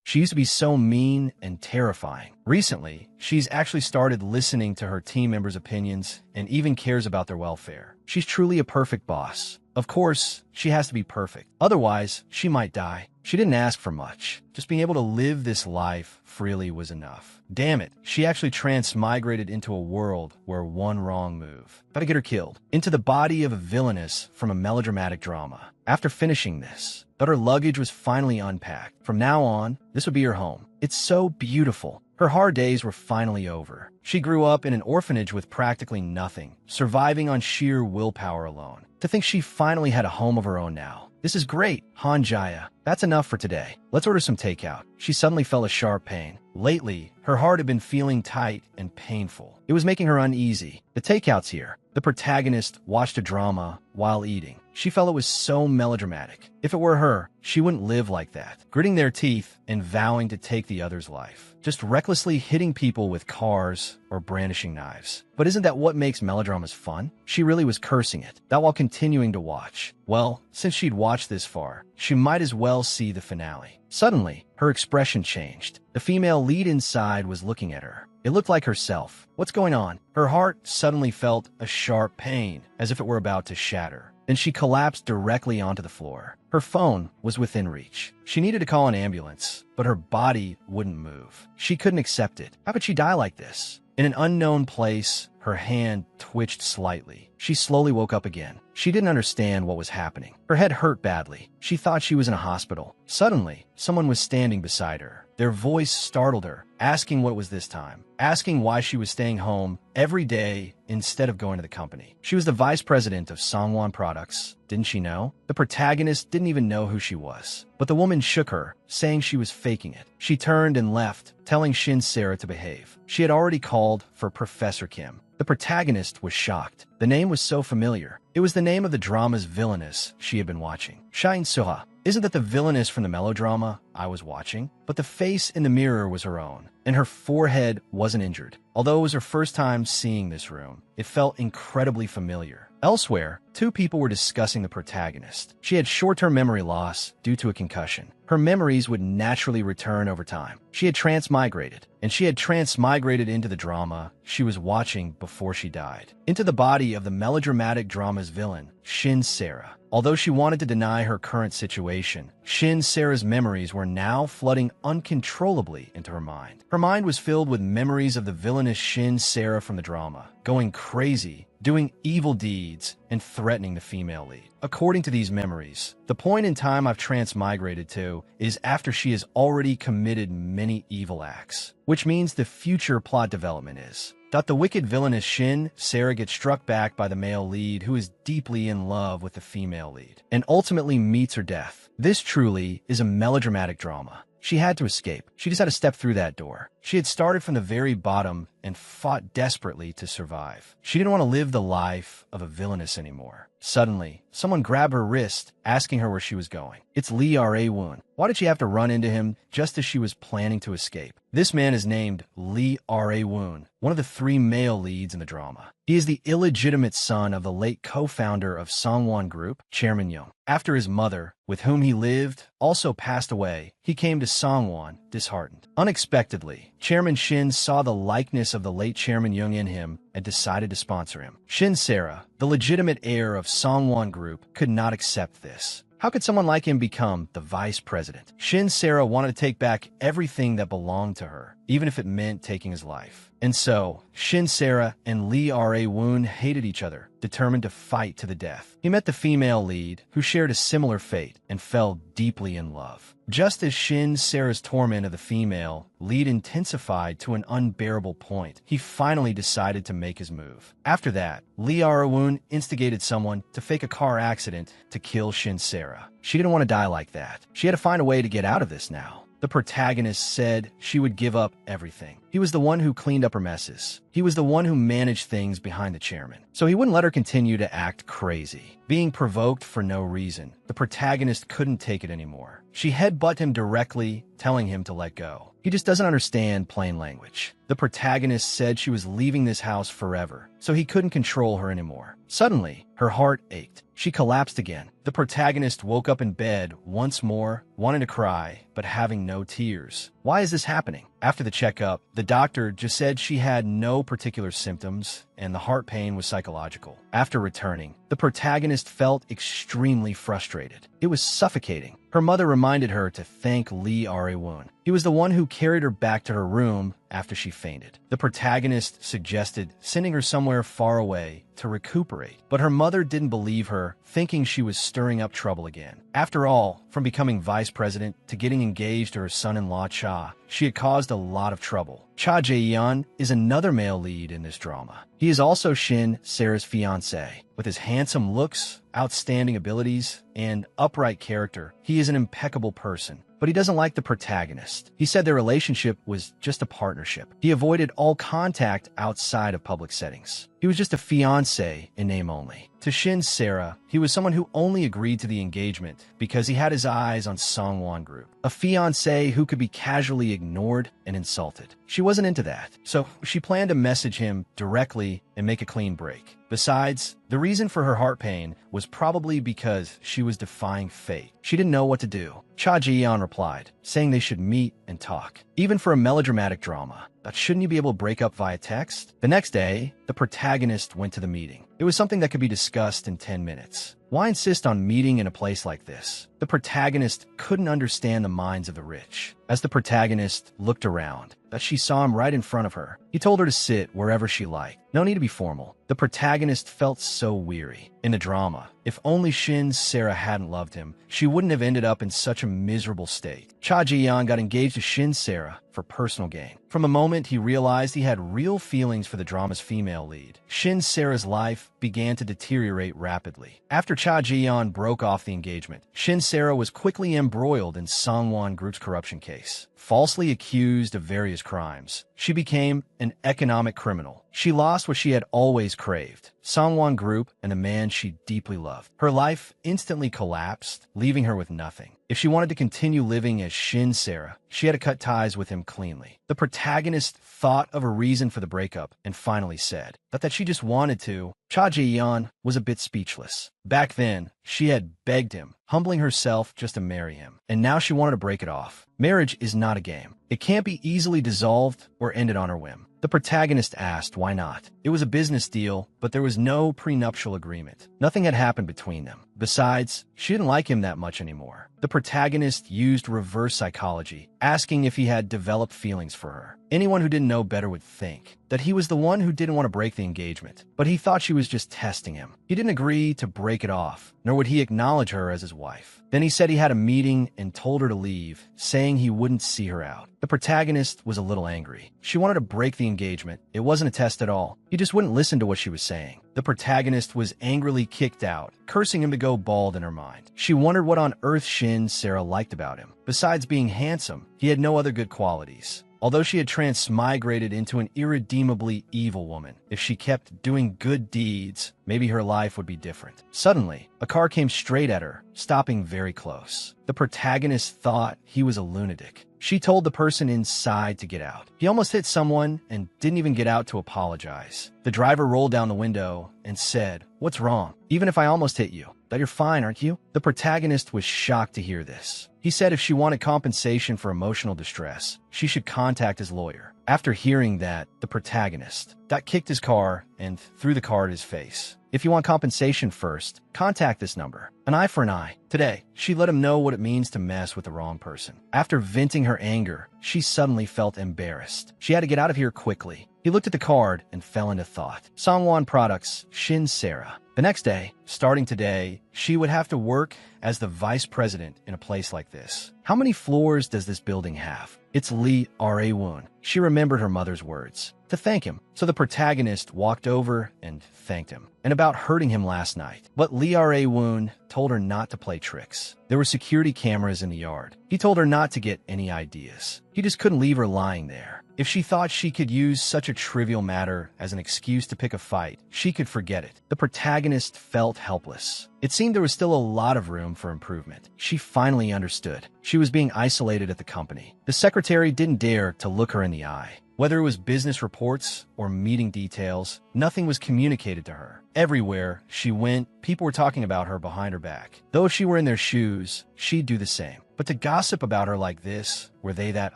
She used to be so mean and terrifying. Recently, she's actually started listening to her team members' opinions and even cares about their welfare. She's truly a perfect boss. Of course, she has to be perfect. Otherwise, she might die. She didn't ask for much. Just being able to live this life freely was enough. Damn it, she actually transmigrated into a world where one wrong move. Gotta get her killed. Into the body of a villainess from a melodramatic drama. After finishing this, but her luggage was finally unpacked. From now on, this would be her home. It's so beautiful. Her hard days were finally over. She grew up in an orphanage with practically nothing, surviving on sheer willpower alone. To think she finally had a home of her own now. This is great, Hanjaya. That's enough for today. Let's order some takeout. She suddenly felt a sharp pain. Lately, her heart had been feeling tight and painful. It was making her uneasy. The takeout's here. The protagonist watched a drama while eating. She felt it was so melodramatic. If it were her, she wouldn't live like that, gritting their teeth and vowing to take the other's life. Just recklessly hitting people with cars or brandishing knives. But isn't that what makes melodramas fun? She really was cursing it, that while continuing to watch. Well, since she'd watched this far, she might as well see the finale. Suddenly, her expression changed. The female lead inside was looking at her. It looked like herself. What's going on? Her heart suddenly felt a sharp pain, as if it were about to shatter. Then she collapsed directly onto the floor. Her phone was within reach. She needed to call an ambulance, but her body wouldn't move. She couldn't accept it. How could she die like this? In an unknown place, her hand twitched slightly. She slowly woke up again. She didn't understand what was happening. Her head hurt badly. She thought she was in a hospital. Suddenly, someone was standing beside her. Their voice startled her, asking what it was this time, asking why she was staying home every day instead of going to the company. She was the vice president of Songwon Products. Didn't she know? The protagonist didn't even know who she was. But the woman shook her, saying she was faking it. She turned and left, telling Shin Sarah to behave. She had already called for Professor Kim. The protagonist was shocked. The name was so familiar. It was the name of the drama's villainess she had been watching. Shine Soha. Isn't that the villainess from the melodrama I was watching? But the face in the mirror was her own, and her forehead wasn't injured. Although it was her first time seeing this room, it felt incredibly familiar. Elsewhere, two people were discussing the protagonist. She had short-term memory loss due to a concussion. Her memories would naturally return over time. She had transmigrated, and she had transmigrated into the drama she was watching before she died. Into the body of the melodramatic drama's villain, Shin Sarah. Although she wanted to deny her current situation, Shin Sarah's memories were now flooding uncontrollably into her mind. Her mind was filled with memories of the villainous Shin Sarah from the drama, going crazy, doing evil deeds, and threatening the female lead. According to these memories, the point in time I've transmigrated to is after she has already committed many evil acts, which means the future plot development is that the wicked villainous Shin Sarah gets struck back by the male lead who is deeply in love with the female lead, and ultimately meets her death. This truly is a melodramatic drama. She had to escape. She just had to step through that door. She had started from the very bottom and fought desperately to survive. She didn't want to live the life of a villainess anymore. Suddenly, someone grabbed her wrist, asking her where she was going. It's Lee R.A.Woon. Why did she have to run into him just as she was planning to escape? This man is named Lee R.A.Woon, one of the three male leads in the drama. He is the illegitimate son of the late co-founder of Songwon Group, Chairman Young. After his mother, with whom he lived, also passed away, he came to Songwon disheartened. Unexpectedly, Chairman Shin saw the likeness of the late Chairman Young in him and decided to sponsor him. Shin Sarah, the legitimate heir of Songwon Group, could not accept this. How could someone like him become the vice president? Shin Sarah wanted to take back everything that belonged to her, even if it meant taking his life. And so, Shin Sarah and Lee R.A.Woon hated each other, determined to fight to the death. He met the female lead, who shared a similar fate, and fell deeply in love. Just as Shin Sarah's torment of the female lead intensified to an unbearable point, he finally decided to make his move. After that, Lee R.A.Woon instigated someone to fake a car accident to kill Shin Sarah. She didn't want to die like that. She had to find a way to get out of this now. The protagonist said she would give up everything. He was the one who cleaned up her messes. He was the one who managed things behind the chairman. So he wouldn't let her continue to act crazy. Being provoked for no reason, the protagonist couldn't take it anymore. She headbutted him directly, telling him to let go. He just doesn't understand plain language. The protagonist said she was leaving this house forever, so he couldn't control her anymore. Suddenly, her heart ached. She collapsed again. The protagonist woke up in bed once more, wanting to cry, but having no tears. Why is this happening? After the checkup, the doctor just said she had no particular symptoms and the heart pain was psychological. After returning, the protagonist felt extremely frustrated. It was suffocating. Her mother reminded her to thank Lee Arewoon. He was the one who carried her back to her room after she fainted. The protagonist suggested sending her somewhere far away to recuperate, but her mother didn't believe her, thinking she was stirring up trouble again. After all, from becoming vice president to getting engaged to her son-in-law Cha, she had caused a lot of trouble. Cha Jae-yeon is another male lead in this drama. He is also Shin Sera's fiancé. With his handsome looks, outstanding abilities, and upright character, he is an impeccable person. But he doesn't like the protagonist. He said their relationship was just a partnership. He avoided all contact outside of public settings. He was just a fiancé in name only. To Shin Sera, he was someone who only agreed to the engagement because he had his eyes on Sungwon Group, a fiancé who could be casually ignored and insulted. She wasn't into that, so she planned to message him directly and make a clean break. Besides, the reason for her heart pain was probably because she was defying fate. She didn't know what to do. Cha Ji-yeon replied, saying they should meet and talk. Even for a melodramatic drama, shouldn't you be able to break up via text? The next day, the protagonist went to the meeting. It was something that could be discussed in 10 minutes. Why insist on meeting in a place like this? The protagonist couldn't understand the minds of the rich. As the protagonist looked around, she saw him right in front of her. He told her to sit wherever she liked. No need to be formal. The protagonist felt so weary. In the drama, if only Shin Sera hadn't loved him, she wouldn't have ended up in such a miserable state. Cha Ji-yeon got engaged to Shin Sera for personal gain. From the moment he realized he had real feelings for the drama's female lead, Shin Sera's life began to deteriorate rapidly. After Cha Ji-yeon broke off the engagement, Shin Sera was quickly embroiled in Sungwon Group's corruption case. Falsely accused of various crimes, she became an economic criminal. She lost what she had always craved, Sungwon Group and the man she deeply loved. Her life instantly collapsed, leaving her with nothing. If she wanted to continue living as Shin Sera, she had to cut ties with him cleanly. The protagonist thought of a reason for the breakup and finally said that she just wanted to. Cha Ji-yeon was a bit speechless. Back then, she had begged him, humbling herself just to marry him, and now she wanted to break it off. Marriage is not a game. It can't be easily dissolved or ended on her whim. The protagonist asked why not. It was a business deal, but there was no prenuptial agreement. Nothing had happened between them. Besides, she didn't like him that much anymore. The protagonist used reverse psychology, asking if he had developed feelings for her. Anyone who didn't know better would think that he was the one who didn't want to break the engagement, but he thought she was just testing him. He didn't agree to break it off, nor would he acknowledge her as his wife. Then he said he had a meeting and told her to leave, saying he wouldn't see her out. The protagonist was a little angry. She wanted to break the engagement. It wasn't a test at all. He just wouldn't listen to what she was saying. The protagonist was angrily kicked out, cursing him to go bald in her mind. She wondered what on earth Shin Sera liked about him. Besides being handsome, he had no other good qualities. Although she had transmigrated into an irredeemably evil woman, if she kept doing good deeds, maybe her life would be different. Suddenly, a car came straight at her, stopping very close. The protagonist thought he was a lunatic. She told the person inside to get out. He almost hit someone and didn't even get out to apologize. The driver rolled down the window and said, "What's wrong? Even if I almost hit you, that you're fine, aren't you?" The protagonist was shocked to hear this. He said if she wanted compensation for emotional distress, she should contact his lawyer. After hearing that, the protagonist kicked his car and threw the car at his face. "If you want compensation first, contact this number. An eye for an eye." Today, she let him know what it means to mess with the wrong person. After venting her anger, she suddenly felt embarrassed. She had to get out of here quickly. He looked at the card and fell into thought. Sungwon Products, Shin Sera. The next day, starting today, she would have to work as the vice president in a place like this. How many floors does this building have? It's Lee Arewoon. She remembered her mother's words to thank him. So the protagonist walked over and thanked him, and about hurting him last night. But Lee Arewoon told her not to play tricks. There were security cameras in the yard. He told her not to get any ideas. He just couldn't leave her lying there. If she thought she could use such a trivial matter as an excuse to pick a fight, she could forget it. The protagonist protagonist felt helpless. It seemed there was still a lot of room for improvement. She finally understood. She was being isolated at the company. The secretary didn't dare to look her in the eye. Whether it was business reports or meeting details, nothing was communicated to her. Everywhere she went, people were talking about her behind her back. Though if she were in their shoes, she'd do the same. But to gossip about her like this, were they that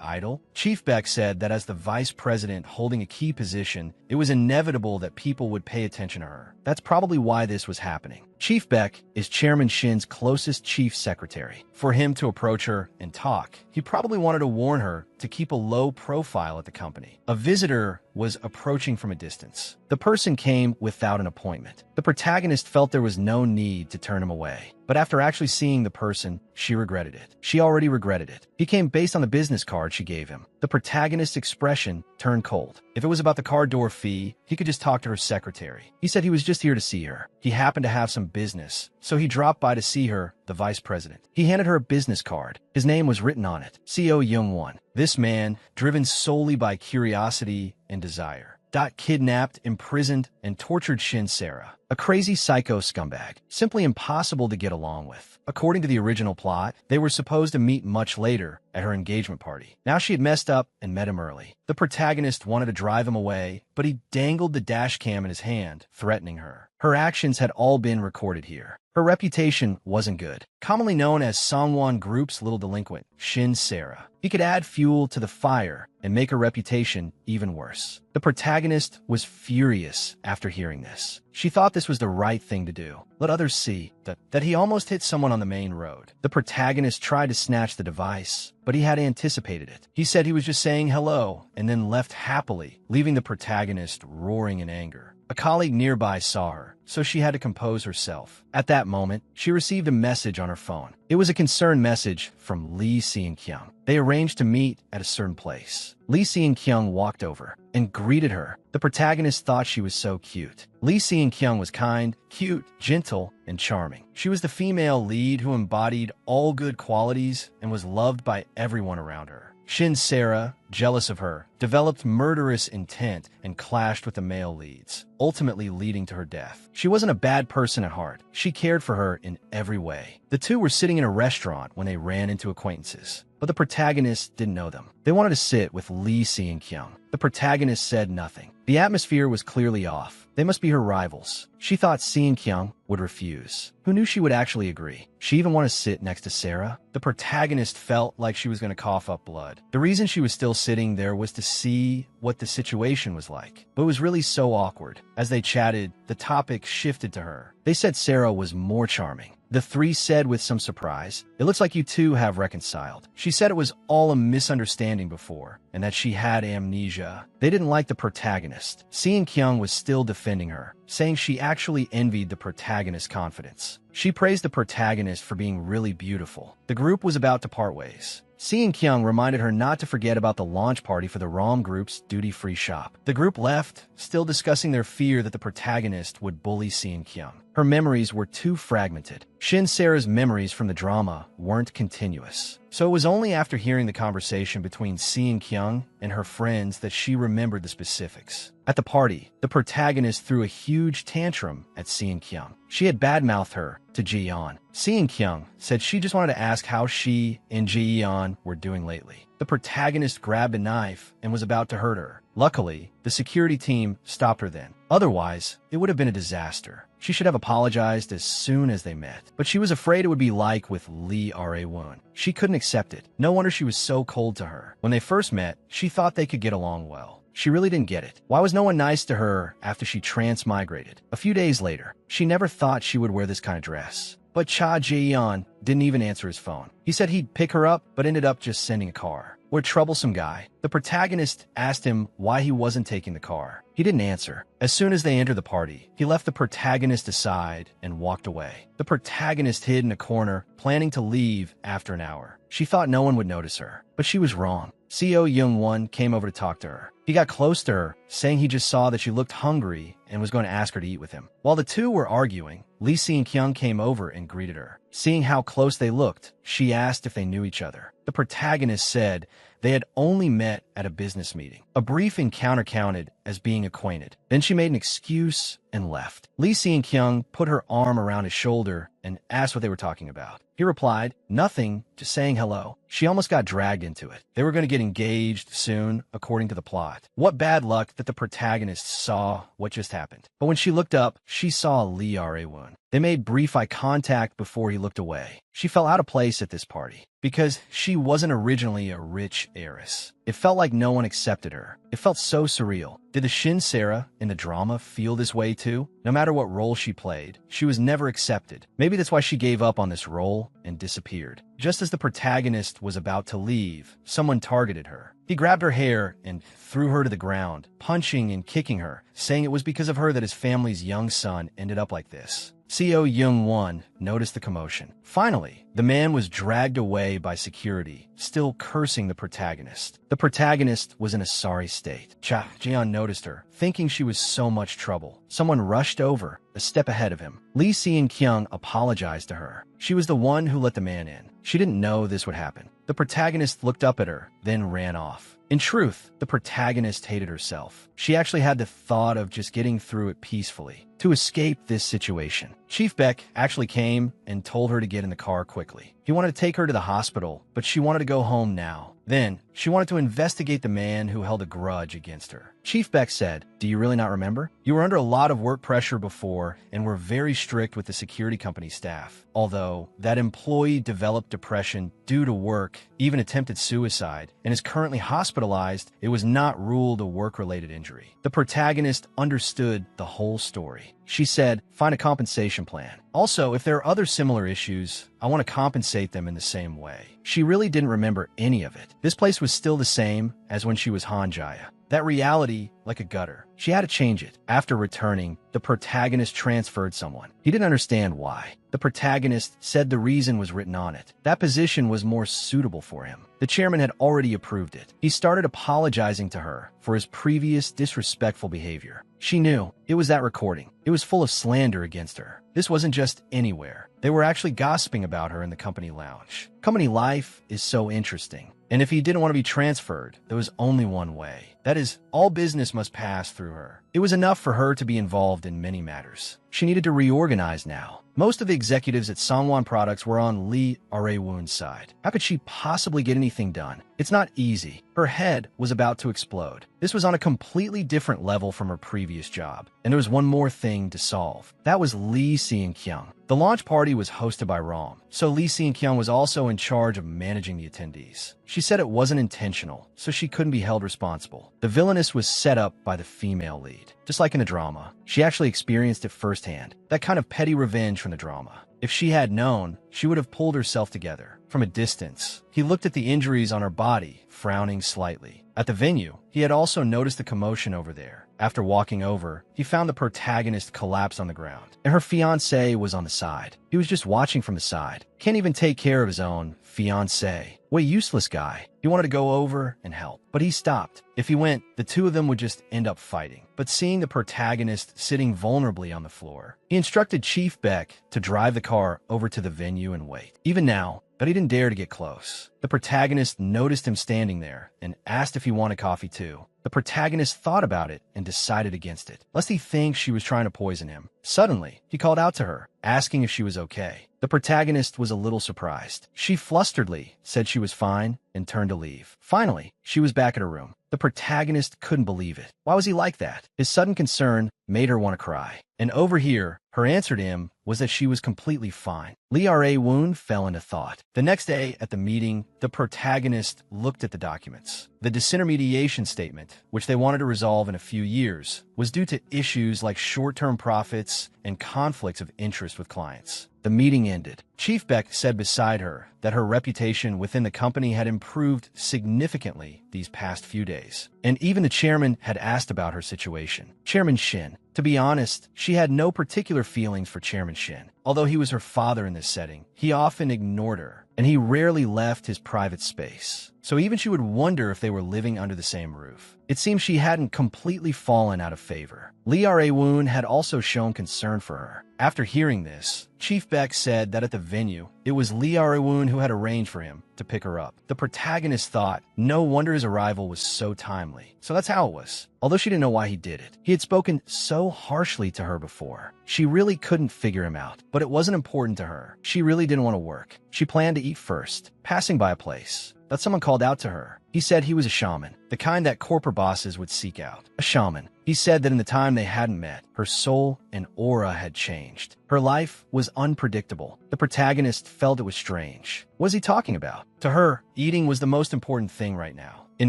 idle? Chief Beck said that as the vice president holding a key position, it was inevitable that people would pay attention to her. That's probably why this was happening. Chief Beck is Chairman Shin's closest chief secretary. For him to approach her and talk, he probably wanted to warn her to keep a low profile at the company. A visitor was approaching from a distance. The person came without an appointment. The protagonist felt there was no need to turn him away. But after actually seeing the person, she regretted it. She already regretted it. He came based on the business card she gave him. The protagonist's expression turned cold. If it was about the car door fee, he could just talk to her secretary. He said he was just here to see her. He happened to have some business, so he dropped by to see her, the vice president. He handed her a business card. His name was written on it, CO Young-won. This man, driven solely by curiosity and desire, kidnapped, imprisoned, and tortured Shin Sarah, a crazy psycho scumbag, simply impossible to get along with. According to the original plot, they were supposed to meet much later at her engagement party. Now she had messed up and met him early. The protagonist wanted to drive him away, but he dangled the dash cam in his hand, threatening her. Her actions had all been recorded here. Her reputation wasn't good. Commonly known as Songwon Group's little delinquent, Shin Sarah. He could add fuel to the fire and make her reputation even worse. The protagonist was furious after hearing this. She thought this was the right thing to do. Let others see that he almost hit someone on the main road. The protagonist tried to snatch the device, but he had anticipated it. He said he was just saying hello and then left happily, leaving the protagonist roaring in anger. A colleague nearby saw her, so she had to compose herself. At that moment, she received a message on her phone. It was a concerned message from Lee Seon-kyung. They arranged to meet at a certain place. Lee Seon-kyung walked over and greeted her. The protagonist thought she was so cute. Lee Seon-kyung was kind, cute, gentle, and charming. She was the female lead who embodied all good qualities and was loved by everyone around her. Shin Sarah, jealous of her, developed murderous intent and clashed with the male leads, ultimately leading to her death. She wasn't a bad person at heart. She cared for her in every way. The two were sitting in a restaurant when they ran into acquaintances, but the protagonist didn't know them. They wanted to sit with Lee Seon-kyung. The protagonist said nothing. The atmosphere was clearly off. They must be her rivals. She thought Seon-kyung would refuse. Who knew she would actually agree? She even wanted to sit next to Sarah? The protagonist felt like she was going to cough up blood. The reason she was still sitting there was to see what the situation was like. But it was really so awkward. As they chatted, the topic shifted to her. They said Sarah was more charming. The three said with some surprise, "It looks like you two have reconciled." She said it was all a misunderstanding before, and that she had amnesia. They didn't like the protagonist. Seon-kyung was still defending her, saying she actually envied the protagonist's confidence. She praised the protagonist for being really beautiful. The group was about to part ways. Seon-kyung reminded her not to forget about the launch party for the ROM group's duty-free shop. The group left, still discussing their fear that the protagonist would bully Seon-kyung. Her memories were too fragmented. Shin Sarah's memories from the drama weren't continuous. So it was only after hearing the conversation between Seon-kyung and her friends that she remembered the specifics. At the party, the protagonist threw a huge tantrum at Seon-kyung. She had badmouthed her to Ji-yeon. Seon-kyung said she just wanted to ask how she and Ji-yeon were doing lately. The protagonist grabbed a knife and was about to hurt her. Luckily, the security team stopped her then. Otherwise, it would have been a disaster. She should have apologized as soon as they met. But she was afraid it would be like with Lee Ra-won. She couldn't accept it. No wonder she was so cold to her. When they first met, she thought they could get along well. She really didn't get it. Why was no one nice to her after she transmigrated? A few days later, she never thought she would wear this kind of dress. But Cha Jae-yeon didn't even answer his phone. He said he'd pick her up, but ended up just sending a car. What a troublesome guy. The protagonist asked him why he wasn't taking the car. He didn't answer. As soon as they entered the party, he left the protagonist aside and walked away. The protagonist hid in a corner, planning to leave after an hour. She thought no one would notice her, but she was wrong. Seo Young-won came over to talk to her. He got close to her, saying he just saw that she looked hungry and was going to ask her to eat with him. While the two were arguing, Lee Seon-kyung came over and greeted her. Seeing how close they looked, she asked if they knew each other. The protagonist said They had only met at a business meeting. A brief encounter counted as being acquainted. Then she made an excuse and left. Lee Seon-kyung put her arm around his shoulder and asked what they were talking about. He replied, "Nothing, just saying hello." She almost got dragged into it. They were going to get engaged soon, according to the plot. What bad luck that the protagonist saw what just happened. But when she looked up, she saw Lee Rae-woon. They made brief eye contact before he looked away. She felt out of place at this party because she wasn't originally a rich heiress. It felt like no one accepted her. It felt so surreal. Did the Shin Sarah in the drama feel this way too? No matter what role she played, she was never accepted. Maybe that's why she gave up on this role and disappeared. Just as the protagonist was about to leave, someone targeted her. He grabbed her hair and threw her to the ground, punching and kicking her, saying it was because of her that his family's young son ended up like this. Seo Young-won noticed the commotion. Finally, the man was dragged away by security, still cursing the protagonist. The protagonist was in a sorry state. Cha Jian noticed her, thinking she was so much trouble. Someone rushed over, a step ahead of him. Lee Seon-kyung apologized to her. She was the one who let the man in. She didn't know this would happen. The protagonist looked up at her, then ran off. In truth, the protagonist hated herself. She actually had the thought of just getting through it peacefully, to escape this situation. Chief Beck actually came and told her to get in the car quickly. He wanted to take her to the hospital, but she wanted to go home now. Then, she wanted to investigate the man who held a grudge against her. Chief Beck said, "Do you really not remember? You were under a lot of work pressure before and were very strict with the security company staff. Although, that employee developed depression due to work, even attempted suicide, and is currently hospitalized, it was not ruled a work-related injury." The protagonist understood the whole story. She said, "Find a compensation plan. Also, if there are other similar issues, I want to compensate them in the same way." She really didn't remember any of it. This place was still the same as when she was Hanjaya. That reality, like a gutter. She had to change it. After returning, the protagonist transferred someone. He didn't understand why. The protagonist said the reason was written on it. That position was more suitable for him. The chairman had already approved it. He started apologizing to her for his previous disrespectful behavior. She knew it was that recording. It was full of slander against her. This wasn't just anywhere. They were actually gossiping about her in the company lounge. Company life is so interesting. And if he didn't want to be transferred, there was only one way. That is, all business must pass through her. It was enough for her to be involved in many matters. She needed to reorganize now. Most of the executives at Sangwon Products were on Lee Rae-woon's side. How could she possibly get anything done? It's not easy. Her head was about to explode. This was on a completely different level from her previous job. And there was one more thing to solve. That was Lee Seon-kyung. The launch party was hosted by Rom, so Lee Seon-kyung was also in charge of managing the attendees. She said it wasn't intentional, so she couldn't be held responsible. The villainess was set up by the female lead. Just like in a drama, she actually experienced it firsthand. That kind of petty revenge from the drama. If she had known, she would have pulled herself together. From a distance, he looked at the injuries on her body, frowning slightly. At the venue, he had also noticed the commotion over there. After walking over, he found the protagonist collapsed on the ground, and her fiancé was on the side. He was just watching from the side. Can't even take care of his own fiancé. What a useless guy. He wanted to go over and help, but he stopped. If he went, the two of them would just end up fighting. But seeing the protagonist sitting vulnerably on the floor, he instructed Chief Beck to drive the car over to the venue and wait. Even now, but he didn't dare to get close. The protagonist noticed him standing there and asked if he wanted coffee too. The protagonist thought about it and decided against it, lest he think she was trying to poison him. Suddenly, he called out to her, asking if she was okay. The protagonist was a little surprised. She flusteredly said she was fine and turned to leave. Finally, she was back at her room. The protagonist couldn't believe it. Why was he like that? His sudden concern made her want to cry. And over here, her answer to him was that she was completely fine. Lee Rae-woon fell into thought. The next day at the meeting, the protagonist looked at the documents. The disintermediation statement, which they wanted to resolve in a few years, was due to issues like short-term profits and conflicts of interest with clients. The meeting ended. Chief Beck said beside her that her reputation within the company had improved significantly these past few days. And even the chairman had asked about her situation. Chairman Shin. To be honest, she had no particular feelings for Chairman Shin. Although he was her father in this setting, he often ignored her, and he rarely left his private space. so even she would wonder if they were living under the same roof. It seems she hadn't completely fallen out of favor. Lee Ra-woon had also shown concern for her. After hearing this, Chief Beck said that at the venue, it was Lee Ra-woon who had arranged for him to pick her up. The protagonist thought, no wonder his arrival was so timely. So that's how it was. Although she didn't know why he did it. He had spoken so harshly to her before. She really couldn't figure him out, but it wasn't important to her. She really didn't want to work. She planned to eat first, passing by a place that someone called out to her. He said he was a shaman, the kind that corporate bosses would seek out. A shaman. He said that in the time they hadn't met, her soul and aura had changed. Her life was unpredictable. The protagonist felt it was strange. What was he talking about? To her, eating was the most important thing right now. In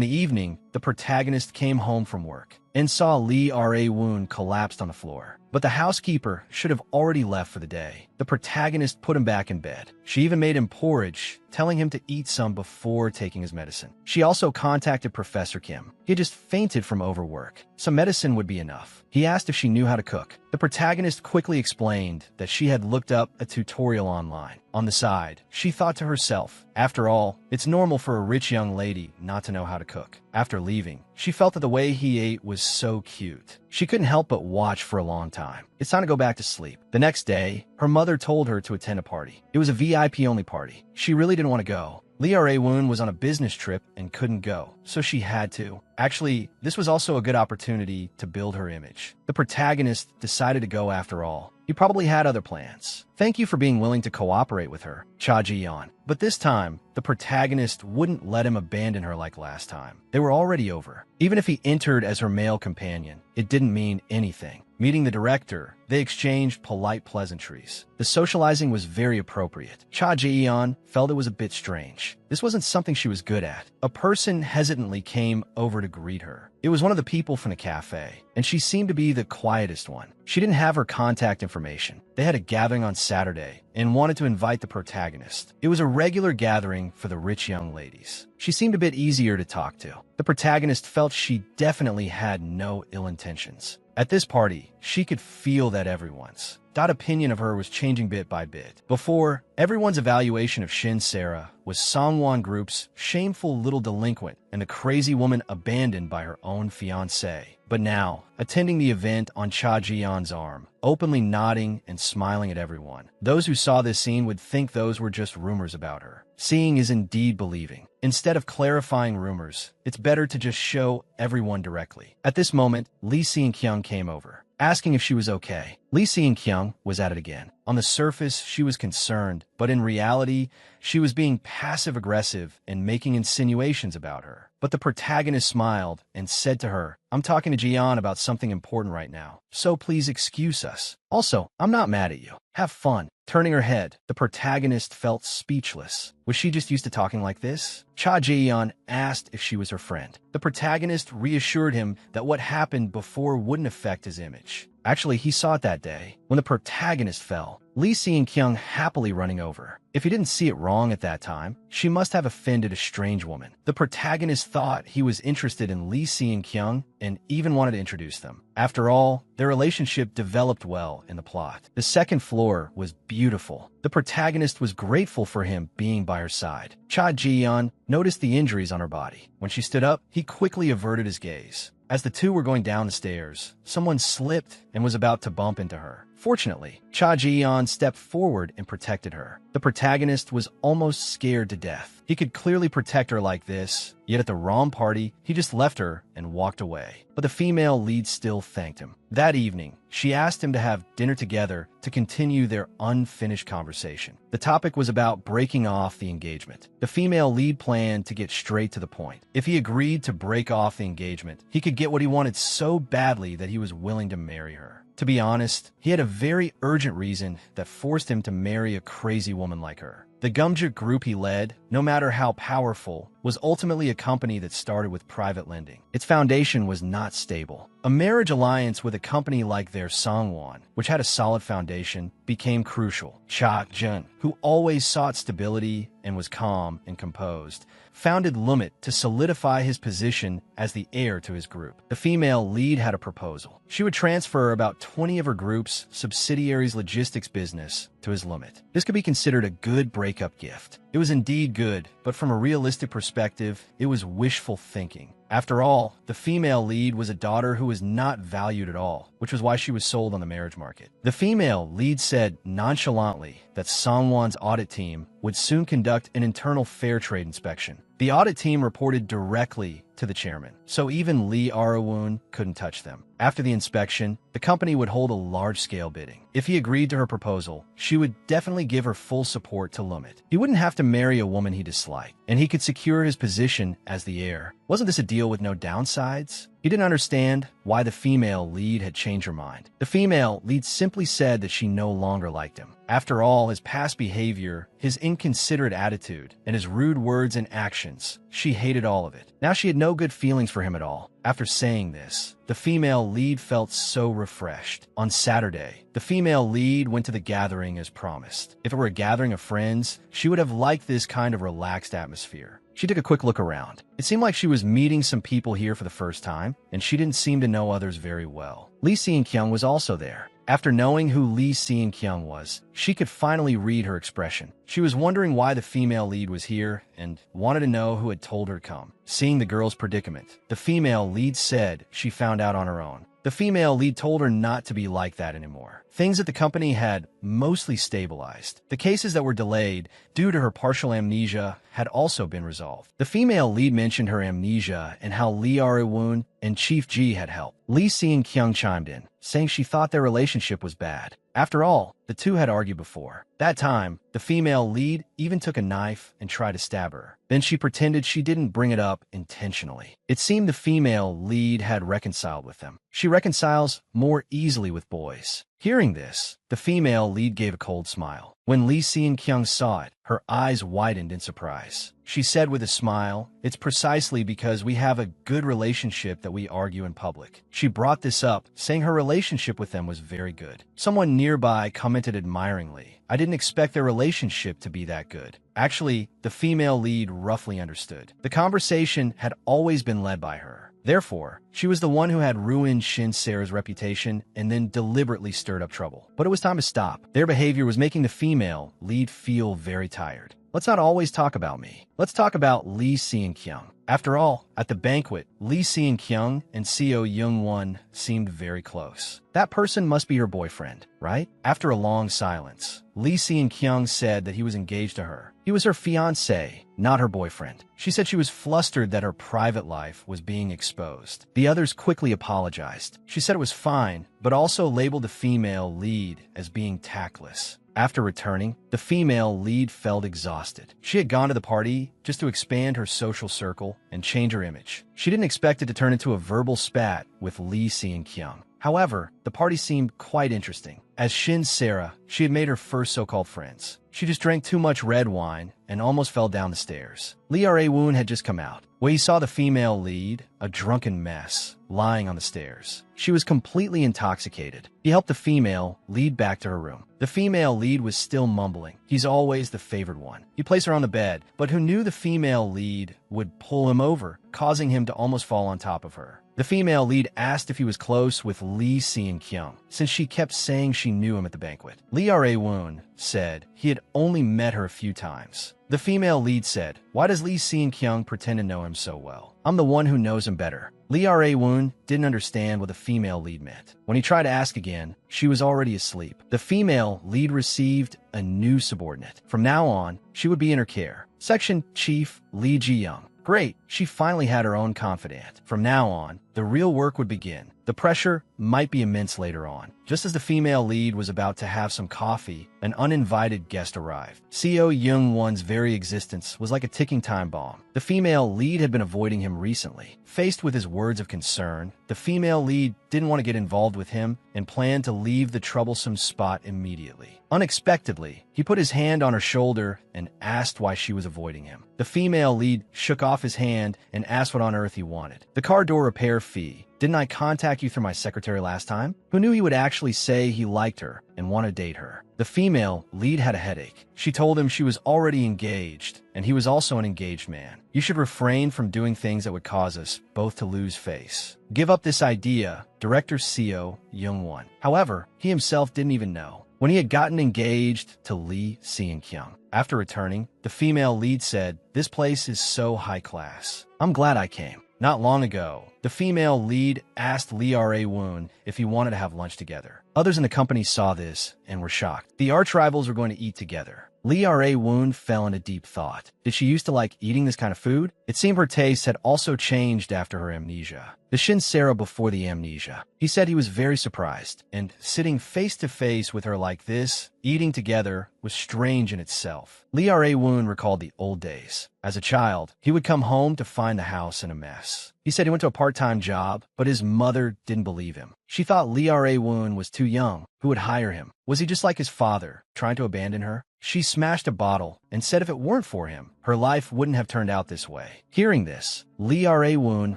the evening, the protagonist came home from work and saw Lee Ra-woon collapsed on the floor. But the housekeeper should have already left for the day. The protagonist put him back in bed. She even made him porridge, telling him to eat some before taking his medicine. She also contacted Professor Kim. He had just fainted from overwork. Some medicine would be enough. He asked if she knew how to cook. The protagonist quickly explained that she had looked up a tutorial online. On the side, she thought to herself, after all, it's normal for a rich young lady not to know how to cook. After leaving, she felt that the way he ate was so cute. She couldn't help but watch for a long time. It's time to go back to sleep. The next day, her mother told her to attend a party. It was a VIP-only party. She really didn't want to go. Lee Ra-woon was on a business trip and couldn't go, so she had to. Actually, this was also a good opportunity to build her image. The protagonist decided to go after all. He probably had other plans. Thank you for being willing to cooperate with her, Cha Ji-yeon. But this time, the protagonist wouldn't let him abandon her like last time. They were already over. Even if he entered as her male companion, it didn't mean anything. Meeting the director, they exchanged polite pleasantries. The socializing was very appropriate. Cha Ji-yeon felt it was a bit strange. This wasn't something she was good at. A person hesitantly came over to greet her. It was one of the people from the cafe, and she seemed to be the quietest one. She didn't have her contact information. They had a gathering on Saturday and wanted to invite the protagonist. It was a regular gathering for the rich young ladies. She seemed a bit easier to talk to. The protagonist felt she definitely had no ill intentions. At this party, she could feel that everyone's opinion of her was changing bit by bit. Before, everyone's evaluation of Shin Sarah was Songwon Group's shameful little delinquent and the crazy woman abandoned by her own fiancé. But now, attending the event on Cha Ji-yeon's arm, openly nodding and smiling at everyone. Those who saw this scene would think those were just rumors about her. Seeing is indeed believing. Instead of clarifying rumors, it's better to just show everyone directly. At this moment, Lee Si-kyung came over, asking if she was okay. Lee Si-kyung was at it again. On the surface, she was concerned, but in reality, she was being passive-aggressive and making insinuations about her. But the protagonist smiled and said to her, I'm talking to Ji-yeon about something important right now, so please excuse us. Also, I'm not mad at you. Have fun. Turning her head, the protagonist felt speechless. Was she just used to talking like this? Cha Ji-yeon asked if she was her friend. The protagonist reassured him that what happened before wouldn't affect his image. Actually, he saw it that day, when the protagonist fell, Lee Si-kyung happily running over. If he didn't see it wrong at that time, she must have offended a strange woman. The protagonist thought he was interested in Lee Si-kyung and even wanted to introduce them. After all, their relationship developed well in the plot. The second floor was beautiful. The protagonist was grateful for him being by her side. Cha Ji-yeon noticed the injuries on her body. When she stood up, he quickly averted his gaze. As the two were going down the stairs, someone slipped and was about to bump into her. Fortunately, Cha Ji-yeon stepped forward and protected her. The protagonist was almost scared to death. He could clearly protect her like this, yet at the wrong party, he just left her and walked away. But the female lead still thanked him. That evening, she asked him to have dinner together to continue their unfinished conversation. The topic was about breaking off the engagement. The female lead planned to get straight to the point. If he agreed to break off the engagement, he could get what he wanted so badly that he was willing to marry her. To be honest, he had a very urgent reason that forced him to marry a crazy woman like her. The Gumjuk group he led, no matter how powerful, was ultimately a company that started with private lending. Its foundation was not stable. A marriage alliance with a company like their Songwon, which had a solid foundation, became crucial. Cha Jun, who always sought stability and was calm and composed, founded Lumit to solidify his position as the heir to his group. The female lead had a proposal. She would transfer about 20 of her group's subsidiaries' logistics business to his Lumit. This could be considered a good breakup gift. It was indeed good, but from a realistic perspective, it was wishful thinking. After all, the female lead was a daughter who was not valued at all, which was why she was sold on the marriage market. The female lead said nonchalantly that Songwon's audit team would soon conduct an internal fair trade inspection. The audit team reported directly to the chairman, so even Lee Arawoon couldn't touch them. After the inspection, the company would hold a large-scale bidding. If he agreed to her proposal, she would definitely give her full support to Lumit. He wouldn't have to marry a woman he disliked, and he could secure his position as the heir. Wasn't this a deal with no downsides? He didn't understand why the female lead had changed her mind. The female lead simply said that she no longer liked him. After all, his past behavior, his inconsiderate attitude, and his rude words and actions, she hated all of it. Now she had no good feelings for him at all. After saying this, the female lead felt so refreshed. On Saturday, the female lead went to the gathering as promised. If it were a gathering of friends, she would have liked this kind of relaxed atmosphere. She took a quick look around. It seemed like she was meeting some people here for the first time, and she didn't seem to know others very well. Lee Seon-kyung was also there. After knowing who Lee Seon-kyung was, she could finally read her expression. She was wondering why the female lead was here and wanted to know who had told her to come. Seeing the girl's predicament, the female lead said she found out on her own. The female lead told her not to be like that anymore. Things at the company had mostly stabilized. The cases that were delayed due to her partial amnesia had also been resolved. The female lead mentioned her amnesia and how Lee Arawoon and Chief Ji had helped. Lee Seon-kyung chimed in, saying she thought their relationship was bad. After all, the two had argued before. That time, the female lead even took a knife and tried to stab her. Then she pretended she didn't bring it up intentionally. It seemed the female lead had reconciled with them. She reconciles more easily with boys. Hearing this, the female lead gave a cold smile. When Lee Seon-kyung saw it, her eyes widened in surprise. She said with a smile, "It's precisely because we have a good relationship that we argue in public." She brought this up, saying her relationship with them was very good. Someone nearby commented admiringly, "I didn't expect their relationship to be that good." Actually, the female lead roughly understood. The conversation had always been led by her. Therefore, she was the one who had ruined Shin Sera's reputation and then deliberately stirred up trouble. But it was time to stop. Their behavior was making the female lead feel very tired. Let's not always talk about me. Let's talk about Lee Seon-kyung. After all, at the banquet, Lee Seon-kyung and Seo Young-won seemed very close. That person must be her boyfriend, right? After a long silence, Lee Seon-kyung said that he was engaged to her. He was her fiancé, not her boyfriend. She said she was flustered that her private life was being exposed. The others quickly apologized. She said it was fine, but also labeled the female lead as being tactless. After returning, the female lead felt exhausted. She had gone to the party just to expand her social circle and change her image. She didn't expect it to turn into a verbal spat with Lee Seon-kyung. However, the party seemed quite interesting. As Shin Sera, she had made her first so-called friends. She just drank too much red wine and almost fell down the stairs. Lee Arawoon had just come out, where he saw the female lead, a drunken mess, lying on the stairs. She was completely intoxicated. He helped the female lead back to her room. The female lead was still mumbling. He's always the favored one. He placed her on the bed, but who knew the female lead would pull him over, causing him to almost fall on top of her. The female lead asked if he was close with Lee Seon-kyung, since she kept saying she knew him at the banquet. Lee Arawoon said he had only met her a few times. The female lead said, "Why does Lee Seon-kyung pretend to know him so well? I'm the one who knows him better." Lee Arawoon didn't understand what the female lead meant. When he tried to ask again, she was already asleep. The female lead received a new subordinate. From now on, she would be in her care. Section Chief Lee Ji-young. Great, she finally had her own confidant. From now on, the real work would begin. The pressure might be immense later on. Just as the female lead was about to have some coffee, an uninvited guest arrived. Seo Young-won's very existence was like a ticking time bomb. The female lead had been avoiding him recently. Faced with his words of concern, the female lead didn't want to get involved with him and planned to leave the troublesome spot immediately. Unexpectedly, he put his hand on her shoulder and asked why she was avoiding him. The female lead shook off his hand and asked what on earth he wanted. "The car door repair fee. Didn't I contact you through my secretary last time?" Who knew he would actually say he liked her and want to date her? The female lead had a headache. She told him she was already engaged, and he was also an engaged man. "You should refrain from doing things that would cause us both to lose face." Give up this idea, director Seo Young-won. However, he himself didn't even know. when he had gotten engaged to Lee Seung-kyung. After returning, the female lead said, "This place is so high class. I'm glad I came." Not long ago, the female lead asked Lee Ra-woon if he wanted to have lunch together. Others in the company saw this and were shocked. The arch-rivals were going to eat together. Lee Ra-woon fell into deep thought. Did she used to like eating this kind of food? It seemed her taste had also changed after her amnesia. The Shin Sera before the amnesia. He said he was very surprised, and sitting face to face with her like this, eating together, was strange in itself. Lee Ra-woon recalled the old days. As a child, he would come home to find the house in a mess. He said he went to a part-time job, but his mother didn't believe him. She thought Lee Ra-woon was too young. Who would hire him? Was he just like his father, trying to abandon her? She smashed a bottle and said if it weren't for him, her life wouldn't have turned out this way. Hearing this, Lee Ra-woon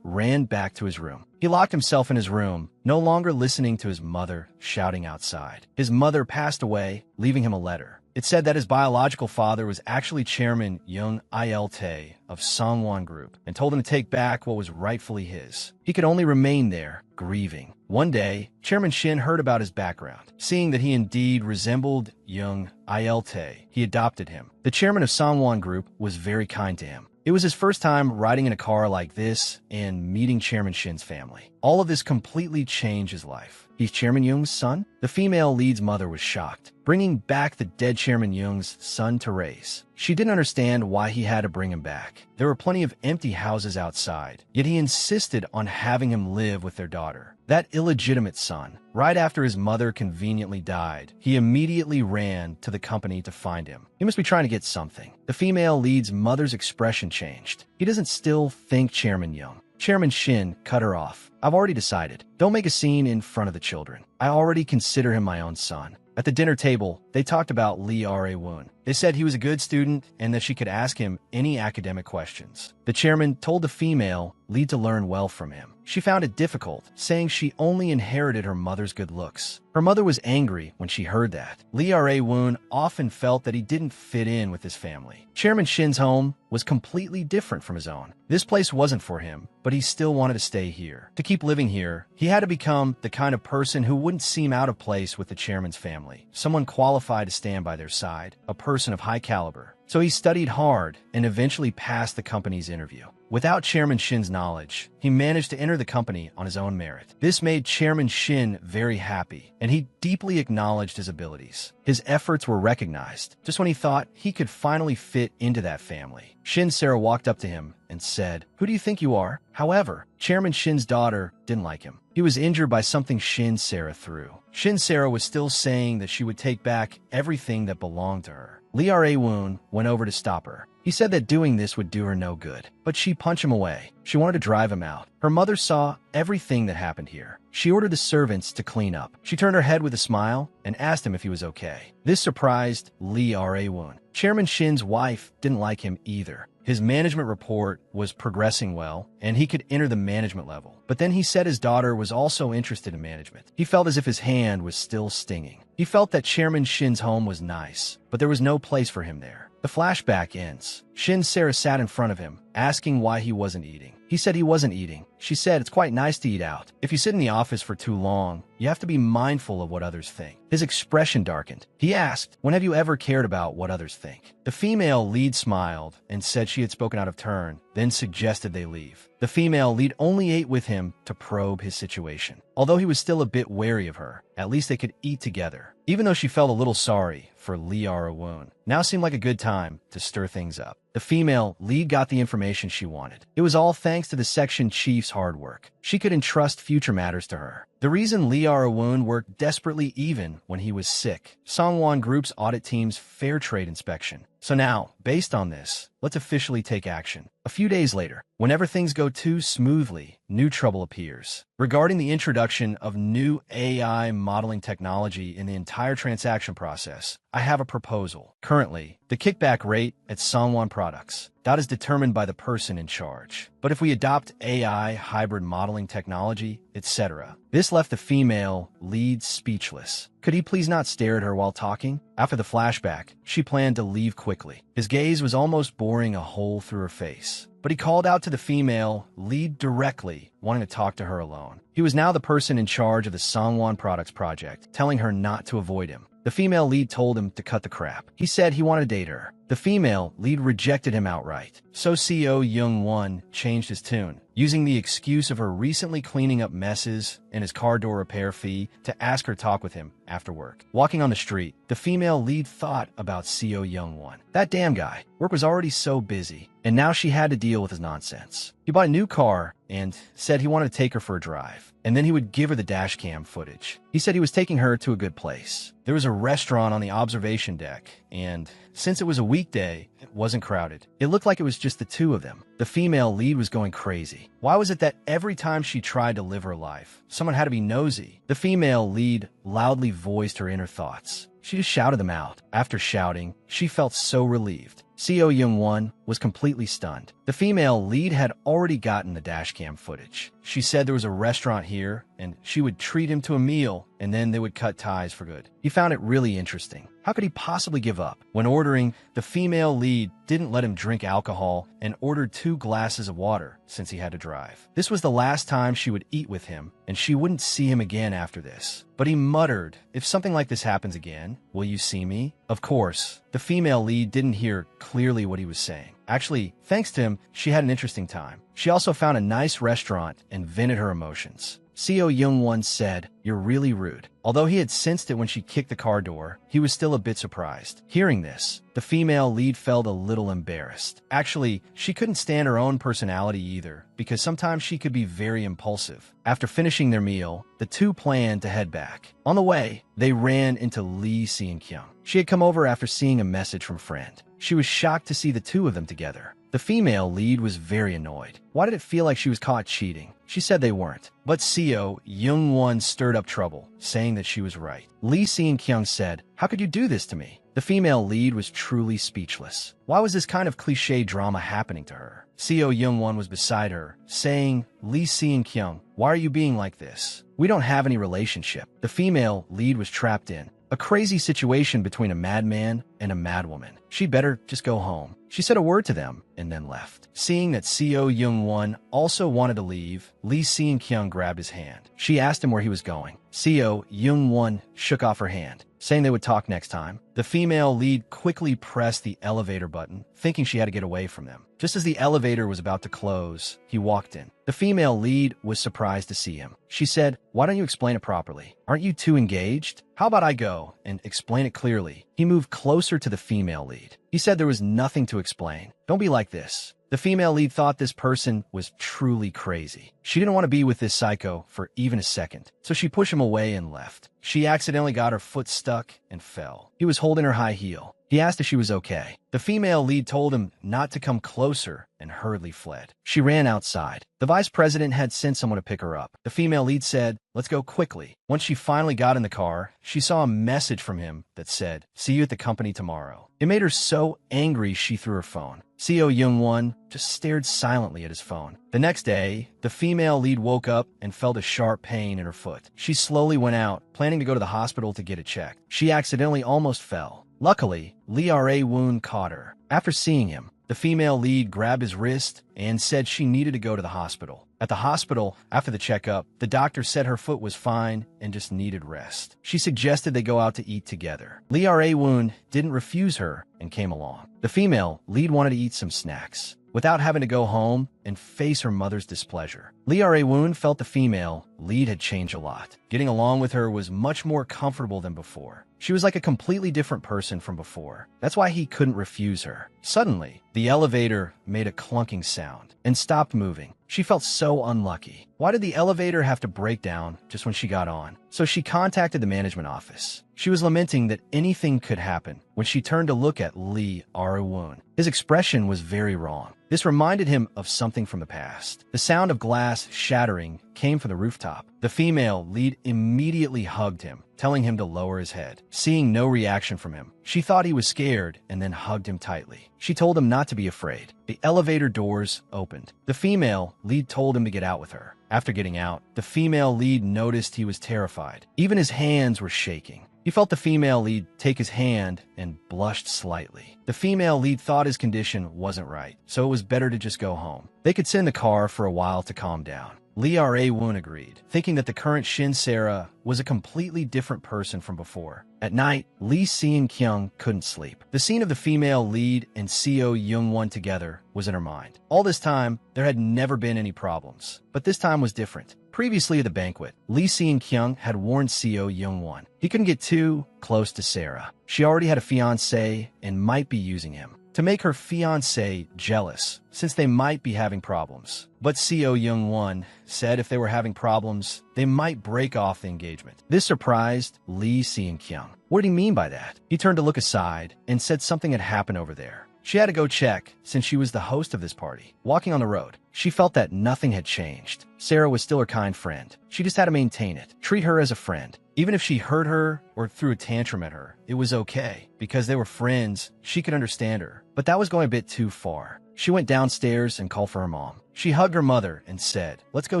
ran back to his room. He locked himself in his room, no longer listening to his mother shouting outside. His mother passed away, leaving him a letter. It said that his biological father was actually Chairman Young Il-tae of Sangwon Group and told him to take back what was rightfully his. He could only remain there, grieving. One day, Chairman Shin heard about his background. Seeing that he indeed resembled Young Il-tae, he adopted him. The chairman of Sangwon Group was very kind to him. It was his first time riding in a car like this and meeting Chairman Shin's family. All of this completely changed his life. He's Chairman Young's son? The female lead's mother was shocked, bringing back the dead Chairman Young's son to raise. She didn't understand why he had to bring him back. There were plenty of empty houses outside, yet he insisted on having him live with their daughter. That illegitimate son, right after his mother conveniently died, he immediately ran to the company to find him. He must be trying to get something. The female lead's mother's expression changed. He doesn't still think Chairman Young. Chairman Shin cut her off. "I've already decided. Don't make a scene in front of the children. I already consider him my own son." At the dinner table, they talked about Lee Ra-woon. They said he was a good student and that she could ask him any academic questions. The chairman told the female Lee to learn well from him. She found it difficult, saying she only inherited her mother's good looks. Her mother was angry when she heard that. Lee Ra-woon often felt that he didn't fit in with his family. Chairman Shin's home was completely different from his own. This place wasn't for him, but he still wanted to stay here. To keep living here, he had to become the kind of person who wouldn't seem out of place with the chairman's family, someone qualified to stand by their side, a person of high caliber. So he studied hard and eventually passed the company's interview. Without Chairman Shin's knowledge, he managed to enter the company on his own merit. This made Chairman Shin very happy, and he deeply acknowledged his abilities. His efforts were recognized, just when he thought he could finally fit into that family. Shin Sera walked up to him and said, "Who do you think you are?" However, Chairman Shin's daughter didn't like him. He was injured by something Shin Sera threw. Shin Sera was still saying that she would take back everything that belonged to her. Lee Ra-woon went over to stop her. He said that doing this would do her no good, but she punched him away. She wanted to drive him out. Her mother saw everything that happened here. She ordered the servants to clean up. She turned her head with a smile and asked him if he was okay. This surprised Lee Ra-woon. Chairman Shin's wife didn't like him either. His management report was progressing well, and he could enter the management level. But then he said his daughter was also interested in management. He felt as if his hand was still stinging. He felt that Chairman Shin's home was nice, but there was no place for him there. The flashback ends. Shin Sera sat in front of him, asking why he wasn't eating. He said he wasn't eating. She said it's quite nice to eat out. If you sit in the office for too long, you have to be mindful of what others think. His expression darkened. He asked, "When have you ever cared about what others think?" The female lead smiled and said she had spoken out of turn, then suggested they leave. The female lead only ate with him to probe his situation. Although he was still a bit wary of her, at least they could eat together. Even though she felt a little sorry for Lee Ra-woon, now seemed like a good time to stir things up. The female lead got the information she wanted. It was all thanks to the section chief's hard work. She could entrust future matters to her. The reason Lee Ra-woon worked desperately even when he was sick. Sangwon Group's audit team's fair trade inspection. So now, based on this, let's officially take action. A few days later, whenever things go too smoothly, new trouble appears. Regarding the introduction of new AI modeling technology in the entire transaction process, I have a proposal. Currently, the kickback rate at Sangwon products, that is determined by the person in charge. But if we adopt AI, hybrid modeling technology, etc., this left the female lead speechless. Could he please not stare at her while talking? After the flashback, she planned to leave quickly. His gaze was almost boring a hole through her face. But he called out to the female lead directly, wanting to talk to her alone. He was now the person in charge of the Sangwon Products project, telling her not to avoid him. The female lead told him to cut the crap. He said he wanted to date her. The female lead rejected him outright. So Seo Young-won changed his tune, using the excuse of her recently cleaning up messes and his car door repair fee to ask her to talk with him after work. Walking on the street, the female lead thought about Seo Young-won. That damn guy. Work was already so busy, and now she had to deal with his nonsense. He bought a new car and said he wanted to take her for a drive, and then he would give her the dash cam footage. He said he was taking her to a good place. There was a restaurant on the observation deck, and since it was a weekday, it wasn't crowded. It looked like it was just the two of them. The female lead was going crazy. Why was it that every time she tried to live her life, someone had to be nosy? The female lead loudly voiced her inner thoughts. She just shouted them out. After shouting, she felt so relieved. Seo Young-won was completely stunned. The female lead had already gotten the dashcam footage. She said there was a restaurant here, and she would treat him to a meal, and then they would cut ties for good. He found it really interesting. How could he possibly give up? When ordering, the female lead didn't let him drink alcohol and ordered 2 glasses of water since he had to drive. This was the last time she would eat with him, and she wouldn't see him again after this. But he muttered, "If something like this happens again, will you see me?" Of course, the female lead didn't hear clearly what he was saying. Actually, thanks to him, she had an interesting time. She also found a nice restaurant and vented her emotions. Seo Young-won said, "You're really rude." Although he had sensed it when she kicked the car door, he was still a bit surprised. Hearing this, the female lead felt a little embarrassed. Actually, she couldn't stand her own personality either, because sometimes she could be very impulsive. After finishing their meal, the two planned to head back. On the way, they ran into Lee Seon-kyung. She had come over after seeing a message from a friend. She was shocked to see the two of them together. The female lead was very annoyed. Why did it feel like she was caught cheating? She said they weren't. But Seo Young-won stirred up trouble, saying that she was right. Lee Seon-kyung said, "How could you do this to me?" The female lead was truly speechless. Why was this kind of cliché drama happening to her? Seo Young-won was beside her, saying, "Lee Seon-kyung, why are you being like this? We don't have any relationship." The female lead was trapped in a crazy situation between a madman and a madwoman. She'd better just go home. She said a word to them and then left. Seeing that Seo Young-won also wanted to leave, Lee Seon-kyung grabbed his hand. She asked him where he was going. Seo Young-won shook off her hand, saying they would talk next time. The female lead quickly pressed the elevator button, thinking she had to get away from them. Just as the elevator was about to close, he walked in. The female lead was surprised to see him. She said, "Why don't you explain it properly? Aren't you two engaged? How about I go and explain it clearly?" He moved closer to the female lead. He said there was nothing to explain. "Don't be like this." The female lead thought this person was truly crazy. She didn't want to be with this psycho for even a second, so she pushed him away and left. She accidentally got her foot stuck and fell. He was holding her high heel. He asked if she was okay. The female lead told him not to come closer and hurriedly fled. She ran outside. The vice president had sent someone to pick her up. The female lead said, "Let's go quickly." Once she finally got in the car, she saw a message from him that said, "See you at the company tomorrow." It made her so angry she threw her phone. Seo Young-won just stared silently at his phone. The next day, the female lead woke up and felt a sharp pain in her foot. She slowly went out, planning to go to the hospital to get it checked. She accidentally almost fell. Luckily, Lee Ra-woon caught her. After seeing him, the female lead grabbed his wrist and said she needed to go to the hospital. At the hospital, after the checkup, the doctor said her foot was fine and just needed rest. She suggested they go out to eat together. Lee Ra-woon didn't refuse her and came along. The female lead wanted to eat some snacks without having to go home and face her mother's displeasure. Lee Ra-woon felt the female lead had changed a lot. Getting along with her was much more comfortable than before. She was like a completely different person from before. That's why he couldn't refuse her. Suddenly, the elevator made a clunking sound and stopped moving. She felt so unlucky. Why did the elevator have to break down just when she got on? So she contacted the management office. She was lamenting that anything could happen when she turned to look at Lee Ra-woon. His expression was very wrong. This reminded him of something from the past. The sound of glass shattering came from the rooftop. The female lead immediately hugged him, telling him to lower his head. Seeing no reaction from him, she thought he was scared and then hugged him tightly. She told him not to be afraid. The elevator doors opened. The female lead told him to get out with her. After getting out, the female lead noticed he was terrified. Even his hands were shaking. He felt the female lead take his hand and blushed slightly. The female lead thought his condition wasn't right, so it was better to just go home. They could sit in the car for a while to calm down. Lee Ra-woon agreed, thinking that the current Shin Sera was a completely different person from before. At night, Lee Si-kyung couldn't sleep. The scene of the female lead and Seo Young-won together was in her mind. All this time, there had never been any problems, but this time was different. Previously at the banquet, Lee Si-kyung had warned Seo Young-won he couldn't get too close to Sarah. She already had a fiancé and might be using him to make her fiancé jealous, since they might be having problems. But Seo Young-won said if they were having problems, they might break off the engagement. This surprised Lee Si-kyung. What did he mean by that? He turned to look aside and said something had happened over there. She had to go check, since she was the host of this party. Walking on the road, she felt that nothing had changed. Sarah was still her kind friend. She just had to maintain it, treat her as a friend. Even if she hurt her or threw a tantrum at her, it was okay. Because they were friends, she could understand her. But that was going a bit too far. She went downstairs and called for her mom. She hugged her mother and said, "Let's go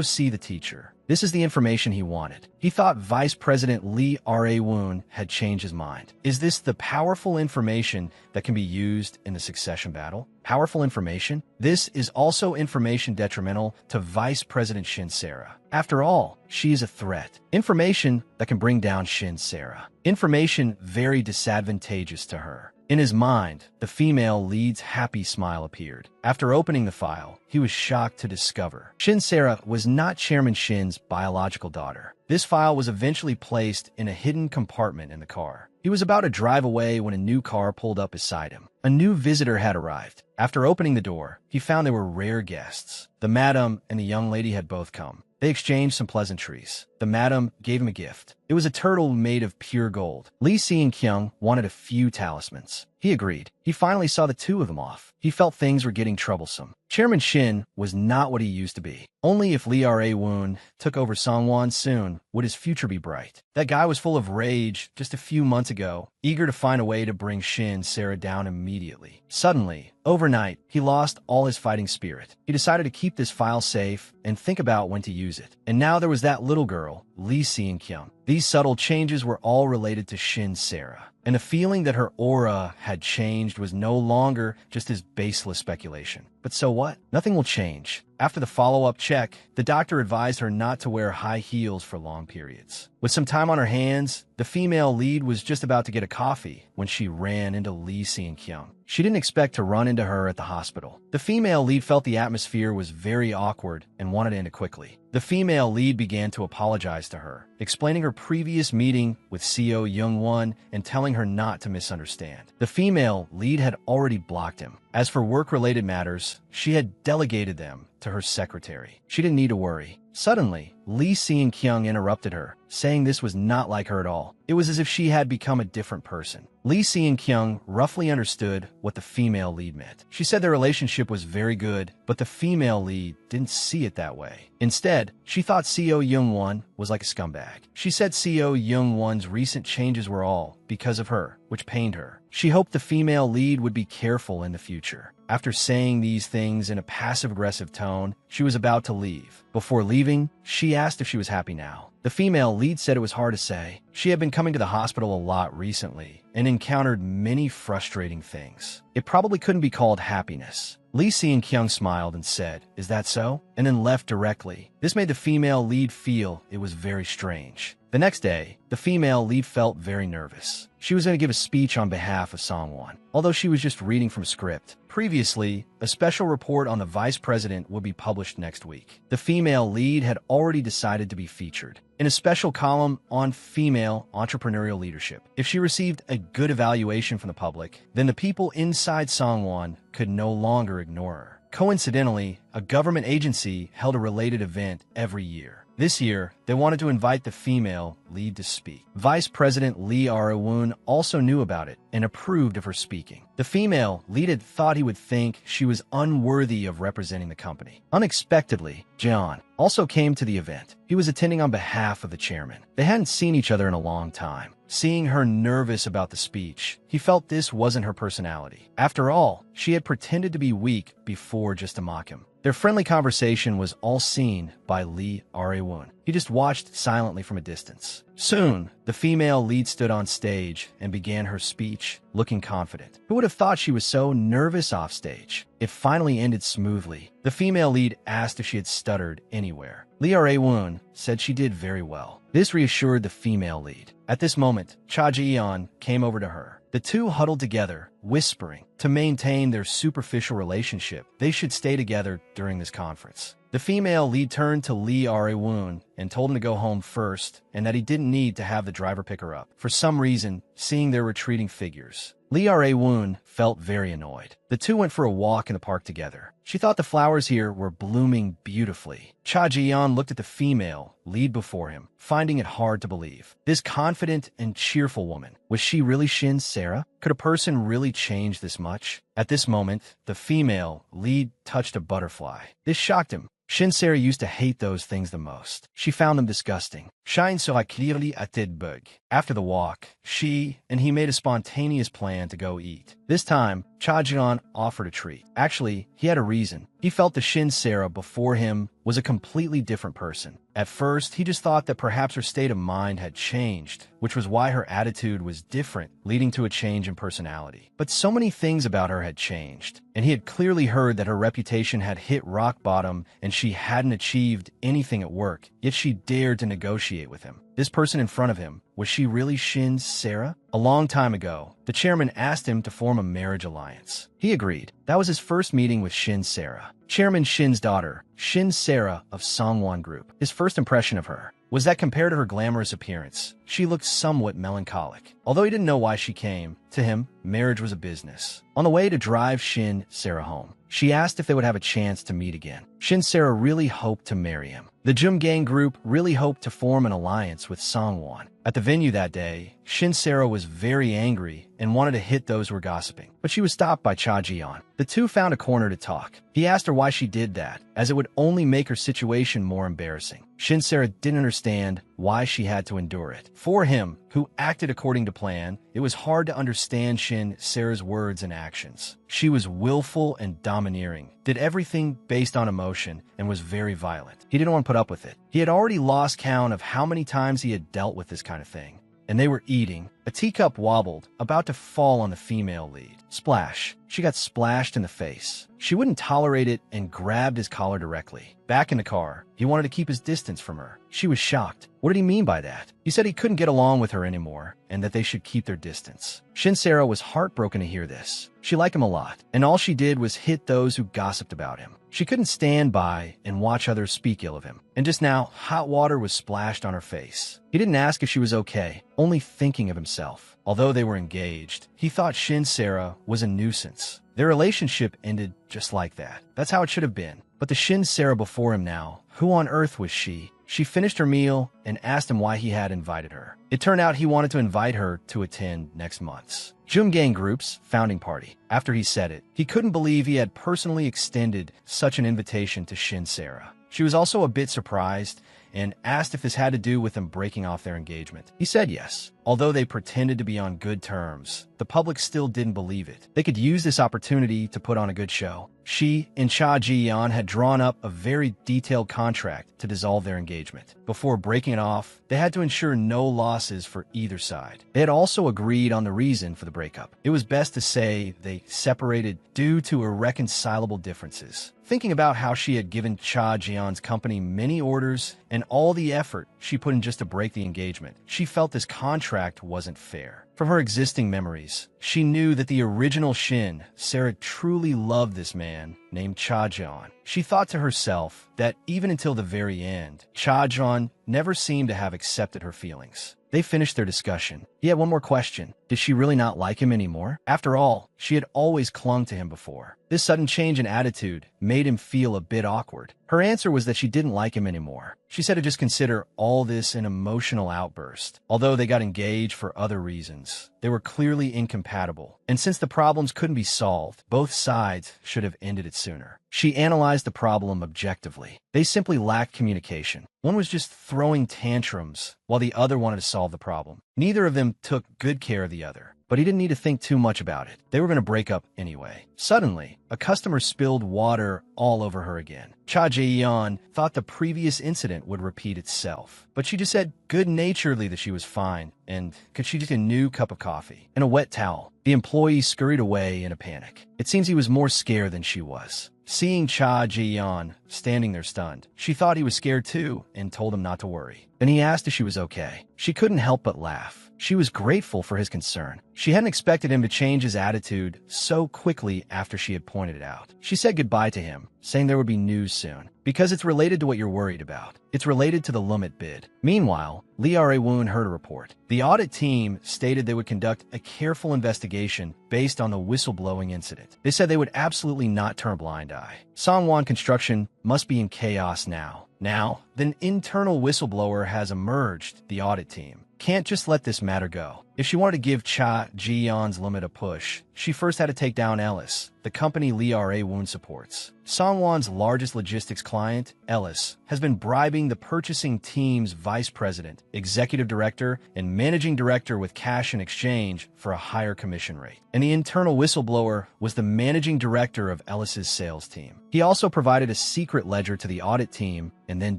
see the teacher." This is the information he wanted. He thought Vice President Lee Ra-woon had changed his mind. Is this the powerful information that can be used in the succession battle? Powerful information? This is also information detrimental to Vice President Shin Sera. After all, she is a threat. Information that can bring down Shin Sera. Information very disadvantageous to her. In his mind, the female lead's happy smile appeared. After opening the file, he was shocked to discover Shin Sera was not Chairman Shin's biological daughter. This file was eventually placed in a hidden compartment in the car. He was about to drive away when a new car pulled up beside him. A new visitor had arrived. After opening the door, he found they were rare guests. The madam and the young lady had both come. They exchanged some pleasantries. The madam gave him a gift. It was a turtle made of pure gold. Lee Si-kyung wanted a few talismans. He agreed. He finally saw the two of them off. He felt things were getting troublesome. Chairman Shin was not what he used to be. Only if Lee Ra-woon took over Songwon soon would his future be bright. That guy was full of rage just a few months ago, eager to find a way to bring Shin Sera down immediately. Suddenly, overnight, he lost all his fighting spirit. He decided to keep this file safe and think about when to use it. And now there was that little girl, Lee Si-kyung. These subtle changes were all related to Shin Sera. And the feeling that her aura had changed was no longer just his baseless speculation. But so what? Nothing will change. After the follow-up check, the doctor advised her not to wear high heels for long periods. With some time on her hands, the female lead was just about to get a coffee when she ran into Lee Si-kyung. She didn't expect to run into her at the hospital. The female lead felt the atmosphere was very awkward and wanted to end it quickly. The female lead began to apologize to her, explaining her previous meeting with Seo Young-won and telling her not to misunderstand. The female lead had already blocked him. As for work-related matters, she had delegated them to her secretary. She didn't need to worry. Suddenly, Lee Si-kyung interrupted her, saying this was not like her at all. It was as if she had become a different person. Lee Si-kyung roughly understood what the female lead meant. She said their relationship was very good, but the female lead didn't see it that way. Instead, she thought Seo Young-won was like a scumbag. She said Seo Young-won's recent changes were all because of her, which pained her. She hoped the female lead would be careful in the future. After saying these things in a passive-aggressive tone, she was about to leave. Before leaving, she asked if she was happy now. The female lead said it was hard to say. She had been coming to the hospital a lot recently and encountered many frustrating things. It probably couldn't be called happiness. Lee Si-kyung smiled and said, "Is that so?" and then left directly. This made the female lead feel it was very strange. The next day, the female lead felt very nervous. She was going to give a speech on behalf of Songwon, although she was just reading from a script. Previously, a special report on the vice president would be published next week. The female lead had already decided to be featured in a special column on female entrepreneurial leadership. If she received a good evaluation from the public, then the people inside Songwon could no longer ignore her. Coincidentally, a government agency held a related event every year. This year, they wanted to invite the female lead to speak. Vice President Lee Ra-woon also knew about it and approved of her speaking. The female lead had thought he would think she was unworthy of representing the company. Unexpectedly, Jeon also came to the event. He was attending on behalf of the chairman. They hadn't seen each other in a long time. Seeing her nervous about the speech, he felt this wasn't her personality. After all, she had pretended to be weak before just to mock him. Their friendly conversation was all seen by Lee Arewoon. He just watched silently from a distance. Soon, the female lead stood on stage and began her speech, looking confident. Who would have thought she was so nervous off stage? It finally ended smoothly. The female lead asked if she had stuttered anywhere. Lee Arewoon said she did very well. This reassured the female lead. At this moment, Cha Ji-yeon came over to her. The two huddled together, whispering. To maintain their superficial relationship, they should stay together during this conference. The female lead turned to Lee Arewoon and told him to go home first and that he didn't need to have the driver pick her up. For some reason, seeing their retreating figures, Lee Arewoon felt very annoyed. The two went for a walk in the park together. She thought the flowers here were blooming beautifully. Cha Ji-yeon looked at the female lead before him, finding it hard to believe. This confident and cheerful woman, was she really Shin Sarah? Could a person really change this much? At this moment, the female lead touched a butterfly. This shocked him. Shin Sarah used to hate those things the most. She found them disgusting. Shine sera clearly à tête bug. After the walk, she and he made a spontaneous plan to go eat. This time, Cha Ji-yeon offered a treat. Actually, he had a reason. He felt the Shin Sarah before him was a completely different person. At first, he just thought that perhaps her state of mind had changed, which was why her attitude was different, leading to a change in personality. But so many things about her had changed, and he had clearly heard that her reputation had hit rock bottom and she hadn't achieved anything at work, yet she dared to negotiate with him. This person in front of him, was she really Shin Sarah? A long time ago, the chairman asked him to form a marriage alliance. He agreed. That was his first meeting with Shin Sarah. Chairman Shin's daughter, Shin Sarah of Songwon Group. His first impression of her was that compared to her glamorous appearance, she looked somewhat melancholic. Although he didn't know why she came, to him, marriage was a business. On the way to drive Shin Sarah home, she asked if they would have a chance to meet again. Shin Sarah really hoped to marry him. The Jumgang Group really hoped to form an alliance with Songwon. At the venue that day, Shin Sarah was very angry and wanted to hit those who were gossiping, but she was stopped by Cha Ji-yeon. The two found a corner to talk. He asked her why she did that, as it would only make her situation more embarrassing. Shin Sarah didn't understand why she had to endure it. For him, who acted according to plan, it was hard to understand Shin Sarah's words and actions. She was willful and domineering, did everything based on emotion, and was very violent. He didn't want to put up with it. He had already lost count of how many times he had dealt with this kind of thing. And they were eating. A teacup wobbled, about to fall on the female lead. Splash. She got splashed in the face. She wouldn't tolerate it and grabbed his collar directly. Back in the car, he wanted to keep his distance from her. She was shocked. What did he mean by that? He said he couldn't get along with her anymore and that they should keep their distance. Shin Sarah was heartbroken to hear this. She liked him a lot, and all she did was hit those who gossiped about him. She couldn't stand by and watch others speak ill of him. And just now, hot water was splashed on her face. He didn't ask if she was okay, only thinking of himself. Although they were engaged, he thought Shin Sarah was a nuisance. Their relationship ended just like that. That's how it should have been. But the Shin Sarah before him now, who on earth was she? She finished her meal and asked him why he had invited her. It turned out he wanted to invite her to attend next month's Jumgang Group's founding party. After he said it, he couldn't believe he had personally extended such an invitation to Shin Sarah. She was also a bit surprised and asked if this had to do with them breaking off their engagement. He said yes. Although they pretended to be on good terms, the public still didn't believe it. They could use this opportunity to put on a good show. She and Cha Ji-yeon had drawn up a very detailed contract to dissolve their engagement. Before breaking it off, they had to ensure no losses for either side. They had also agreed on the reason for the breakup. It was best to say they separated due to irreconcilable differences. Thinking about how she had given Cha Ji-yeon's company many orders and all the effort she put in just to break the engagement, she felt this contract wasn't fair. From her existing memories, she knew that the original Shin Sarah truly loved this man named Cha Ji-yeon. She thought to herself that even until the very end, Cha Ji-yeon never seemed to have accepted her feelings. They finished their discussion. He had one more question. Did she really not like him anymore? After all, she had always clung to him before. This sudden change in attitude made him feel a bit awkward. Her answer was that she didn't like him anymore. She said to just consider all this an emotional outburst. Although they got engaged for other reasons, they were clearly incompatible. And since the problems couldn't be solved, both sides should have ended it sooner. She analyzed the problem objectively. They simply lacked communication. One was just throwing tantrums, while the other wanted to solve the problem. Neither of them took good care of the other. but he didn't need to think too much about it. They were going to break up anyway. Suddenly, a customer spilled water all over her again. Cha Jae-yeon thought the previous incident would repeat itself, but she just said good-naturedly that she was fine and could she just get a new cup of coffee and a wet towel. The employee scurried away in a panic. It seems he was more scared than she was. Seeing Cha Jae-yeon standing there stunned, she thought he was scared too and told him not to worry. Then he asked if she was okay. She couldn't help but laugh. She was grateful for his concern. She hadn't expected him to change his attitude so quickly after she had pointed it out. She said goodbye to him, saying there would be news soon. Because it's related to what you're worried about. It's related to the Lumit bid. Meanwhile, Lee Ae-woon heard a report. The audit team stated they would conduct a careful investigation based on the whistleblowing incident. They said they would absolutely not turn a blind eye. Songwon Construction must be in chaos now. Now, an internal whistleblower has emerged, the audit team. Can't just let this matter go. If she wanted to give Cha Ji-yeon's Limit a push, she first had to take down Ellis, the company Lee Ae-woon supports. Songwon's largest logistics client, Ellis, has been bribing the purchasing team's vice president, executive director, and managing director with cash in exchange for a higher commission rate. And the internal whistleblower was the managing director of Ellis's sales team. He also provided a secret ledger to the audit team and then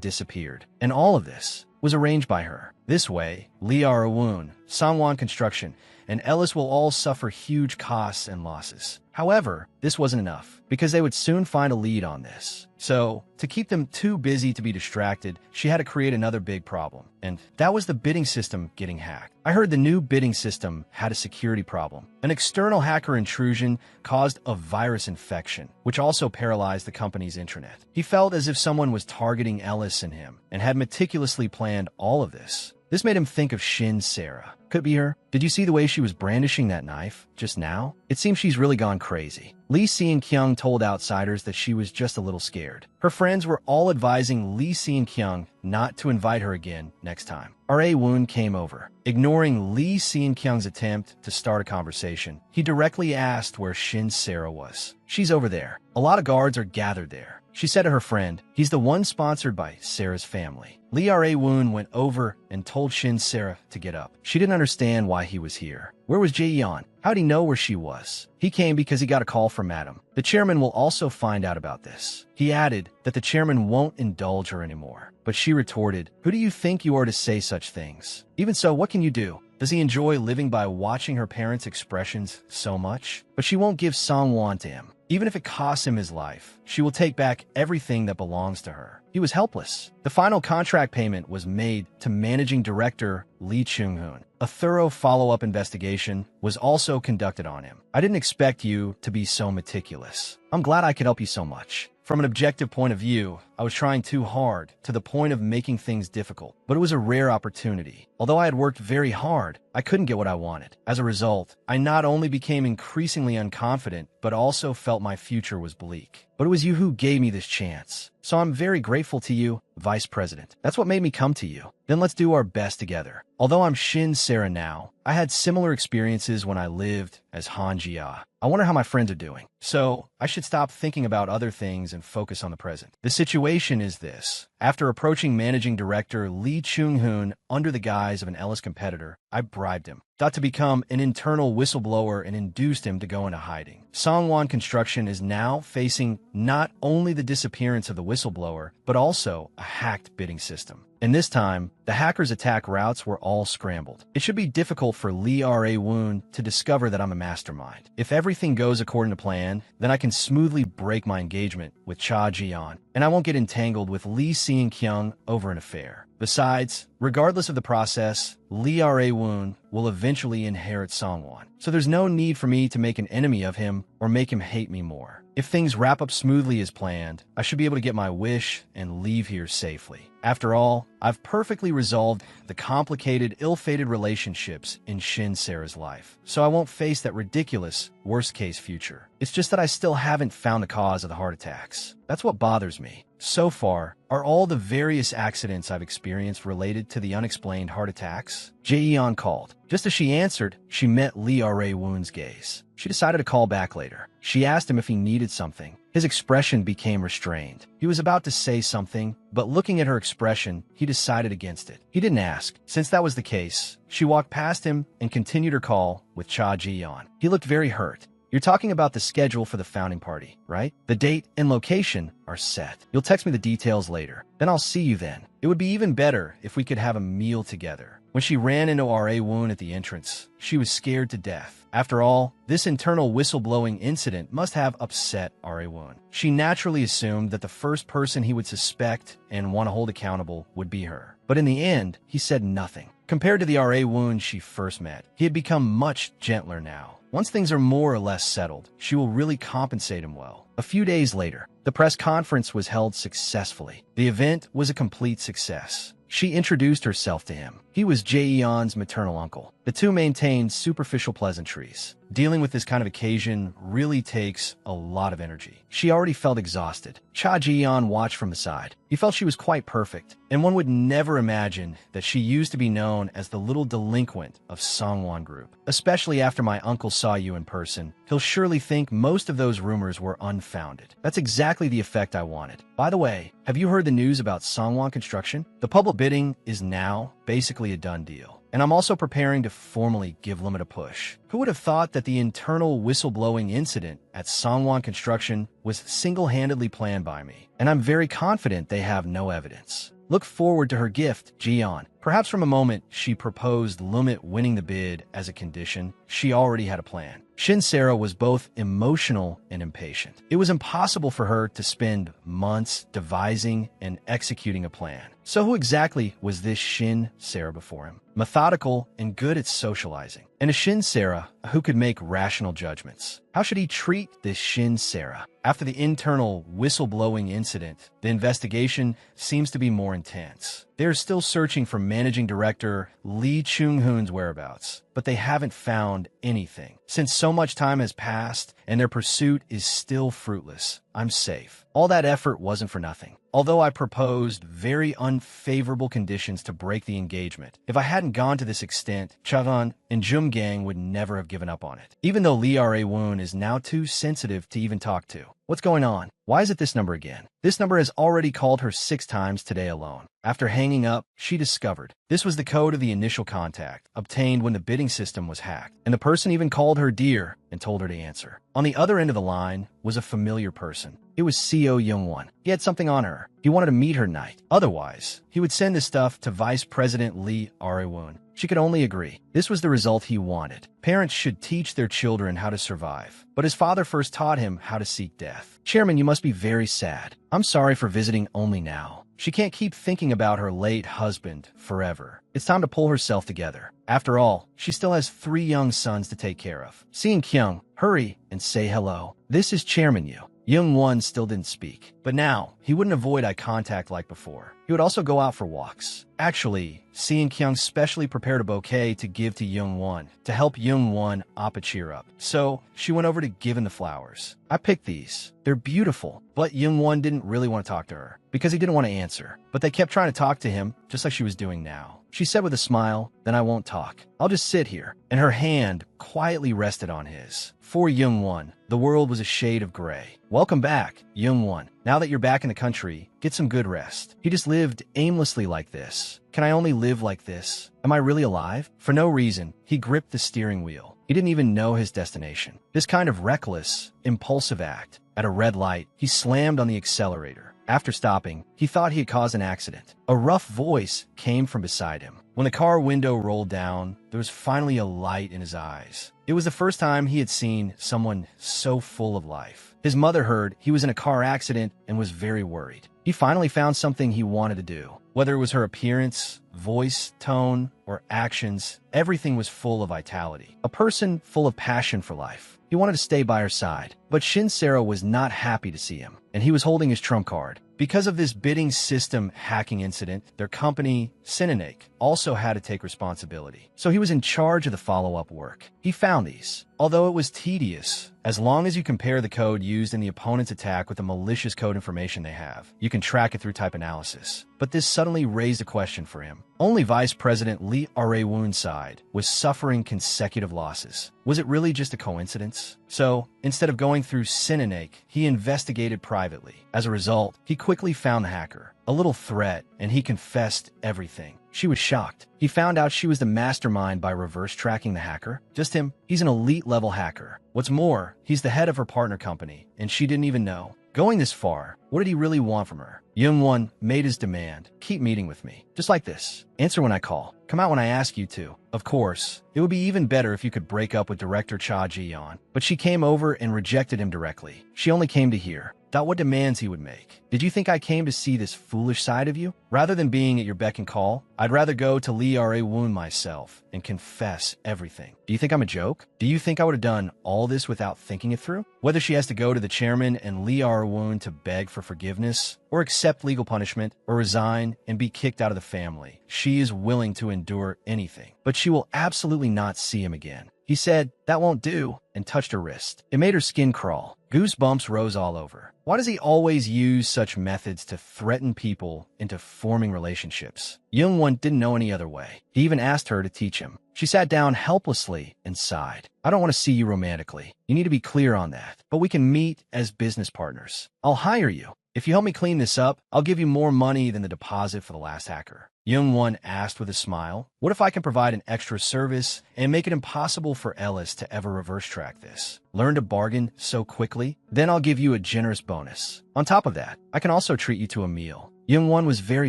disappeared. And all of this was arranged by her. This way, Lee Ae-woon, Songwon Construction, and Ellis will all suffer huge costs and losses. However, this wasn't enough, because they would soon find a lead on this. So, to keep them too busy to be distracted, she had to create another big problem. And that was the bidding system getting hacked. I heard the new bidding system had a security problem. An external hacker intrusion caused a virus infection, which also paralyzed the company's intranet. He felt as if someone was targeting Ellis and him, and had meticulously planned all of this. This made him think of Shin Sarah. Could it be her? Did you see the way she was brandishing that knife just now? It seems she's really gone crazy. Lee Se-kyung told outsiders that she was just a little scared. Her friends were all advising Lee Se-kyung not to invite her again next time. Ae-woon came over. Ignoring Lee Se-kyung's attempt to start a conversation, he directly asked where Shin Sarah was. She's over there. A lot of guards are gathered there. She said to her friend, he's the one sponsored by Sarah's family. Lee Ae-woon went over and told Shin Sarah to get up. She didn't understand why he was here. Where was Jae-yeon? How'd he know where she was? He came because he got a call from Madam. The chairman will also find out about this. He added that the chairman won't indulge her anymore. But she retorted, who do you think you are to say such things? Even so, what can you do? Does he enjoy living by watching her parents' expressions so much? But she won't give Songwon to him. Even if it costs him his life, she will take back everything that belongs to her. He was helpless. The final contract payment was made to managing director Lee Chung-hoon. A thorough follow-up investigation was also conducted on him. I didn't expect you to be so meticulous. I'm glad I could help you so much. From an objective point of view, I was trying too hard, to the point of making things difficult. But it was a rare opportunity. Although I had worked very hard, I couldn't get what I wanted. As a result, I not only became increasingly unconfident, but also felt my future was bleak. But it was you who gave me this chance. So I'm very grateful to you, Vice President. That's what made me come to you. Then let's do our best together. Although I'm Shin Sarah now, I had similar experiences when I lived as Han Jia. I wonder how my friends are doing. So, I should stop thinking about other things and focus on the present. The situation is this. After approaching managing director Lee Chung-hoon under the guise of an Ellis competitor, I bribed him. Thought to become an internal whistleblower and induced him to go into hiding. Songwon Construction is now facing not only the disappearance of the whistleblower, but also a hacked bidding system. And this time, the hackers' attack routes were all scrambled. It should be difficult for Lee Ae-woon to discover that I'm a mastermind. If everything goes according to plan, then I can smoothly break my engagement with Cha Ji-yeon, and I won't get entangled with Lee Se-kyung over an affair. Besides, regardless of the process, Lee Ae-woon will eventually inherit Songwon. So there's no need for me to make an enemy of him or make him hate me more. If things wrap up smoothly as planned, I should be able to get my wish and leave here safely. After all, I've perfectly resolved the complicated, ill-fated relationships in Shin Sarah's life, so I won't face that ridiculous, worst-case future. It's just that I still haven't found the cause of the heart attacks. That's what bothers me. So far, are all the various accidents I've experienced related to the unexplained heart attacks? Jae-yeon called. Just as she answered, she met Lee Ae-woon's gaze. She decided to call back later. She asked him if he needed something. His expression became restrained. He was about to say something, but looking at her expression, he decided against it. He didn't ask. Since that was the case, she walked past him and continued her call with Cha Ji-yeon. He looked very hurt. You're talking about the schedule for the founding party, right? The date and location are set. You'll text me the details later. Then I'll see you then. It would be even better if we could have a meal together. When she ran into R.A. Woon at the entrance, she was scared to death. After all, this internal whistleblowing incident must have upset R.A. Woon. She naturally assumed that the first person he would suspect and want to hold accountable would be her. But in the end, he said nothing. Compared to the R.A. Woon she first met, he had become much gentler now. Once things are more or less settled, she will really compensate him well. A few days later, the press conference was held successfully. The event was a complete success. She introduced herself to him. He was Jae-yeon's maternal uncle. The two maintained superficial pleasantries. Dealing with this kind of occasion really takes a lot of energy. She already felt exhausted. Cha Ji-yeon watched from the side. He felt she was quite perfect, and one would never imagine that she used to be known as the little delinquent of Songwon Group. Especially after my uncle saw you in person, he'll surely think most of those rumors were unfounded. That's exactly the effect I wanted. By the way, have you heard the news about Songwon Construction? The public bidding is now basically a done deal. And I'm also preparing to formally give Limit a push. Who would have thought that the internal whistleblowing incident at Songwon Construction was single-handedly planned by me? And I'm very confident they have no evidence. Look forward to her gift, Jiyeon. Perhaps from a moment she proposed Limit winning the bid as a condition, she already had a plan. Shin Sarah was both emotional and impatient. It was impossible for her to spend months devising and executing a plan. So who exactly was this Shin Sarah before him? Methodical and good at socializing. And a Shin Sarah who could make rational judgments. How should he treat this Shin Sarah? After the internal whistleblowing incident, the investigation seems to be more intense. They're still searching for managing director Lee Chung-hoon's whereabouts, but they haven't found anything. Since so much time has passed and their pursuit is still fruitless, I'm safe. All that effort wasn't for nothing. Although I proposed very unfavorable conditions to break the engagement, if I hadn't gone to this extent, Chavan and Jum Gang would never have given up on it. Even though Lee R.A. is now too sensitive to even talk to. What's going on? Why is it this number again? This number has already called her 6 times today alone. After hanging up, she discovered this was the code of the initial contact, obtained when the bidding system was hacked, and the person even called her dear and told her to answer. On the other end of the line was a familiar person. It was Seo Young-won. He had something on her. He wanted to meet her tonight. Otherwise, he would send his stuff to Vice President Lee R.A. She could only agree. This was the result he wanted. Parents should teach their children how to survive. But his father first taught him how to seek death. Chairman, you must be very sad. I'm sorry for visiting only now. She can't keep thinking about her late husband forever. It's time to pull herself together. After all, she still has 3 young sons to take care of. Seeing Kyung, hurry and say hello. This is Chairman Yu. Young-won still didn't speak, but now he wouldn't avoid eye contact like before. He would also go out for walks. Actually, seeing Kyung specially prepared a bouquet to give to Young-won to help Young-won cheer up. So she went over to give him the flowers. I picked these. They're beautiful, but Young-won didn't really want to talk to her because he didn't want to answer. But they kept trying to talk to him, just like she was doing now. She said with a smile, "Then I won't talk. I'll just sit here." And her hand quietly rested on his. For Young-won, the world was a shade of gray. Welcome back, Young-won. Now that you're back in the country, get some good rest. He just lived aimlessly like this. Can I only live like this? Am I really alive? For no reason, he gripped the steering wheel. He didn't even know his destination. This kind of reckless, impulsive act. At a red light, he slammed on the accelerator. After stopping, he thought he had caused an accident. A rough voice came from beside him. When the car window rolled down, there was finally a light in his eyes. It was the first time he had seen someone so full of life. His mother heard he was in a car accident and was very worried. He finally found something he wanted to do. Whether it was her appearance, voice, tone, or actions, everything was full of vitality. A person full of passion for life. He wanted to stay by her side, but Shin Sarah was not happy to see him, and he was holding his trump card. Because of this bidding system hacking incident, their company, Sinanake, also had to take responsibility. So he was in charge of the follow-up work. He found these. Although it was tedious, As long as you compare the code used in the opponent's attack with the malicious code information they have, you can track it through type analysis. But this suddenly raised a question for him. Only Vice President Lee Are-woon's side was suffering consecutive losses. Was it really just a coincidence? So, instead of going through Sinanake, he investigated privately. As a result, he quickly found the hacker. A little threat, and he confessed everything. She was shocked. He found out she was the mastermind by reverse tracking the hacker. Just him. He's an elite-level hacker. What's more, he's the head of her partner company, and she didn't even know. Going this far, what did he really want from her? Young-won made his demand. Keep meeting with me. Just like this. Answer when I call. Come out when I ask you to. Of course, it would be even better if you could break up with director Cha Ji-yeon. But she came over and rejected him directly. She only came to hear what demands he would make. Did you think I came to see this foolish side of you? Rather than being at your beck and call, I'd rather go to Lee Are-woon myself and confess everything. Do you think I'm a joke? Do you think I would have done all this without thinking it through? Whether she has to go to the chairman and Lee Are-woon to beg for forgiveness, or accept legal punishment, or resign and be kicked out of the family, she is willing to endure anything. But she will absolutely not see him again. He said, "That won't do," and touched her wrist. It made her skin crawl. Goosebumps rose all over. Why does he always use such methods to threaten people into forming relationships? Young-won didn't know any other way. He even asked her to teach him. She sat down helplessly and sighed. "I don't want to see you romantically. You need to be clear on that. But we can meet as business partners. I'll hire you. If you help me clean this up, I'll give you more money than the deposit for the last hacker." Young-won asked with a smile, "What if I can provide an extra service and make it impossible for Ellis to ever reverse track this? Learn to bargain so quickly? Then I'll give you a generous bonus. On top of that, I can also treat you to a meal." Young-won was very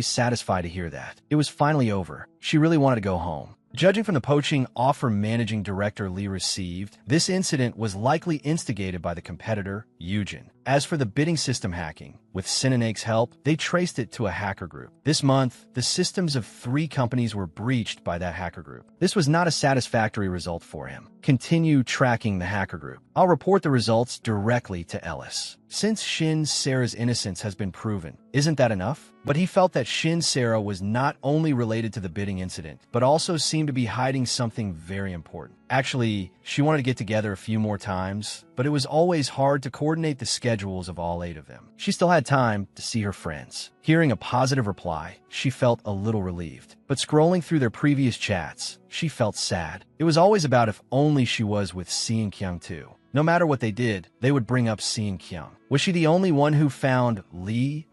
satisfied to hear that. It was finally over. She really wanted to go home. Judging from the poaching offer managing director Lee received, this incident was likely instigated by the competitor, Yujin. As for the bidding system hacking, with Sinanake's help, they traced it to a hacker group. This month, the systems of 3 companies were breached by that hacker group. This was not a satisfactory result for him. Continue tracking the hacker group. I'll report the results directly to Ellis. Since Shin Sarah's innocence has been proven, isn't that enough? But he felt that Shin Sarah was not only related to the bidding incident, but also seemed to be hiding something very important. Actually, she wanted to get together a few more times, but it was always hard to coordinate the schedules of all 8 of them. She still had time to see her friends. Hearing a positive reply, she felt a little relieved. But scrolling through their previous chats, she felt sad. It was always about if only she was with Sean Kyung too. No matter what they did, they would bring up Sean Kyung. Was she the only one who found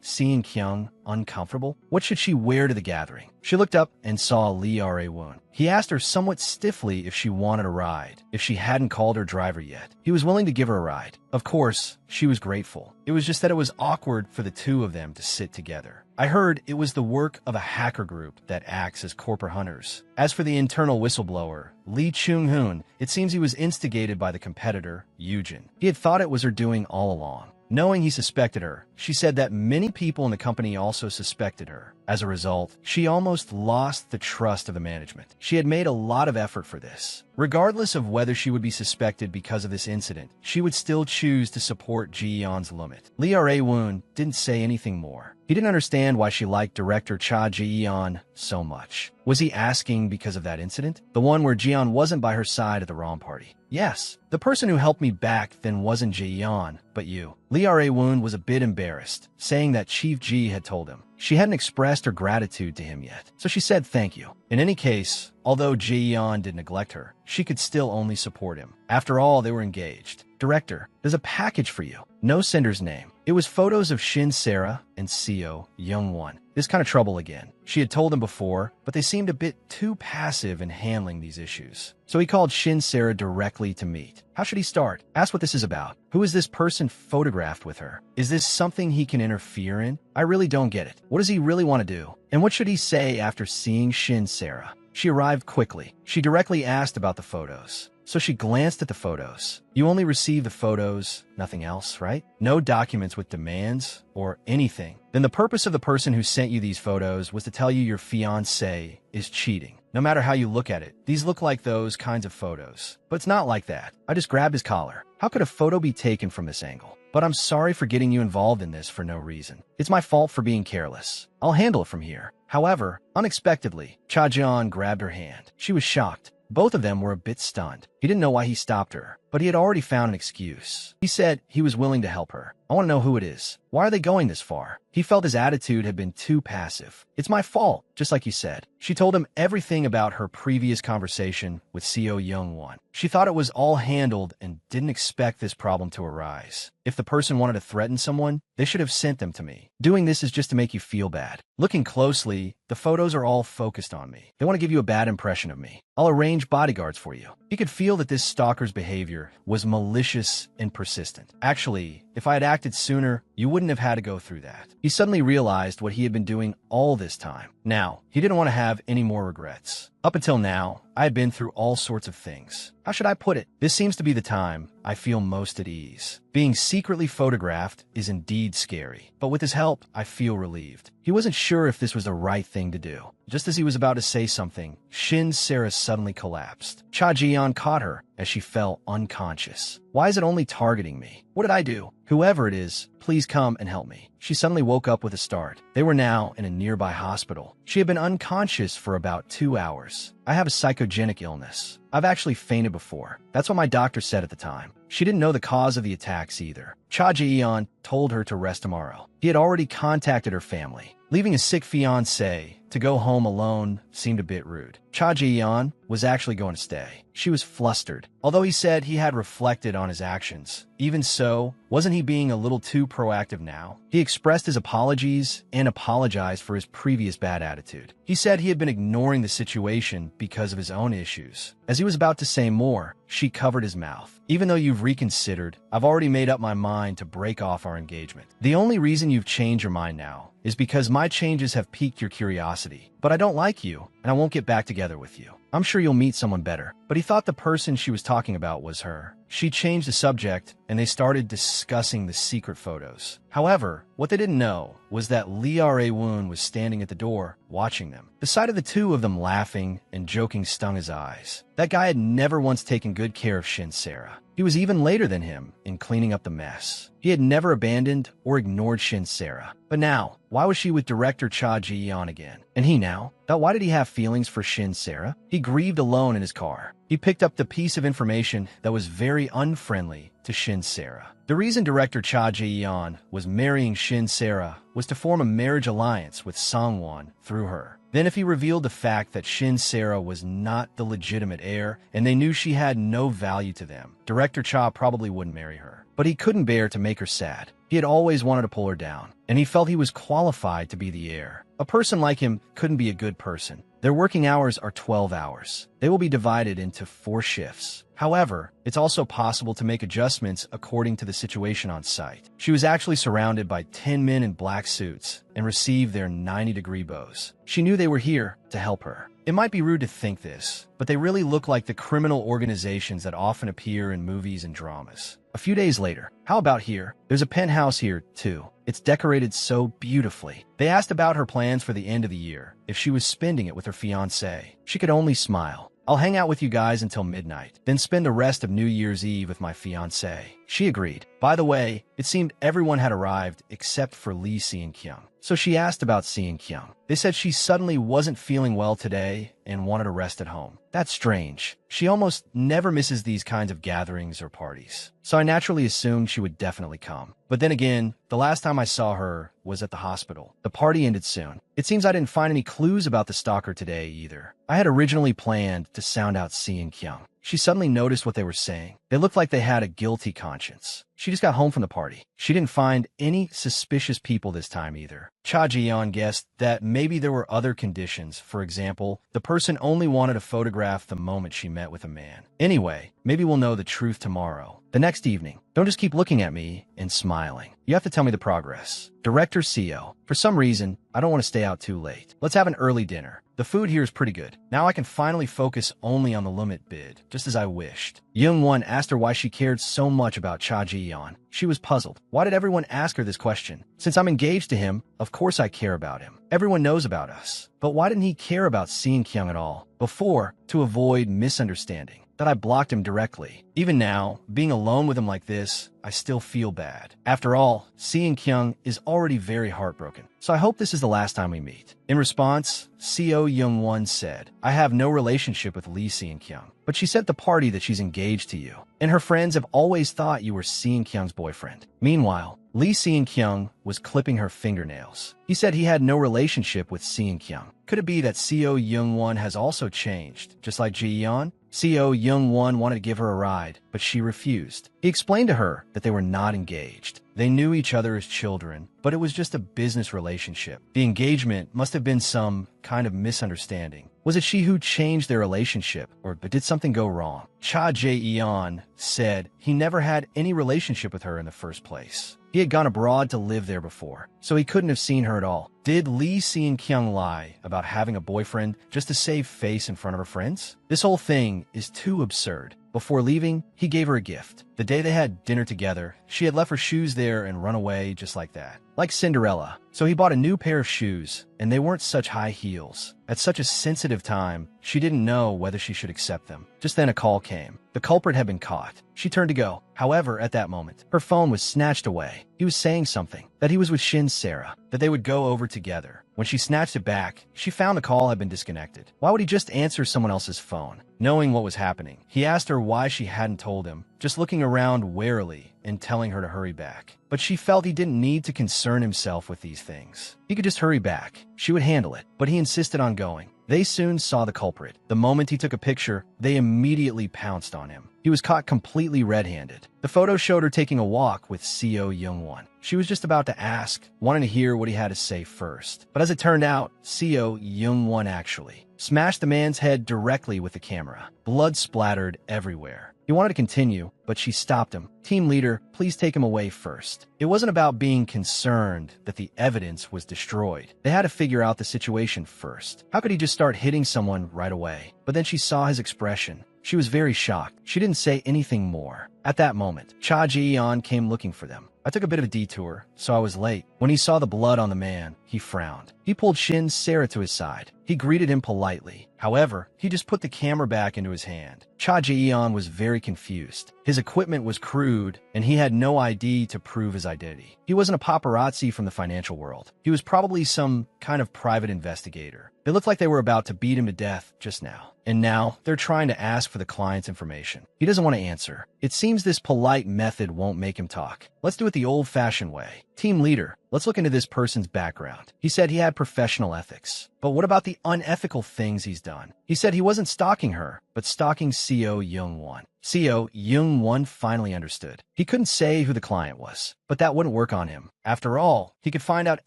Sean Kyung uncomfortable? What should she wear to the gathering? She looked up and saw Lee Are-woon. He asked her somewhat stiffly if she wanted a ride, if she hadn't called her driver yet. He was willing to give her a ride. Of course, she was grateful. It was just that it was awkward for the 2 of them to sit together. I heard it was the work of a hacker group that acts as corporate hunters. As for the internal whistleblower, Lee Chung-hoon, it seems he was instigated by the competitor, Yujin. He had thought it was her doing all along. Knowing he suspected her, she said that many people in the company also suspected her. As a result, she almost lost the trust of the management. She had made a lot of effort for this. Regardless of whether she would be suspected because of this incident, she would still choose to support Ji-yeon's limit. Lee Are-woon didn't say anything more. He didn't understand why she liked director Cha Ji-yeon so much. Was he asking because of that incident? The one where Ji-yeon wasn't by her side at the ROM party. Yes, the person who helped me back then wasn't Ji-yeon, but you. Lee Are-woon was a bit embarrassed, saying that Chief Ji had told him. She hadn't expressed her gratitude to him yet, so she said thank you. In any case, although Ji-yeon did neglect her, she could still only support him. After all, they were engaged. Director, there's a package for you. No sender's name. It was photos of Shin Sarah and Seo Young-won. This kind of trouble again. She had told him before, but they seemed a bit too passive in handling these issues. So he called Shin Sarah directly to meet. How should he start? Ask what this is about. Who is this person photographed with her? Is this something he can interfere in? I really don't get it. What does he really want to do? And what should he say after seeing Shin Sarah? She arrived quickly. She directly asked about the photos. So she glanced at the photos. You only received the photos, nothing else, right? No documents with demands or anything. Then the purpose of the person who sent you these photos was to tell you your fiancé is cheating. No matter how you look at it, these look like those kinds of photos. But it's not like that. I just grabbed his collar. How could a photo be taken from this angle? But I'm sorry for getting you involved in this for no reason. It's my fault for being careless. I'll handle it from here. However, unexpectedly, Cha Jeon grabbed her hand. She was shocked. Both of them were a bit stunned. He didn't know why he stopped her, but he had already found an excuse. He said he was willing to help her. I want to know who it is. Why are they going this far? He felt his attitude had been too passive. It's my fault, just like you said. She told him everything about her previous conversation with Seo Young-won. She thought it was all handled and didn't expect this problem to arise. If the person wanted to threaten someone, they should have sent them to me. Doing this is just to make you feel bad. Looking closely, the photos are all focused on me. They want to give you a bad impression of me. I'll arrange bodyguards for you. He could feel that this stalker's behavior was malicious and persistent. Actually, if I had acted sooner, you wouldn't have had to go through that. He suddenly realized what he had been doing all this time. Now, he didn't want to have any more regrets. Up until now, I had been through all sorts of things. How should I put it? This seems to be the time I feel most at ease. Being secretly photographed is indeed scary, but with his help, I feel relieved. He wasn't sure if this was the right thing to do. Just as he was about to say something, Shin Sarah suddenly collapsed. Cha Ji-yeon caught her as she fell unconscious. Why is it only targeting me? What did I do? Whoever it is, please come and help me. She suddenly woke up with a start. They were now in a nearby hospital. She had been unconscious for about 2 hours. I have a psychogenic illness. I've actually fainted before. That's what my doctor said at the time. She didn't know the cause of the attacks either. Cha Ji-yeon told her to rest tomorrow. He had already contacted her family. Leaving a sick fiancé to go home alone seemed a bit rude. Cha Ji-yeon was actually going to stay. She was flustered. Although he said he had reflected on his actions, even so, wasn't he being a little too proactive now? He expressed his apologies and apologized for his previous bad attitude. He said he had been ignoring the situation because of his own issues. As he was about to say more, she covered his mouth. Even though you've reconsidered, I've already made up my mind to break off our engagement. The only reason you've changed your mind now is because my changes have piqued your curiosity. But I don't like you, and I won't get back together with you. I'm sure you'll meet someone better. But he thought the person she was talking about was her. She changed the subject, and they started discussing the secret photos. However, what they didn't know was that Lee Rae-woon was standing at the door, watching them. The sight of the two of them laughing and joking stung his eyes. That guy had never once taken good care of Shin Sarah. He was even later than him in cleaning up the mess. He had never abandoned or ignored Shin Sarah. But now, why was she with director Cha Ji-yeon again? And he now? But why did he have feelings for Shin Sarah? He grieved alone in his car. He picked up the piece of information that was very unfriendly to Shin Sarah. The reason director Cha Ji-yeon was marrying Shin Sarah was to form a marriage alliance with Sangwon through her. Then if he revealed the fact that Shin Sarah was not the legitimate heir and they knew she had no value to them, director Cha probably wouldn't marry her. But he couldn't bear to make her sad. He had always wanted to pull her down, and he felt he was qualified to be the heir. A person like him couldn't be a good person. Their working hours are 12 hours. They will be divided into 4 shifts. However, it's also possible to make adjustments according to the situation on site. She was actually surrounded by 10 men in black suits and received their 90-degree bows. She knew they were here to help her. It might be rude to think this, but they really look like the criminal organizations that often appear in movies and dramas. A few days later, how about here? There's a penthouse here, too. It's decorated so beautifully. They asked about her plans for the end of the year, if she was spending it with her fiancé. She could only smile. I'll hang out with you guys until midnight, then spend the rest of New Year's Eve with my fiancé. She agreed. By the way, it seemed everyone had arrived except for Lee Seon-kyung. So she asked about Seon-kyung. They said she suddenly wasn't feeling well today and wanted to rest at home. That's strange. She almost never misses these kinds of gatherings or parties. So I naturally assumed she would definitely come. But then again, the last time I saw her was at the hospital. The party ended soon. It seems I didn't find any clues about the stalker today either. I had originally planned to sound out Seon-kyung. She suddenly noticed what they were saying. They looked like they had a guilty conscience. She just got home from the party. She didn't find any suspicious people this time either. Cha Ji-yeon guessed that maybe there were other conditions. For example, the person only wanted to photograph the moment she met with a man. Anyway, maybe we'll know the truth tomorrow. The next evening, don't just keep looking at me and smiling. You have to tell me the progress. Director Seo, for some reason, I don't want to stay out too late. Let's have an early dinner. The food here is pretty good. Now I can finally focus only on the limit bid, just as I wished. Young-won asked her why she cared so much about Cha Ji-yeon. She was puzzled. Why did everyone ask her this question? Since I'm engaged to him, of course I care about him. Everyone knows about us. But why didn't he care about Seon-kyung at all? Before, to avoid misunderstanding. that I blocked him directly. Even now, being alone with him like this, I still feel bad. After all, seeing Kyung is already very heartbroken, so I hope this is the last time we meet. In response, Seo Young-won said, I have no relationship with Lee Seon-kyung, but she said at the party that she's engaged to you, and her friends have always thought you were Seon-kyung's boyfriend. Meanwhile, Lee Seon-kyung was clipping her fingernails. He said he had no relationship with Seon-kyung. Could it be that Seo Young-won has also changed, just like Ji-yeon? Seo Young-won wanted to give her a ride, but she refused. He explained to her that they were not engaged. They knew each other as children, but it was just a business relationship. The engagement must have been some kind of misunderstanding. Was it she who changed their relationship, or did something go wrong? Cha Jae-yeon said he never had any relationship with her in the first place. He had gone abroad to live there before, so he couldn't have seen her at all. Did Lee Seon-kyung lie about having a boyfriend just to save face in front of her friends? This whole thing is too absurd. Before leaving, he gave her a gift. The day they had dinner together, she had left her shoes there and run away just like that. Like Cinderella. So he bought a new pair of shoes, and they weren't such high heels. At such a sensitive time, she didn't know whether she should accept them. Just then a call came. The culprit had been caught. She turned to go. However, at that moment, her phone was snatched away. He was saying something, that he was with Shin Sarah, that they would go over together. When she snatched it back, she found the call had been disconnected. Why would he just answer someone else's phone? Knowing what was happening, he asked her why she hadn't told him, just looking around warily and telling her to hurry back. But she felt he didn't need to concern himself with these things. He could just hurry back. She would handle it, but he insisted on going. They soon saw the culprit. The moment he took a picture, they immediately pounced on him. He was caught completely red-handed. The photo showed her taking a walk with Seo Young-won. She was just about to ask, wanting to hear what he had to say first. But as it turned out, Seo Young-won actually smashed the man's head directly with the camera. Blood splattered everywhere. He wanted to continue, but she stopped him. Team leader, please take him away first. It wasn't about being concerned that the evidence was destroyed. They had to figure out the situation first. How could he just start hitting someone right away? But then she saw his expression. She was very shocked. She didn't say anything more. At that moment, Cha Ji-yeon came looking for them. I took a bit of a detour, so I was late. When he saw the blood on the man, he frowned. He pulled Shin Sarah to his side. He greeted him politely. However, he just put the camera back into his hand. Cha Ji-yeon was very confused. His equipment was crude, and he had no ID to prove his identity. He wasn't a paparazzi from the financial world. He was probably some kind of private investigator. It looked like they were about to beat him to death just now. And now, they're trying to ask for the client's information. He doesn't want to answer. It seems this polite method won't make him talk. Let's do it the old-fashioned way. Team leader, let's look into this person's background. He said he had professional ethics. But what about the unethical things he's done? He said he wasn't stalking her, but stalking Seo Young-won. Seo Young-won finally understood. He couldn't say who the client was, but that wouldn't work on him. After all, he could find out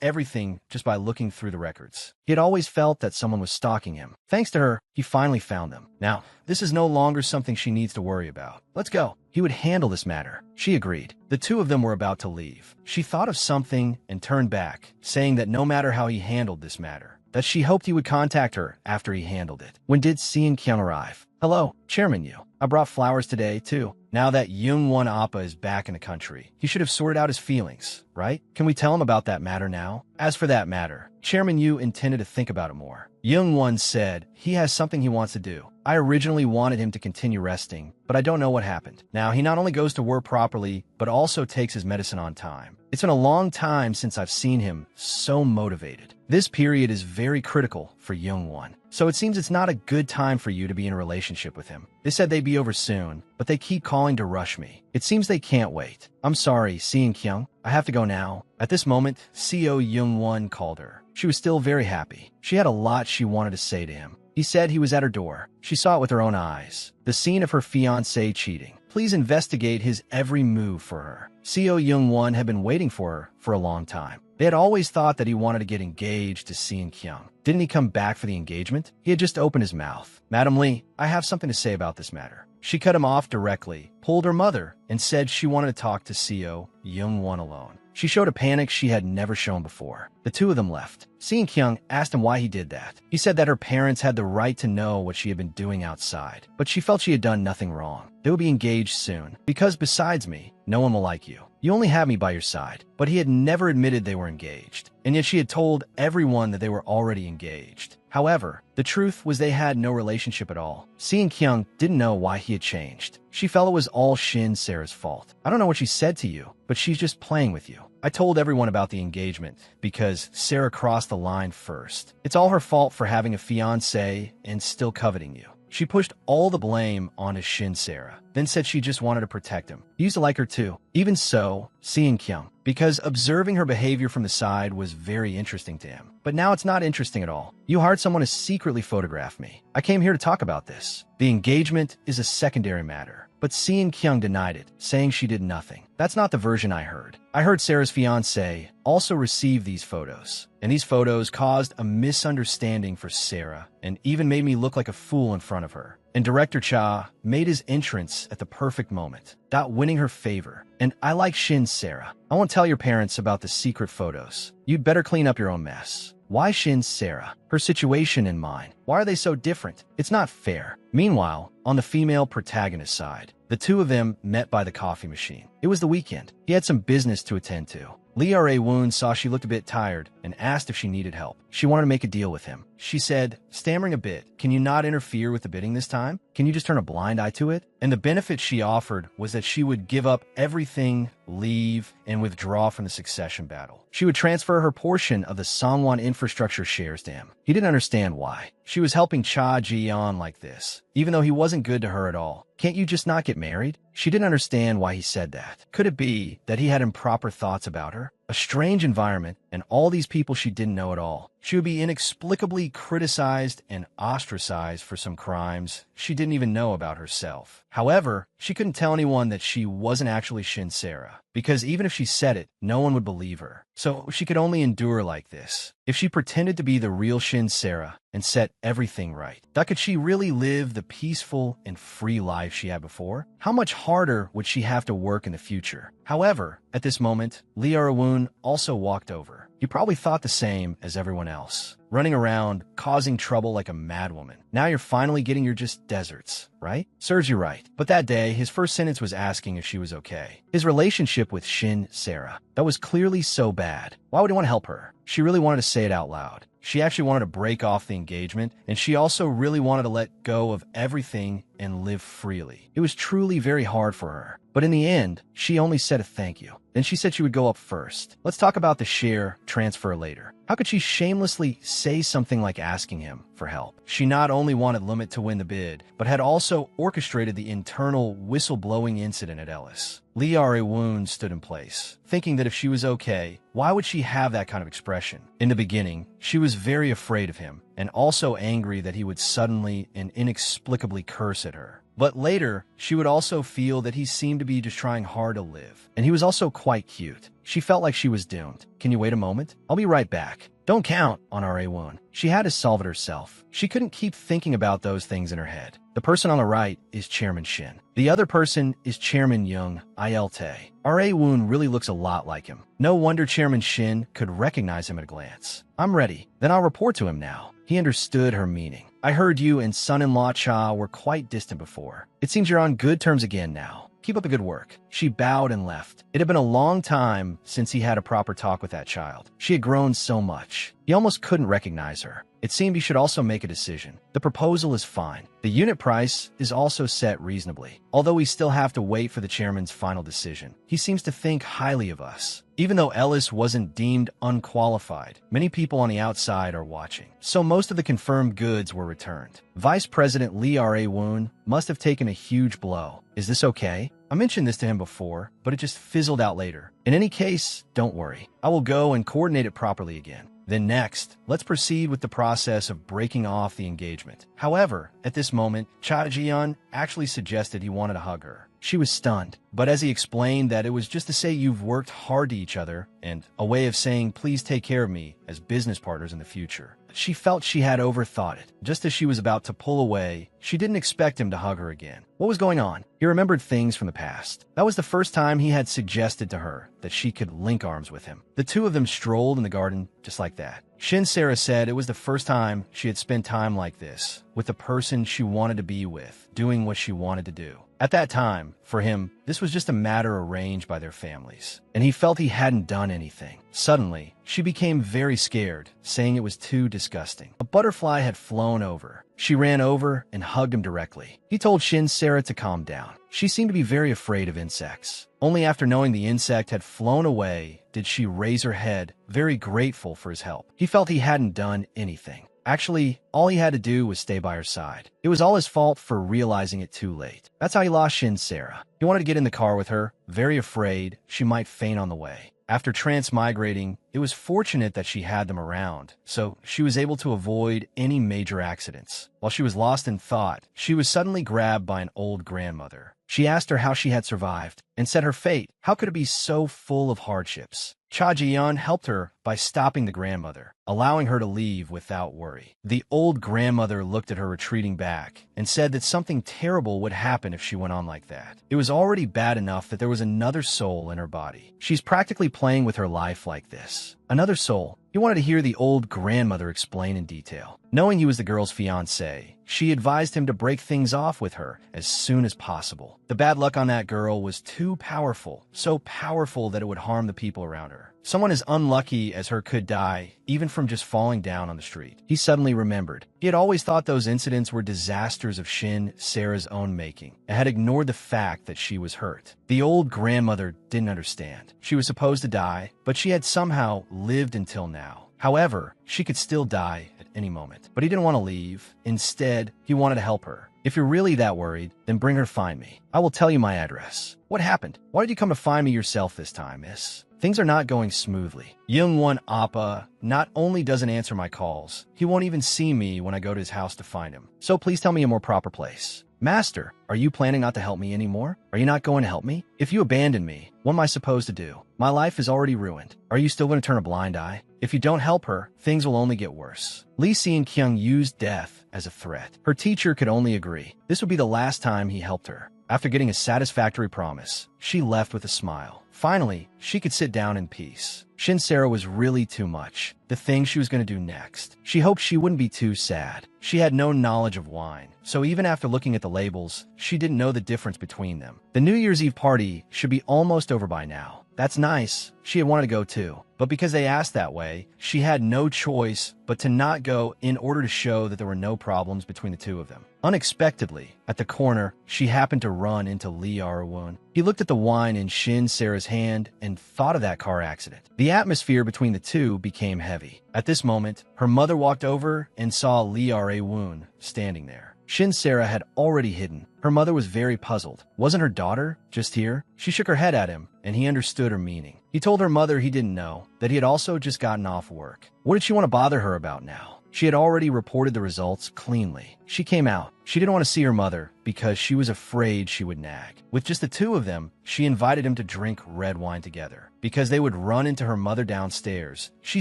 everything just by looking through the records. He had always felt that someone was stalking him. Thanks to her, he finally found them. Now, this is no longer something she needs to worry about. Let's go. He would handle this matter. She agreed. The two of them were about to leave. She thought of something and turned back, saying that no matter how he handled this matter, that she hoped he would contact her after he handled it. When did Seon-kyung arrive? Hello, Chairman Yu. I brought flowers today, too. Now that Young-won Appa is back in the country, he should have sorted out his feelings, right? Can we tell him about that matter now? As for that matter, Chairman Yu intended to think about it more. Young-won said he has something he wants to do. I originally wanted him to continue resting, but I don't know what happened. Now, he not only goes to work properly, but also takes his medicine on time. It's been a long time since I've seen him so motivated. This period is very critical for Young-won, so it seems it's not a good time for you to be in a relationship with him. They said they'd be over soon, but they keep calling to rush me. It seems they can't wait. I'm sorry, Seon-kyung. I have to go now. At this moment, Seo Young-won called her. She was still very happy. She had a lot she wanted to say to him. He said he was at her door. She saw it with her own eyes. The scene of her fiancé cheating. Please investigate his every move for her. Seo Young-won had been waiting for her for a long time. They had always thought that he wanted to get engaged to Seon-kyung. Didn't he come back for the engagement? He had just opened his mouth. Madam Lee, I have something to say about this matter. She cut him off directly, pulled her mother, and said she wanted to talk to Seo Young-won alone. She showed a panic she had never shown before. The two of them left. Seon-kyung asked him why he did that. He said that her parents had the right to know what she had been doing outside, but she felt she had done nothing wrong. They would be engaged soon, because besides me, no one will like you. You only have me by your side. But he had never admitted they were engaged, and yet she had told everyone that they were already engaged. However, the truth was they had no relationship at all. Kyung didn't know why he had changed. She felt it was all Shin Sarah's fault. I don't know what she said to you, but she's just playing with you. I told everyone about the engagement because Sarah crossed the line first. It's all her fault for having a fiancé and still coveting you. She pushed all the blame onto Shin Sarah, then said she just wanted to protect him. He used to like her too. Even so, Kyung, because observing her behavior from the side was very interesting to him. But now it's not interesting at all. You hired someone to secretly photograph me. I came here to talk about this. The engagement is a secondary matter. But Kyung denied it, saying she did nothing. That's not the version I heard. I heard Sarah's fiancé also received these photos, and these photos caused a misunderstanding for Sarah and even made me look like a fool in front of her. And Director Cha made his entrance at the perfect moment, winning her favor. And I like Shin Sarah. I won't tell your parents about the secret photos. You'd better clean up your own mess. Why Shin Sarah? Her situation and mine. Why are they so different? It's not fair. Meanwhile, on the female protagonist side, the two of them met by the coffee machine. It was the weekend. He had some business to attend to. Lee Ra-woon saw she looked a bit tired and asked if she needed help. She wanted to make a deal with him. She said, stammering a bit, "Can you not interfere with the bidding this time? Can you just turn a blind eye to it?" And the benefit she offered was that she would give up everything, leave, and withdraw from the succession battle. She would transfer her portion of the Songwon infrastructure shares to him. He didn't understand why. She was helping Cha Ji-yeon like this, even though he wasn't good to her at all. Can't you just not get married? She didn't understand why he said that. Could it be that he had improper thoughts about her? A strange environment, and all these people she didn't know at all. She would be inexplicably criticized and ostracized for some crimes she didn't even know about herself. However, she couldn't tell anyone that she wasn't actually Shin Sarah, because even if she said it, no one would believe her. So she could only endure like this. If she pretended to be the real Shin Sarah and set everything right, could she really live the peaceful and free life she had before? How much harder would she have to work in the future? However, at this moment, Lee Ra-woon also walked over. He probably thought the same as everyone else. Running around, causing trouble like a madwoman. Now you're finally getting your just deserts, right? Serves you right. But that day, his first sentence was asking if she was okay. His relationship with Shin Sarah, that was clearly so bad. Why would he want to help her? She really wanted to say it out loud. She actually wanted to break off the engagement, and she also really wanted to let go of everything and live freely. It was truly very hard for her. But in the end, she only said a thank you. Then she said she would go up first. Let's talk about the share transfer later. How could she shamelessly say something like asking him for help? She not only wanted Limit to win the bid, but had also orchestrated the internal whistleblowing incident at Ellis. Lee Ra-woon stood in place, thinking that if she was okay, why would she have that kind of expression? In the beginning, she was very afraid of him, and also angry that he would suddenly and inexplicably curse at her. But later, she would also feel that he seemed to be just trying hard to live. And he was also quite cute. She felt like she was doomed. Can you wait a moment? I'll be right back. Don't count on Ra-woon. She had to solve it herself. She couldn't keep thinking about those things in her head. The person on the right is Chairman Shin. The other person is Chairman Young Il-tae. Ra-woon really looks a lot like him. No wonder Chairman Shin could recognize him at a glance. I'm ready. Then I'll report to him now. He understood her meaning. I heard you and son-in-law Cha were quite distant before. It seems you're on good terms again now. Keep up the good work. She bowed and left. It had been a long time since he had a proper talk with that child. She had grown so much. He almost couldn't recognize her. It seemed he should also make a decision. The proposal is fine. The unit price is also set reasonably, although we still have to wait for the chairman's final decision. He seems to think highly of us. Even though Ellis wasn't deemed unqualified, many people on the outside are watching. So most of the confirmed goods were returned. Vice President Lee Ra-woon must have taken a huge blow. Is this okay? I mentioned this to him before, but it just fizzled out later. In any case, don't worry. I will go and coordinate it properly again. Then next, let's proceed with the process of breaking off the engagement. However, at this moment, Cha Ji-yeon actually suggested he wanted to hug her. She was stunned, but as he explained that it was just to say you've worked hard to each other and a way of saying please take care of me as business partners in the future. She felt she had overthought it. Just as she was about to pull away, she didn't expect him to hug her again. What was going on? He remembered things from the past. That was the first time he had suggested to her that she could link arms with him. The two of them strolled in the garden just like that. Shin Sarah said it was the first time she had spent time like this, with the person she wanted to be with, doing what she wanted to do. At that time, for him, this was just a matter arranged by their families, and he felt he hadn't done anything. Suddenly, she became very scared, saying it was too disgusting. A butterfly had flown over. She ran over and hugged him directly. He told Shin Sarah to calm down. She seemed to be very afraid of insects. Only after knowing the insect had flown away did she raise her head, very grateful for his help. He felt he hadn't done anything. Actually, all he had to do was stay by her side. It was all his fault for realizing it too late. That's how he lost Shin Sarah. He wanted to get in the car with her, very afraid she might faint on the way. After transmigrating, it was fortunate that she had them around, so she was able to avoid any major accidents. While she was lost in thought, she was suddenly grabbed by an old grandmother. She asked her how she had survived, and said her fate, how could it be so full of hardships? Cha Ji-yeon helped her by stopping the grandmother, allowing her to leave without worry. The old grandmother looked at her retreating back and said that something terrible would happen if she went on like that. It was already bad enough that there was another soul in her body. She's practically playing with her life like this. Another soul. He wanted to hear the old grandmother explain in detail. Knowing he was the girl's fiancé, she advised him to break things off with her as soon as possible. The bad luck on that girl was too powerful, so powerful that it would harm the people around her. Someone as unlucky as her could die, even from just falling down on the street. He suddenly remembered. He had always thought those incidents were disasters of Shin Sarah's own making, and had ignored the fact that she was hurt. The old grandmother didn't understand. She was supposed to die, but she had somehow lived until now. However, she could still die at any moment. But he didn't want to leave. Instead, he wanted to help her. If you're really that worried, then bring her to find me. I will tell you my address. What happened? Why did you come to find me yourself this time, miss? Things are not going smoothly. Youngwon Appa not only doesn't answer my calls, he won't even see me when I go to his house to find him. So please tell me a more proper place. Master, are you planning not to help me anymore? Are you not going to help me? If you abandon me, what am I supposed to do? My life is already ruined. Are you still going to turn a blind eye? If you don't help her, things will only get worse. Lee Si-kyung used death as a threat. Her teacher could only agree. This would be the last time he helped her. After getting a satisfactory promise, she left with a smile. Finally, she could sit down in peace. Shin Sarah was really too much. The thing she was going to do next. She hoped she wouldn't be too sad. She had no knowledge of wine, so even after looking at the labels, she didn't know the difference between them. The New Year's Eve party should be almost over by now. That's nice. She had wanted to go too. But because they asked that way, she had no choice but to not go in order to show that there were no problems between the two of them. Unexpectedly, at the corner, she happened to run into Lee Arawon. He looked at the wine in Shin Sarah's hand and thought of that car accident. The atmosphere between the two became heavy. At this moment, her mother walked over and saw Lee Arawon standing there. Shin Sarah had already hidden. Her mother was very puzzled. Wasn't her daughter just here? She shook her head at him, and he understood her meaning. He told her mother he didn't know, that he had also just gotten off work. What did she want to bother her about now? She had already reported the results cleanly. She came out. She didn't want to see her mother because she was afraid she would nag. With just the two of them, she invited him to drink red wine together. Because they would run into her mother downstairs, she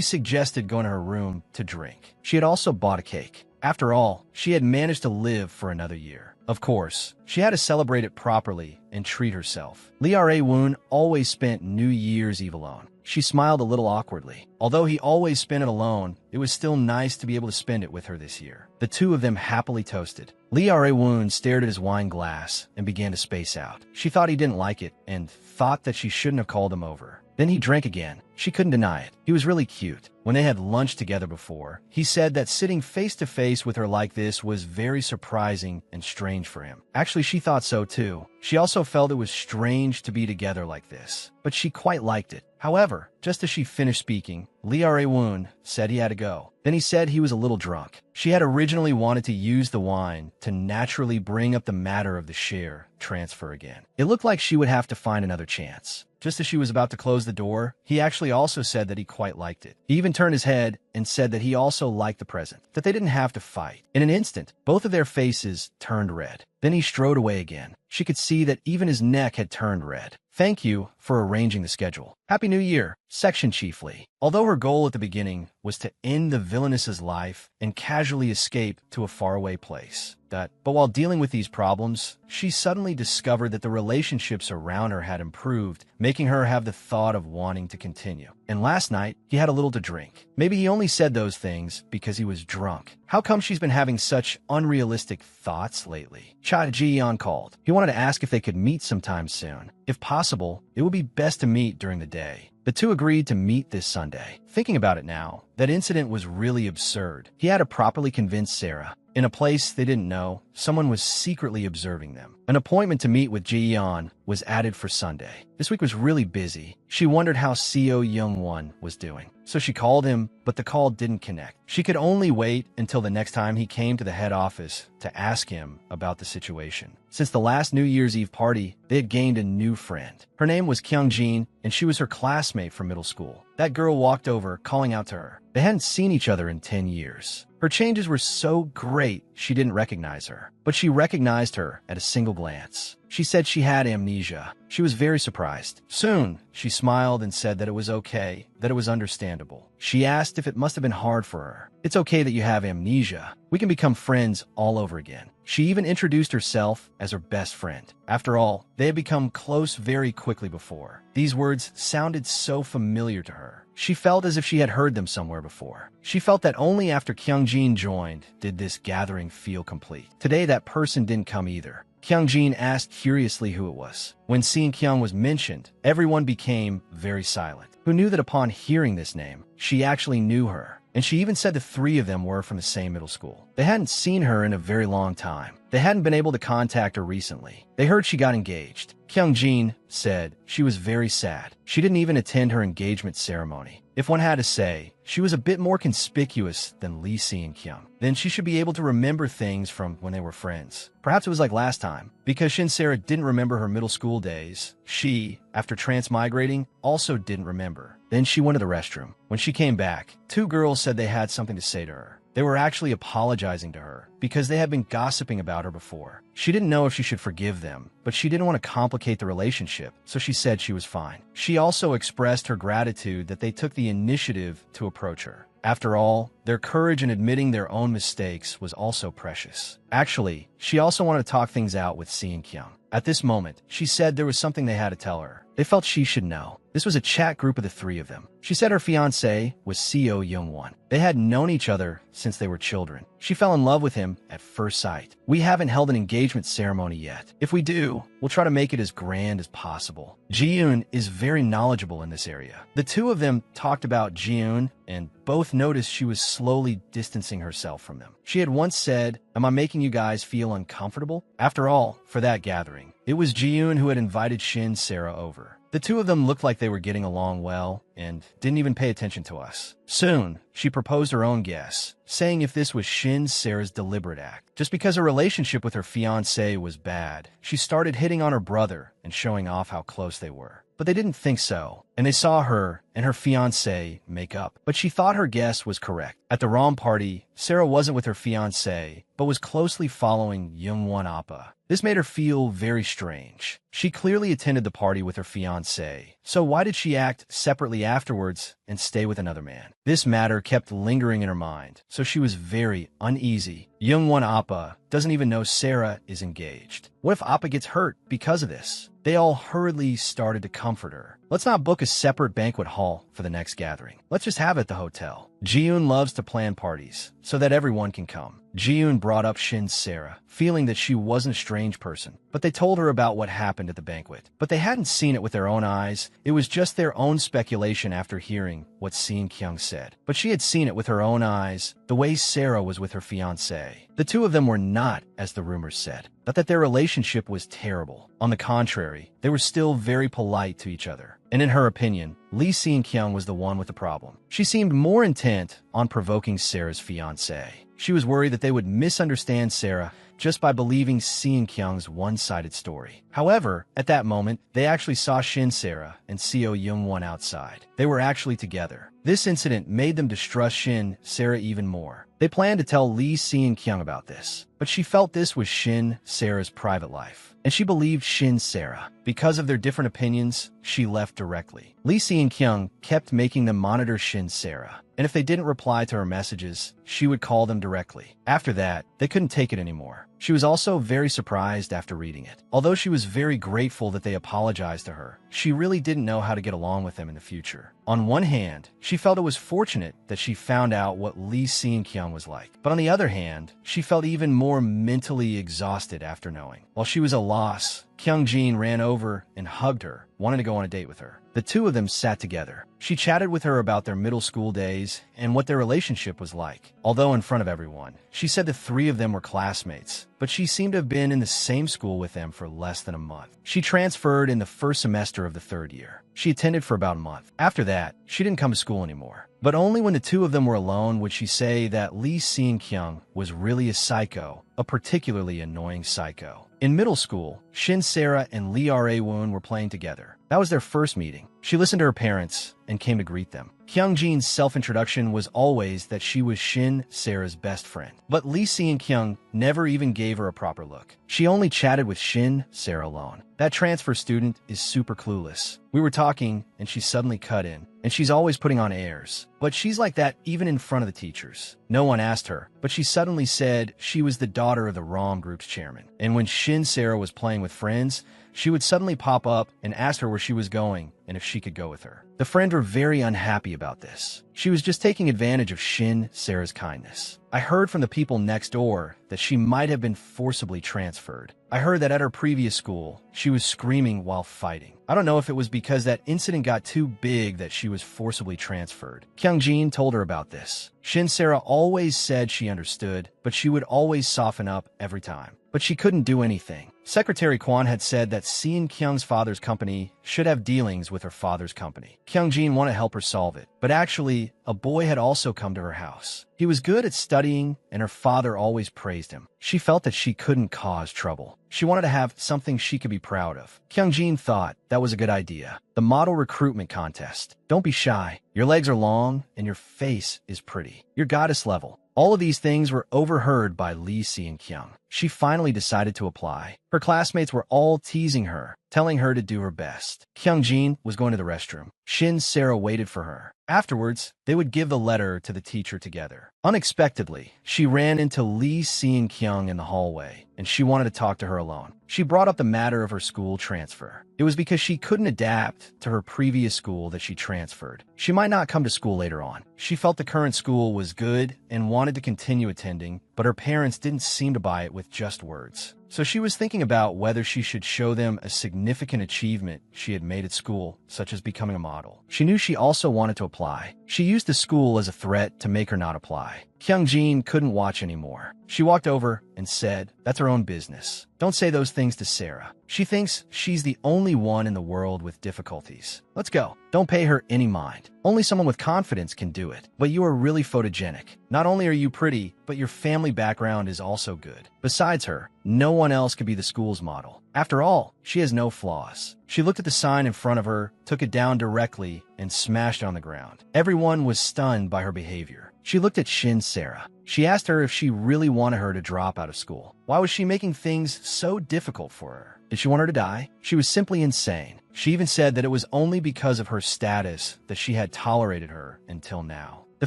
suggested going to her room to drink. She had also bought a cake. After all, she had managed to live for another year. Of course, she had to celebrate it properly and treat herself. Lee Arawon always spent New Year's Eve alone. She smiled a little awkwardly. Although he always spent it alone, it was still nice to be able to spend it with her this year. The two of them happily toasted. Lee Arawon stared at his wine glass and began to space out. She thought he didn't like it and thought that she shouldn't have called him over. Then he drank again. She couldn't deny it. He was really cute. When they had lunch together before, he said that sitting face to face with her like this was very surprising and strange for him. Actually, she thought so too. She also felt it was strange to be together like this, but she quite liked it. However, just as she finished speaking, Lee Arawon said he had to go. Then he said he was a little drunk. She had originally wanted to use the wine to naturally bring up the matter of the share transfer again. It looked like she would have to find another chance. Just as she was about to close the door, he actually also said that he quite liked it. He even turned his head and said that he also liked the present, that they didn't have to fight. In an instant, both of their faces turned red. Then he strode away again. She could see that even his neck had turned red. Thank you for arranging the schedule. Happy New Year, Section Chief Lee. Although her goal at the beginning was to end the villainess's life and casually escape to a faraway place, but while dealing with these problems, she suddenly discovered that the relationships around her had improved, making her have the thought of wanting to continue. and last night he had a little to drink. Maybe he only said those things because he was drunk. How come she's been having such unrealistic thoughts lately? Cha Ji-yeon called. He wanted to ask if they could meet sometime soon. If possible, it would be best to meet during the day. The two agreed to meet this Sunday. Thinking about it now, that incident was really absurd. He had to properly convince Sarah. In a place they didn't know, someone was secretly observing them. An appointment to meet with Ji-yeon was added for Sunday. This week was really busy. She wondered how Seo Young-won was doing. So she called him, but the call didn't connect. She could only wait until the next time he came to the head office to ask him about the situation. Since the last New Year's Eve party, they had gained a new friend. Her name was Kyung-jin, and she was her classmate from middle school. That girl walked over, calling out to her. They hadn't seen each other in 10 years. Her changes were so great, she didn't recognize her. But she recognized her at a single glance. She said she had amnesia. She was very surprised. Soon, she smiled and said that it was okay, that it was understandable. She asked if it must have been hard for her. It's okay that you have amnesia. We can become friends all over again. She even introduced herself as her best friend. After all, they had become close very quickly before. These words sounded so familiar to her. She felt as if she had heard them somewhere before. She felt that only after Kyung-jin joined did this gathering feel complete. Today, that person didn't come either. Kyung-jin asked curiously who it was. When Sean Kyung was mentioned, everyone became very silent. Who knew that upon hearing this name, she actually knew her. And she even said the three of them were from the same middle school. They hadn't seen her in a very long time. They hadn't been able to contact her recently. They heard she got engaged. Kyung-jin said she was very sad. She didn't even attend her engagement ceremony. If one had to say, she was a bit more conspicuous than Lee Si-kyung. Then she should be able to remember things from when they were friends. Perhaps it was like last time. Because Shin Sarah didn't remember her middle school days, she, after transmigrating, also didn't remember. Then she went to the restroom. When she came back, two girls said they had something to say to her. They were actually apologizing to her because they had been gossiping about her before. She didn't know if she should forgive them, but she didn't want to complicate the relationship, so she said she was fine. She also expressed her gratitude that they took the initiative to approach her. After all, their courage in admitting their own mistakes was also precious. Actually, she also wanted to talk things out with Si-kyung. At this moment, she said there was something they had to tell her. They felt she should know. This was a chat group of the three of them. She said her fiancé was Seo Young-won. They had known each other since they were children. She fell in love with him at first sight. We haven't held an engagement ceremony yet. If we do, we'll try to make it as grand as possible. Ji-yoon is very knowledgeable in this area. The two of them talked about Ji-yoon and both noticed she was slowly distancing herself from them. She had once said, "Am I making you guys feel uncomfortable?" After all, for that gathering, it was Ji-yoon who had invited Shin Sarah over. The two of them looked like they were getting along well and didn't even pay attention to us. Soon, she proposed her own guess, saying if this was Shin Sarah's deliberate act. Just because her relationship with her fiancé was bad, she started hitting on her brother and showing off how close they were. But they didn't think so, and they saw her and her fiancé make up. But she thought her guess was correct. At the Rom party, Sarah wasn't with her fiancé, but was closely following Young-won Appa. This made her feel very strange. She clearly attended the party with her fiancé, so why did she act separately afterwards and stay with another man? This matter kept lingering in her mind, so she was very uneasy. Young-won Appa doesn't even know Sarah is engaged. What if Appa gets hurt because of this? They all hurriedly started to comfort her. Let's not book a separate banquet hall for the next gathering. Let's just have it at the hotel. Ji-yoon loves to plan parties so that everyone can come. Ji-yoon brought up Shin's Sarah, feeling that she wasn't a strange person, but they told her about what happened at the banquet. But they hadn't seen it with their own eyes. It was just their own speculation after hearing what Si-kyung said. But she had seen it with her own eyes, the way Sarah was with her fiancé. The two of them were not, as the rumors said, not that their relationship was terrible. On the contrary, they were still very polite to each other. And in her opinion, Lee Si-kyung was the one with the problem. She seemed more intent on provoking Sarah's fiancé. She was worried that they would misunderstand Sarah just by believing Si-kyung's one-sided story. However, at that moment, they actually saw Shin Sarah and Seo Young-won outside. They were actually together. This incident made them distrust Shin Sarah even more. They planned to tell Lee Si-kyung about this. but she felt this was Shin Sarah's private life, and she believed Shin Sarah. Because of their different opinions, she left directly. Lee Si and Kyung kept making them monitor Shin Sarah, and if they didn't reply to her messages, she would call them directly. After that, they couldn't take it anymore. She was also very surprised after reading it. Although she was very grateful that they apologized to her, she really didn't know how to get along with them in the future. On one hand, she felt it was fortunate that she found out what Lee Si and Kyung was like. But on the other hand, she felt even more mentally exhausted after knowing. While she was a loss, Kyung Jin ran over and hugged her, wanting to go on a date with her. The two of them sat together. She chatted with her about their middle school days and what their relationship was like. Although in front of everyone, she said the three of them were classmates, but she seemed to have been in the same school with them for less than a month. She transferred in the first semester of the third year. She attended for about a month. After that, she didn't come to school anymore. But only when the two of them were alone would she say that Lee Si and Kyung was really a psycho, a particularly annoying psycho. In middle school, Shin Sarah and Lee Ra-woon were playing together. That was their first meeting. She listened to her parents and came to greet them. Kyung Jin's self-introduction was always that she was Shin Sarah's best friend. But Lee Si and Kyung never even gave her a proper look. She only chatted with Shin Sarah alone. That transfer student is super clueless. We were talking and she suddenly cut in, and she's always putting on airs. But she's like that even in front of the teachers. No one asked her, but she suddenly said she was the daughter of the ROM group's chairman. And when Shin Sarah was playing with friends, she would suddenly pop up and ask her where she was going and if she could go with her. The friends were very unhappy about this. She was just taking advantage of Shin Sarah's kindness. I heard from the people next door that she might have been forcibly transferred. I heard that at her previous school, she was screaming while fighting. I don't know if it was because that incident got too big that she was forcibly transferred. Kyung Jin told her about this. Shin Sarah always said she understood, but she would always soften up every time. But she couldn't do anything. Secretary Kwon had said that Si and Kyung's father's company should have dealings with her father's company. Kyung Jin wanted to help her solve it, but actually, a boy had also come to her house. He was good at studying, and her father always praised him. She felt that she couldn't cause trouble. She wanted to have something she could be proud of. Kyung Jin thought that was a good idea. The model recruitment contest. Don't be shy. Your legs are long, and your face is pretty. You're goddess level. All of these things were overheard by Lee Si and Kyung. She finally decided to apply. Her classmates were all teasing her, telling her to do her best. Kyung Jin was going to the restroom. Shin Sarah waited for her. Afterwards, they would give the letter to the teacher together. Unexpectedly, she ran into Lee Si and Kyung in the hallway, and she wanted to talk to her alone. She brought up the matter of her school transfer. It was because she couldn't adapt to her previous school that she transferred. She might not come to school later on. She felt the current school was good and wanted to continue attending, but her parents didn't seem to buy it with just words. So she was thinking about whether she should show them a significant achievement she had made at school, such as becoming a model. She knew she also wanted to apply. She used the school as a threat to make her not apply. Kyung Jin couldn't watch anymore. She walked over and said, "That's her own business. Don't say those things to Sarah. She thinks she's the only one in the world with difficulties. Let's go. Don't pay her any mind. Only someone with confidence can do it. But you are really photogenic. Not only are you pretty, but your family background is also good. Besides her, no one else could be the school's model. After all, she has no flaws." She looked at the sign in front of her, took it down directly, and smashed it on the ground. Everyone was stunned by her behavior. She looked at Shin Sarah. She asked her if she really wanted her to drop out of school. Why was she making things so difficult for her? Did she want her to die? She was simply insane. She even said that it was only because of her status that she had tolerated her until now. The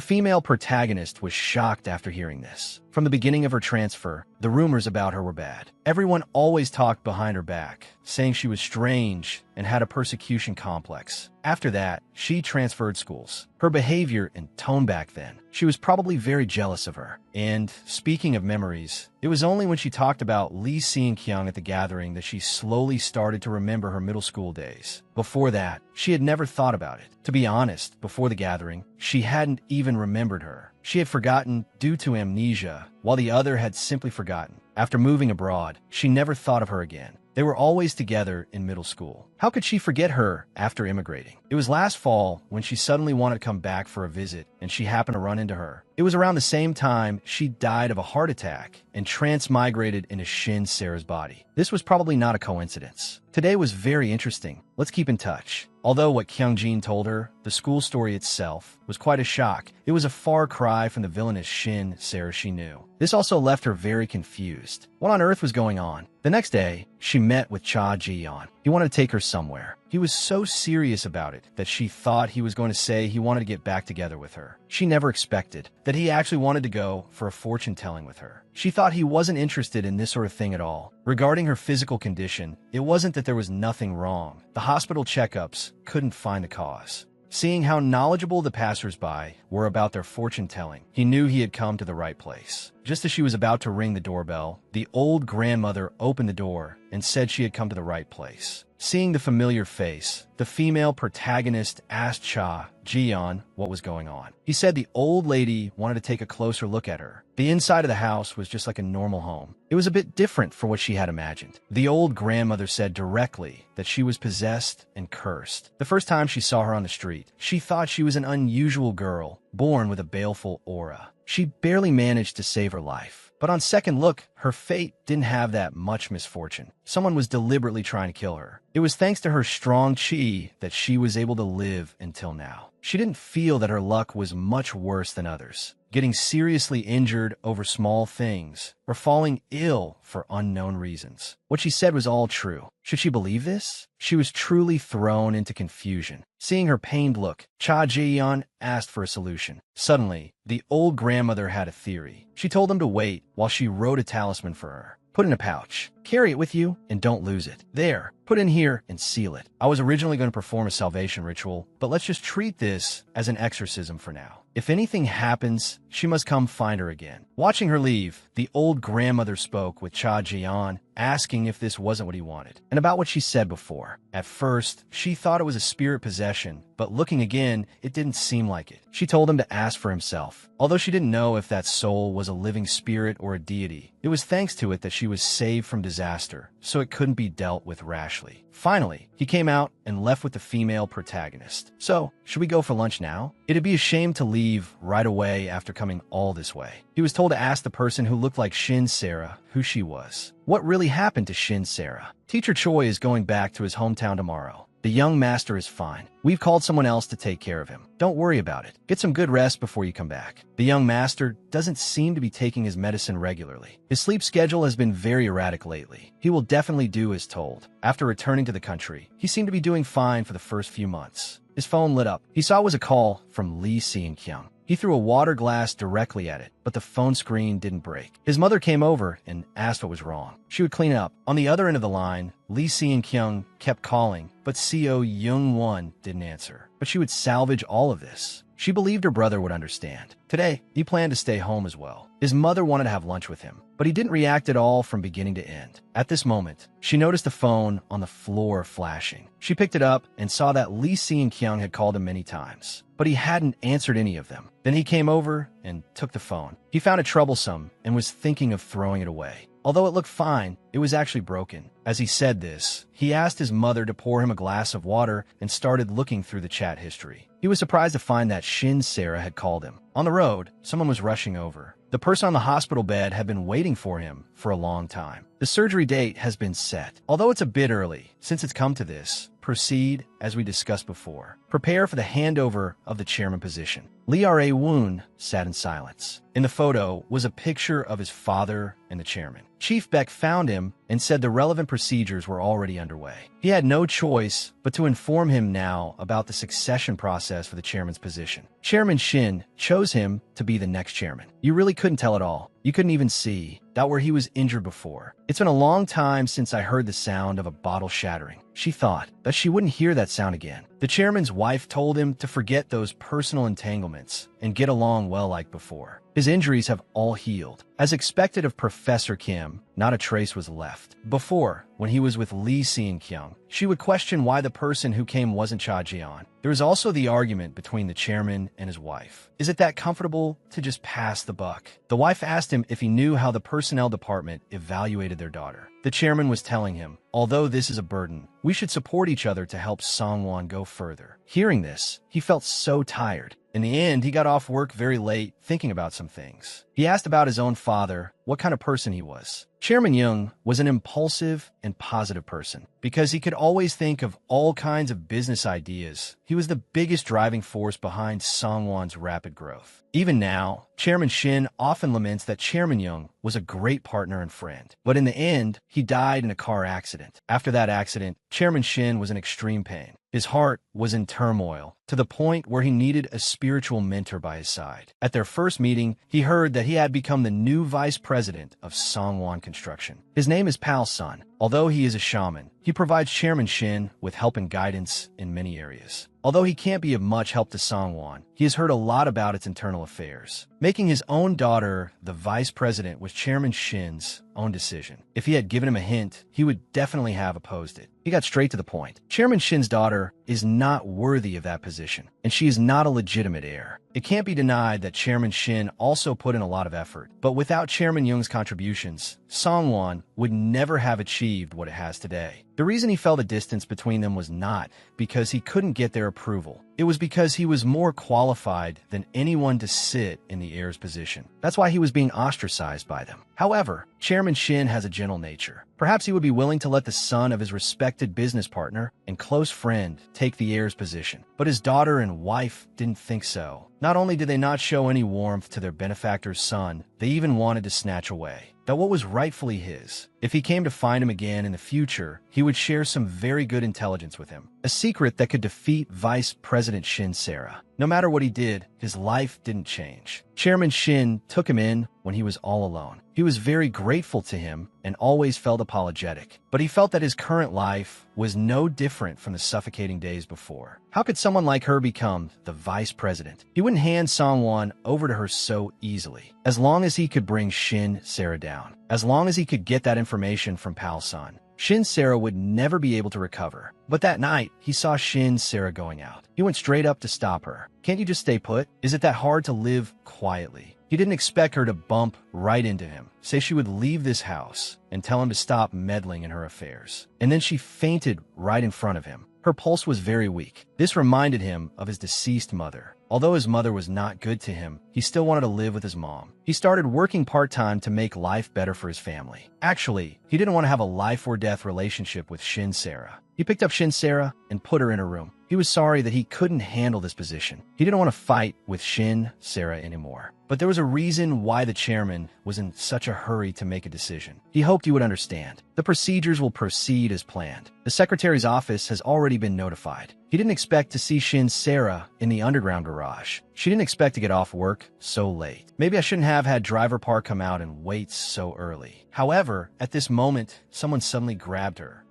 female protagonist was shocked after hearing this. From the beginning of her transfer, the rumors about her were bad. Everyone always talked behind her back, saying she was strange and had a persecution complex. After that, she transferred schools. Her behavior and tone back then, she was probably very jealous of her. And speaking of memories, it was only when she talked about Lee Si and Kyung at the gathering that she slowly started to remember her middle school days. Before that, she had never thought about it. To be honest, before the gathering, she hadn't even remembered her. She had forgotten due to amnesia, while the other had simply forgotten. After moving abroad, she never thought of her again. They were always together in middle school. How could she forget her after immigrating? It was last fall when she suddenly wanted to come back for a visit, and she happened to run into her. It was around the same time she died of a heart attack and transmigrated into Shin Sarah's body. This was probably not a coincidence. Today was very interesting. Let's keep in touch. Although what Kyungjin told her, the school story itself, was quite a shock, it was a far cry from the villainous Shin Sarah she knew. This also left her very confused. What on earth was going on? The next day, she met with Cha Ji-yeon. He wanted to take her somewhere. He was so serious about it that she thought he was going to say he wanted to get back together with her. She never expected that he actually wanted to go for a fortune-telling with her. She thought he wasn't interested in this sort of thing at all. Regarding her physical condition, it wasn't that there was nothing wrong. The hospital checkups couldn't find the cause. Seeing how knowledgeable the passers-by were about their fortune-telling, he knew he had come to the right place. Just as she was about to ring the doorbell, the old grandmother opened the door and said she had come to the right place. Seeing the familiar face, the female protagonist asked Cha Ji-yeon what was going on. He said the old lady wanted to take a closer look at her. The inside of the house was just like a normal home. It was a bit different for what she had imagined. The old grandmother said directly that she was possessed and cursed. The first time she saw her on the street, she thought she was an unusual girl, born with a baleful aura. She barely managed to save her life. But on second look, her fate didn't have that much misfortune. Someone was deliberately trying to kill her. It was thanks to her strong chi that she was able to live until now. She didn't feel that her luck was much worse than others, getting seriously injured over small things, or falling ill for unknown reasons. What she said was all true. Should she believe this? She was truly thrown into confusion. Seeing her pained look, Cha Ji-yeon asked for a solution. Suddenly, the old grandmother had a theory. She told them to wait while she wrote a talisman for her. Put in a pouch. Carry it with you and don't lose it. There, put in here and seal it. I was originally going to perform a salvation ritual, but let's just treat this as an exorcism for now. If anything happens, she must come find her again. Watching her leave, the old grandmother spoke with Cha Ji-yeon, asking if this wasn't what he wanted, and about what she said before. At first, she thought it was a spirit possession, but looking again, it didn't seem like it. She told him to ask for himself. Although she didn't know if that soul was a living spirit or a deity, it was thanks to it that she was saved from disaster, so it couldn't be dealt with rashly. Finally, he came out and left with the female protagonist. So, should we go for lunch now? It'd be a shame to leave right away after coming all this way. He was told to ask the person who looked like Shin Sarah who she was. What really happened to Shin Sarah? Teacher Choi is going back to his hometown tomorrow. The young master is fine. We've called someone else to take care of him. Don't worry about it. Get some good rest before you come back. The young master doesn't seem to be taking his medicine regularly. His sleep schedule has been very erratic lately. He will definitely do as told. After returning to the country, he seemed to be doing fine for the first few months. His phone lit up. He saw it was a call from Lee Si-kyung. He threw a water glass directly at it, but the phone screen didn't break. His mother came over and asked what was wrong. She would clean it up. On the other end of the line, Lee Si-kyung kept calling, but Seo Young-won didn't answer. But she would salvage all of this. She believed her brother would understand. Today, he planned to stay home as well. His mother wanted to have lunch with him, but he didn't react at all from beginning to end. At this moment, she noticed the phone on the floor flashing. She picked it up and saw that Lee Si-kyung had called him many times, but he hadn't answered any of them. Then he came over and took the phone. He found it troublesome and was thinking of throwing it away. Although it looked fine, it was actually broken. As he said this, he asked his mother to pour him a glass of water and started looking through the chat history. He was surprised to find that Shin Sarah had called him. On the road, someone was rushing over. The person on the hospital bed had been waiting for him for a long time. The surgery date has been set. Although it's a bit early, since it's come to this, proceed as we discussed before. Prepare for the handover of the chairman position. Lee Ra-woon sat in silence. In the photo was a picture of his father and the chairman. Chief Beck found him and said the relevant procedures were already underway. He had no choice but to inform him now about the succession process for the chairman's position. Chairman Shin chose him to be the next chairman. You really couldn't tell at all. You couldn't even see that where he was injured before. It's been a long time since I heard the sound of a bottle shattering. She thought that she wouldn't hear that sound again. The chairman's wife told him to forget those personal entanglements and get along well like before. His injuries have all healed. As expected of Professor Kim, not a trace was left. Before, when he was with Lee Si-kyung, she would question why the person who came wasn't Cha Ji-yeon. There was also the argument between the chairman and his wife. Is it that comfortable to just pass the buck? The wife asked him if he knew how the personnel department evaluated their daughter. The chairman was telling him, although this is a burden, we should support each other to help Songwon go further. Hearing this, he felt so tired. In the end, he got off work very late, thinking about some things. He asked about his own father, what kind of person he was. Chairman Young was an impulsive and positive person. Because he could always think of all kinds of business ideas, he was the biggest driving force behind Songwon's rapid growth. Even now, Chairman Shin often laments that Chairman Young was a great partner and friend. But in the end, he died in a car accident. After that accident, Chairman Shin was in extreme pain. His heart was in turmoil, to the point where he needed a spiritual mentor by his side. At their first meeting, he heard that he had become the new vice president of Songwon Construction. His name is Pal Sun. Although he is a shaman, he provides Chairman Shin with help and guidance in many areas. Although he can't be of much help to Songwon, he has heard a lot about its internal affairs. Making his own daughter the vice president was Chairman Shin's own decision. If he had given him a hint, he would definitely have opposed it. He got straight to the point. Chairman Shin's daughter is not worthy of that position, and she is not a legitimate heir. It can't be denied that Chairman Shin also put in a lot of effort, but without Chairman Young's contributions, Songwon would never have achieved what it has today. The reason he felt a distance between them was not because he couldn't get their approval. It was because he was more qualified than anyone to sit in the heir's position. That's why he was being ostracized by them. However, Chairman Shin has a gentle nature. Perhaps he would be willing to let the son of his respected business partner and close friend take the heir's position. But his daughter and wife didn't think so. Not only did they not show any warmth to their benefactor's son, they even wanted to snatch away that what was rightfully his. If he came to find him again in the future, he would share some very good intelligence with him, a secret that could defeat Vice President Shin Sarah. No matter what he did, his life didn't change. Chairman Shin took him in when he was all alone. He was very grateful to him and always felt apologetic, but he felt that his current life was no different from the suffocating days before. How could someone like her become the vice president? He wouldn't hand Songwon over to her so easily. As long as he could bring Shin Sarah down, as long as he could get that information from Pal Sun, Shin Sarah would never be able to recover. But that night, he saw Shin Sarah going out. He went straight up to stop her. Can't you just stay put? Is it that hard to live quietly? He didn't expect her to bump right into him, say she would leave this house, and tell him to stop meddling in her affairs. And then she fainted right in front of him. Her pulse was very weak. This reminded him of his deceased mother. Although his mother was not good to him, he still wanted to live with his mom. He started working part-time to make life better for his family. Actually, he didn't want to have a life-or-death relationship with Shin Sarah. He picked up Shin Sarah and put her in a room. He was sorry that he couldn't handle this position. He didn't want to fight with Shin Sarah anymore. But there was a reason why the chairman was in such a hurry to make a decision. He hoped you would understand. The procedures will proceed as planned. The secretary's office has already been notified. He didn't expect to see Shin Sarah in the underground garage. She didn't expect to get off work so late. Maybe I shouldn't have had Driver Park come out and wait so early. However, at this moment, someone suddenly grabbed her,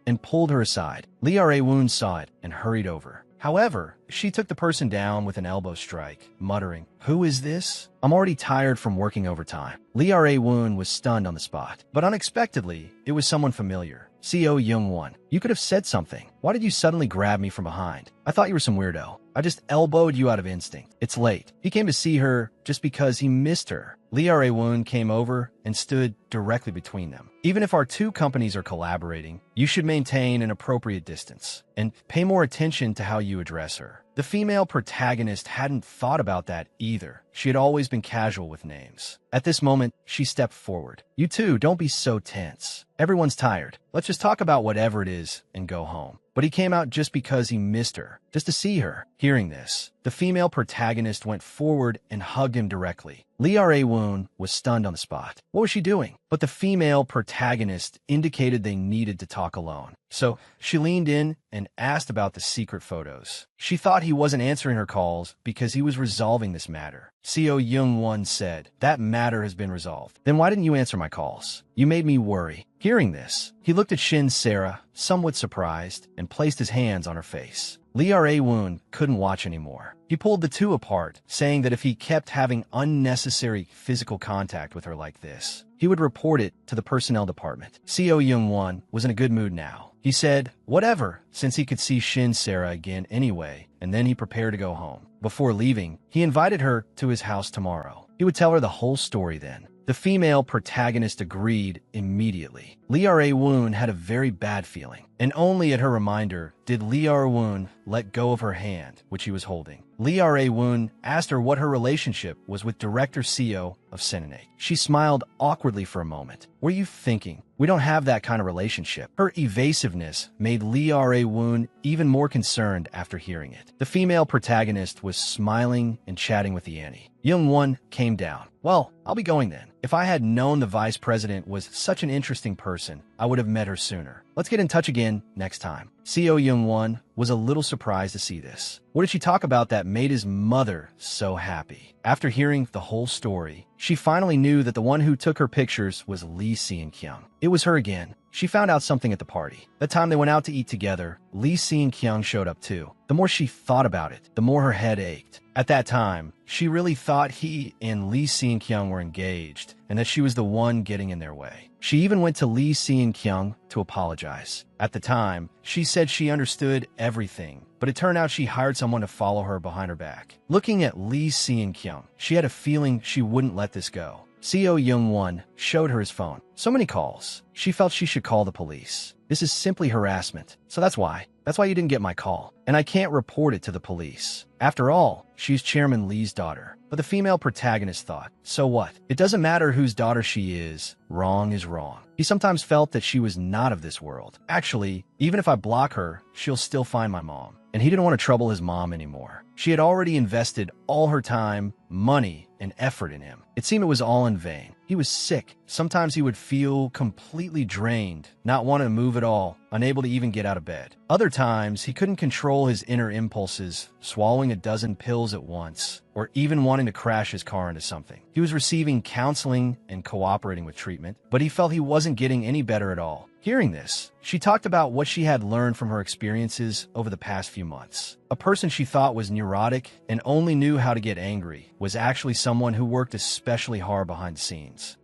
and pulled her aside. Lee Ra-woon saw it and hurried over. However, she took the person down with an elbow strike, muttering, "Who is this? I'm already tired from working overtime." Lee Ra-woon was stunned on the spot, but unexpectedly, it was someone familiar. CO Young-won. You could have said something. Why did you suddenly grab me from behind? I thought you were some weirdo. I just elbowed you out of instinct. It's late. He came to see her just because he missed her. Lee Ra-woon came over and stood directly between them. Even if our two companies are collaborating, you should maintain an appropriate distance and pay more attention to how you address her. The female protagonist hadn't thought about that either. She had always been casual with names. At this moment, she stepped forward. You two, don't be so tense. Everyone's tired. Let's just talk about whatever it is and go home. But he came out just because he missed her, just to see her. Hearing this, the female protagonist went forward and hugged him directly. Lee Ra-woon was stunned on the spot. What was she doing? But the female protagonist indicated they needed to talk alone. So she leaned in and asked about the secret photos. She thought he wasn't answering her calls because he was resolving this matter. CO Young-won said, "That matter has been resolved." "Then why didn't you answer my calls? You made me worry." Hearing this, he looked at Shin Sarah, somewhat surprised, and placed his hands on her face. Lee Ra-woon couldn't watch anymore. He pulled the two apart, saying that if he kept having unnecessary physical contact with her like this, he would report it to the personnel department. CO Young-won was in a good mood now. He said, whatever, since he could see Shin Sarah again anyway, and then he prepared to go home. Before leaving, he invited her to his house tomorrow. He would tell her the whole story then. The female protagonist agreed immediately. Lee Ra-woon had a very bad feeling, and only at her reminder did Lee Ra-woon let go of her hand, which he was holding. Lee Ra-woon asked her what her relationship was with director Seo of Senene. She smiled awkwardly for a moment. "What are you thinking? We don't have that kind of relationship." Her evasiveness made Lee Ra-woon even more concerned after hearing it. The female protagonist was smiling and chatting with the Annie. Young-won came down. "Well, I'll be going then. If I had known the vice president was such an interesting person, I would have met her sooner. Let's get in touch again next time." Seo Young-won was a little surprised to see this. What did she talk about that made his mother so happy? After hearing the whole story, she finally knew that the one who took her pictures was Lee Seon-kyung. It was her again. She found out something at the party. That time they went out to eat together, Lee Seon-kyung showed up too. The more she thought about it, the more her head ached. At that time, she really thought he and Lee Seon-kyung were engaged, and that she was the one getting in their way. She even went to Lee Seon-kyung to apologize. At the time, she said she understood everything, but it turned out she hired someone to follow her behind her back. Looking at Lee Seon-kyung, she had a feeling she wouldn't let this go. Seo Young-won showed her his phone. So many calls. She felt she should call the police. "This is simply harassment, so that's why you didn't get my call. And I can't report it to the police. After all, she's Chairman Lee's daughter." But the female protagonist thought, so what? It doesn't matter whose daughter she is. Wrong is wrong. He sometimes felt that she was not of this world. Actually, even if I block her, she'll still find my mom. And he didn't want to trouble his mom anymore. She had already invested all her time, money, and effort in him. It seemed it was all in vain. He was sick. Sometimes he would feel completely drained, not want to move at all, unable to even get out of bed. Other times, he couldn't control his inner impulses, swallowing a dozen pills at once, or even wanting to crash his car into something. He was receiving counseling and cooperating with treatment, but he felt he wasn't getting any better at all. Hearing this, she talked about what she had learned from her experiences over the past few months. A person she thought was neurotic and only knew how to get angry was actually someone who worked especially hard behind the scenes.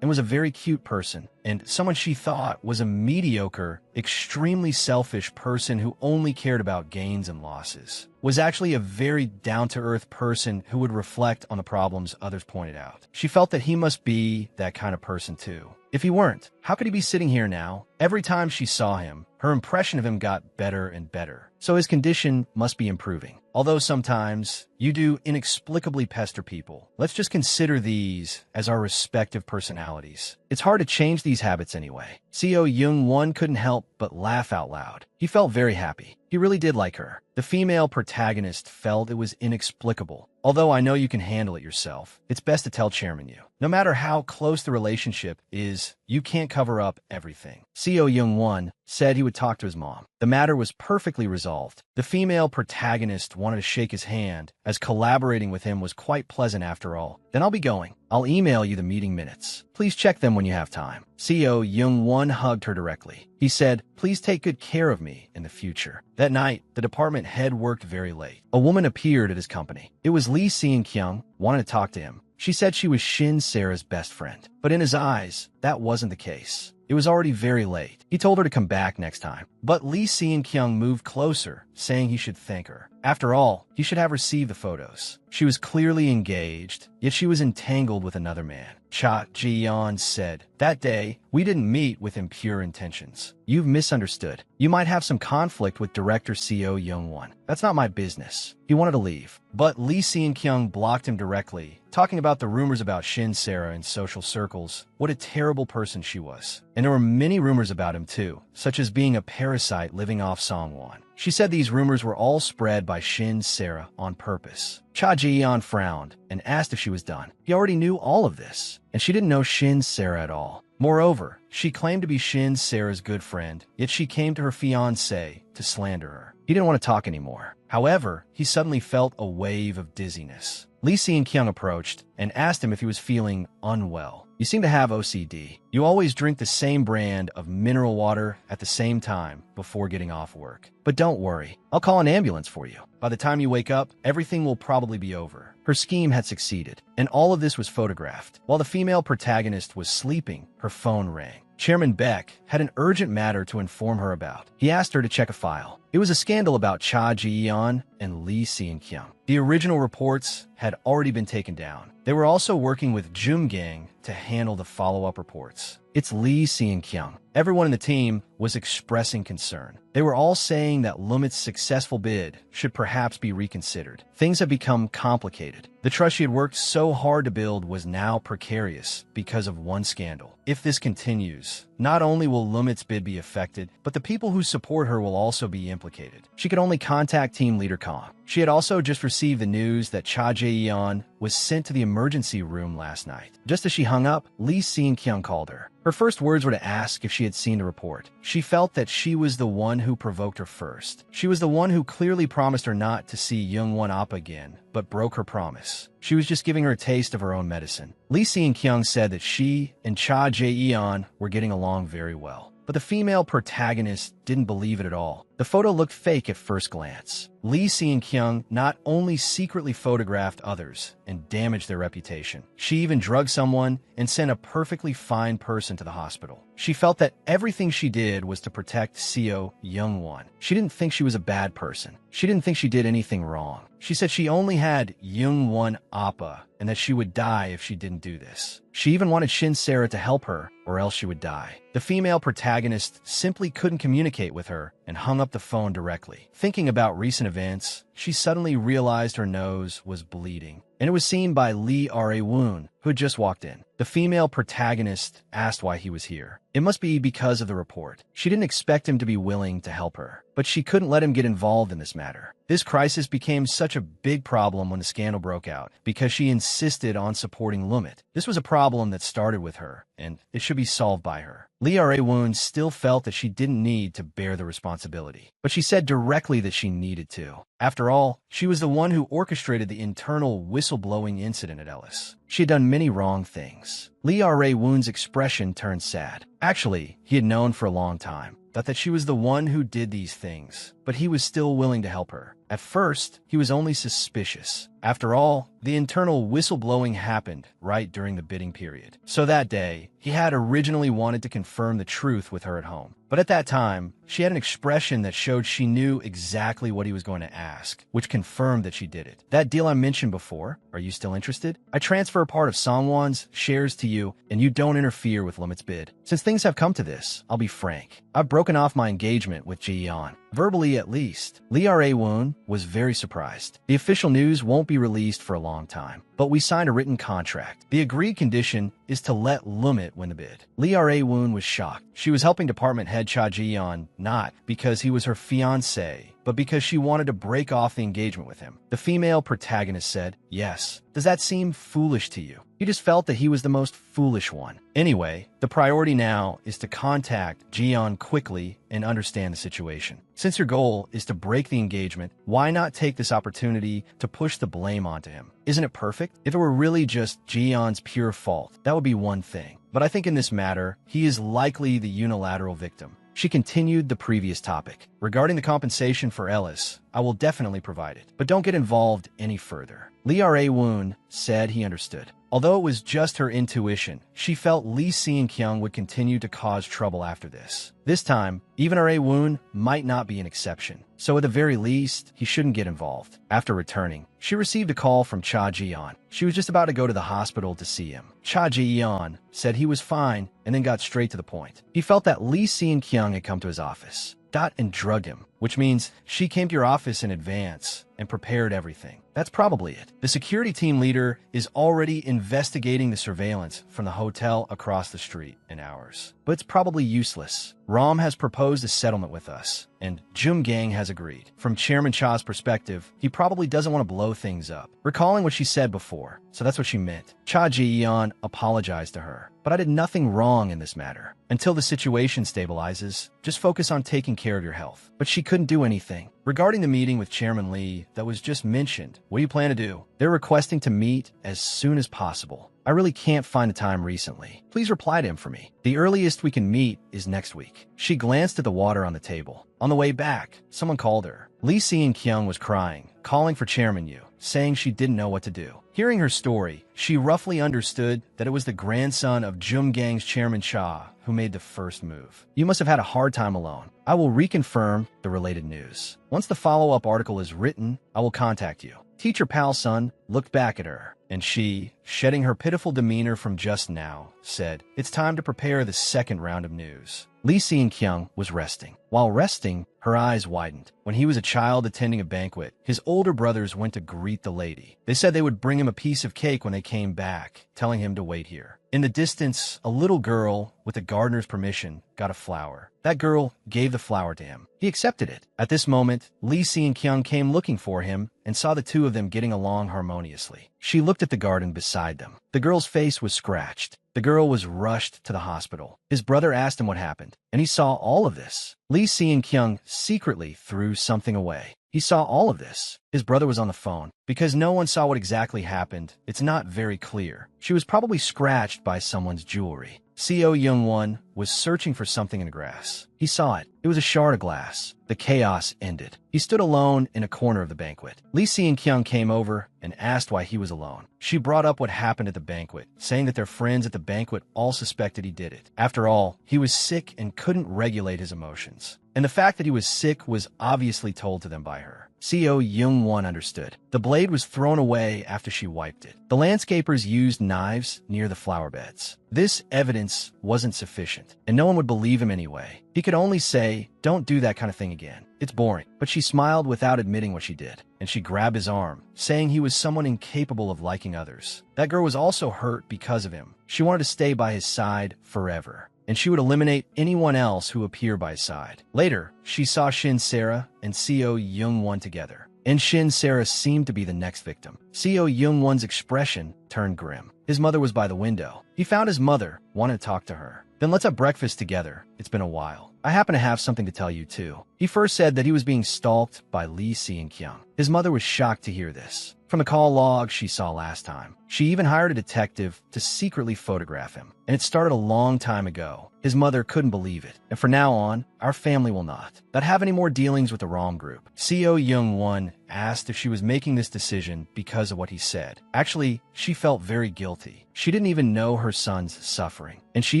And was a very cute person, and someone she thought was a mediocre, extremely selfish person who only cared about gains and losses, was actually a very down-to-earth person who would reflect on the problems others pointed out. She felt that he must be that kind of person too. If he weren't, how could he be sitting here now? Every time she saw him, her impression of him got better and better. So his condition must be improving. Although sometimes you do inexplicably pester people, let's just consider these as our respective personalities. It's hard to change these habits anyway. Seo Young-won couldn't help but laugh out loud. He felt very happy. He really did like her. The female protagonist felt it was inexplicable. Although I know you can handle it yourself, it's best to tell Chairman Yu. No matter how close the relationship is, you can't cover up everything. Seo Young-won said he would talk to his mom. The matter was perfectly resolved. The female protagonist wanted to shake his hand, as collaborating with him was quite pleasant after all. "Then I'll be going. I'll email you the meeting minutes. Please check them when you have time." Seo Young-won hugged her directly. He said, "Please take good care of me in the future." That night, the department head worked very late. A woman appeared at his company. It was Lee Seon-kyung, wanted to talk to him. She said she was Shin Sarah's best friend. But in his eyes, that wasn't the case. It was already very late. He told her to come back next time. But Lee Seon-kyung moved closer, saying he should thank her. After all, he should have received the photos. She was clearly engaged, yet she was entangled with another man. Cha Ji-yeon said, "That day, we didn't meet with impure intentions. You've misunderstood. You might have some conflict with director Seo Young-won. That's not my business." He wanted to leave, but Lee Seon-kyung blocked him directly, talking about the rumors about Shin Sarah in social circles. What a terrible person she was. And there were many rumors about him too, such as being a parasite living off Songwon. She said these rumors were all spread by Shin Sarah on purpose. Cha Ji-yeon frowned and asked if she was done. He already knew all of this, and she didn't know Shin Sarah at all. Moreover, she claimed to be Shin Sarah's good friend, yet she came to her fiancé to slander her. He didn't want to talk anymore. However, he suddenly felt a wave of dizziness. Lee Seon-kyung approached and asked him if he was feeling unwell. "You seem to have OCD. You always drink the same brand of mineral water at the same time before getting off work. But don't worry, I'll call an ambulance for you. By the time you wake up, everything will probably be over. Her scheme had succeeded, and all of this was photographed. While the female protagonist was sleeping, her phone rang. Chairman Beck had an urgent matter to inform her about. He asked her to check a file. It was a scandal about Cha Ji-yeon and Lee Seon-kyung. The original reports had already been taken down. They were also working with Jum Gang to handle the follow-up reports. It's Lee Seon-kyung. Everyone in the team was expressing concern. They were all saying that Lumit's successful bid should perhaps be reconsidered. Things have become complicated. The trust she had worked so hard to build was now precarious because of one scandal. If this continues, not only will Lumit's bid be affected, but the people who support her will also be implicated. She could only contact team leader Kong. She had also just received the news that Cha Jae-yeon was sent to the emergency room last night. Just as she hung up, Lee Seon-kyung called her. Her first words were to ask if she had seen the report. She felt that she was the one who provoked her first. She was the one who clearly promised her not to see Youngwon Appa again, but broke her promise. She was just giving her a taste of her own medicine. Lee Seon-kyung said that she and Cha Jae-yeon were getting along very well. But the female protagonist didn't believe it at all. The photo looked fake at first glance. Lee Seon-kyung not only secretly photographed others and damaged their reputation, she even drugged someone and sent a perfectly fine person to the hospital. She felt that everything she did was to protect Seo Youngwon. She didn't think she was a bad person. She didn't think she did anything wrong. She said she only had Youngwon Appa and that she would die if she didn't do this. She even wanted Shin Sarah to help her, or else she would die. The female protagonist simply couldn't communicate with her and hung up the phone directly. Thinking about recent events, she suddenly realized her nose was bleeding, and it was seen by Lee Ra-woon, who had just walked in. The female protagonist asked why he was here. It must be because of the report. She didn't expect him to be willing to help her, but she couldn't let him get involved in this matter. This crisis became such a big problem when the scandal broke out, because she insisted on supporting Lumit. This was a problem that started with her, and it should be solved by her. Lee Ra-woon still felt that she didn't need to bear the responsibility, but she said directly that she needed to. After all, she was the one who orchestrated the internal whistleblowing incident at Ellis. She had done many wrong things. Lee Ra-woon's expression turned sad. Actually, he had known for a long time, thought that she was the one who did these things, but he was still willing to help her. At first, he was only suspicious. After all, the internal whistleblowing happened right during the bidding period. So that day, he had originally wanted to confirm the truth with her at home. But at that time, she had an expression that showed she knew exactly what he was going to ask, which confirmed that she did it. That deal I mentioned before, are you still interested? I transfer a part of Songwon's shares to you, and you don't interfere with Lumit's bid. Since things have come to this, I'll be frank. I've broken off my engagement with Ji-yeon. Verbally at least. Lee Ra-woon was very surprised. The official news won't be released for a long time, but we signed a written contract. The agreed condition is to let Lumit win the bid. Lee Ra-woon was shocked. She was helping department head Cha Ji-yeon not because he was her fiancé, but because she wanted to break off the engagement with him. The female protagonist said, "Yes. Does that seem foolish to you?" He just felt that he was the most foolish one. Anyway, the priority now is to contact Ji-yeon quickly and understand the situation. Since your goal is to break the engagement, why not take this opportunity to push the blame onto him? Isn't it perfect? If it were really just Ji-yeon's pure fault, that would be one thing. But I think in this matter, he is likely the unilateral victim. She continued the previous topic. Regarding the compensation for Ellis, I will definitely provide it, but don't get involved any further. Lee Ra-woon said he understood. Although it was just her intuition, she felt Lee Seon-kyung would continue to cause trouble after this. This time, even Ra-woon might not be an exception, so at the very least, he shouldn't get involved. After returning, she received a call from Cha Ji-yeon. She was just about to go to the hospital to see him. Cha Ji-yeon said he was fine and then got straight to the point. He felt that Lee Seon-kyung had come to his office, and drugged him, which means she came to your office in advance and prepared everything. That's probably it. The security team leader is already investigating the surveillance from the hotel across the street in hours. But it's probably useless. Rom has proposed a settlement with us, and Jum Gang has agreed. From Chairman Cha's perspective, he probably doesn't want to blow things up. Recalling what she said before, so that's what she meant. Cha Ji-yeon apologized to her, but I did nothing wrong in this matter. Until the situation stabilizes, just focus on taking care of your health. But she couldn't do anything. Regarding the meeting with Chairman Lee that was just mentioned, what do you plan to do? They're requesting to meet as soon as possible. I really can't find the time recently. Please reply to him for me. The earliest we can meet is next week. She glanced at the water on the table. On the way back, someone called her. Lee Si-kyung was crying, calling for Chairman Yu, saying she didn't know what to do. Hearing her story, she roughly understood that it was the grandson of Jumgang's Chairman Cha who made the first move. You must have had a hard time alone. I will reconfirm the related news. Once the follow-up article is written, I will contact you. Teacher Pal Sun looked back at her, and she, shedding her pitiful demeanor from just now, said, "It's time to prepare the second round of news." Lee Si-kyung was resting. While resting, her eyes widened. When he was a child attending a banquet, his older brothers went to greet the lady. They said they would bring him a piece of cake when they came back, telling him to wait here. In the distance, a little girl, with the gardener's permission, got a flower. That girl gave the flower to him. He accepted it. At this moment, Lee Si-kyung came looking for him and saw the two of them getting along harmoniously. She looked at the garden beside them. The girl's face was scratched. The girl was rushed to the hospital. His brother asked him what happened, and he saw all of this. Lee Si-kyung secretly threw something away. He saw all of this. His brother was on the phone. Because no one saw what exactly happened, it's not very clear. She was probably scratched by someone's jewelry. Seo Young-won was searching for something in the grass. He saw it. It was a shard of glass. The chaos ended. He stood alone in a corner of the banquet. Lee Si-kyung came over and asked why he was alone. She brought up what happened at the banquet, saying that their friends at the banquet all suspected he did it. After all, he was sick and couldn't regulate his emotions. And the fact that he was sick was obviously told to them by her. Seo Young-won understood. The blade was thrown away after she wiped it. The landscapers used knives near the flower beds. This evidence wasn't sufficient, and no one would believe him anyway. He could only say, "Don't do that kind of thing again. It's boring." But she smiled without admitting what she did, and she grabbed his arm, saying he was someone incapable of liking others. That girl was also hurt because of him. She wanted to stay by his side forever, and she would eliminate anyone else who appeared by his side. Later, she saw Shin Sarah and Seo Young-won together, and Shin Sarah seemed to be the next victim. Seo Young-won's expression turned grim. His mother was by the window. He found his mother, wanted to talk to her. "Then let's have breakfast together. It's been a while. I happen to have something to tell you, too." He first said that he was being stalked by Lee Si-kyung. His mother was shocked to hear this. From the call log she saw last time, she even hired a detective to secretly photograph him. And it started a long time ago. His mother couldn't believe it. And from now on, our family will not have any more dealings with the Rom group. Seo Young-won asked if she was making this decision because of what he said. Actually, she felt very guilty. She didn't even know her son's suffering, and she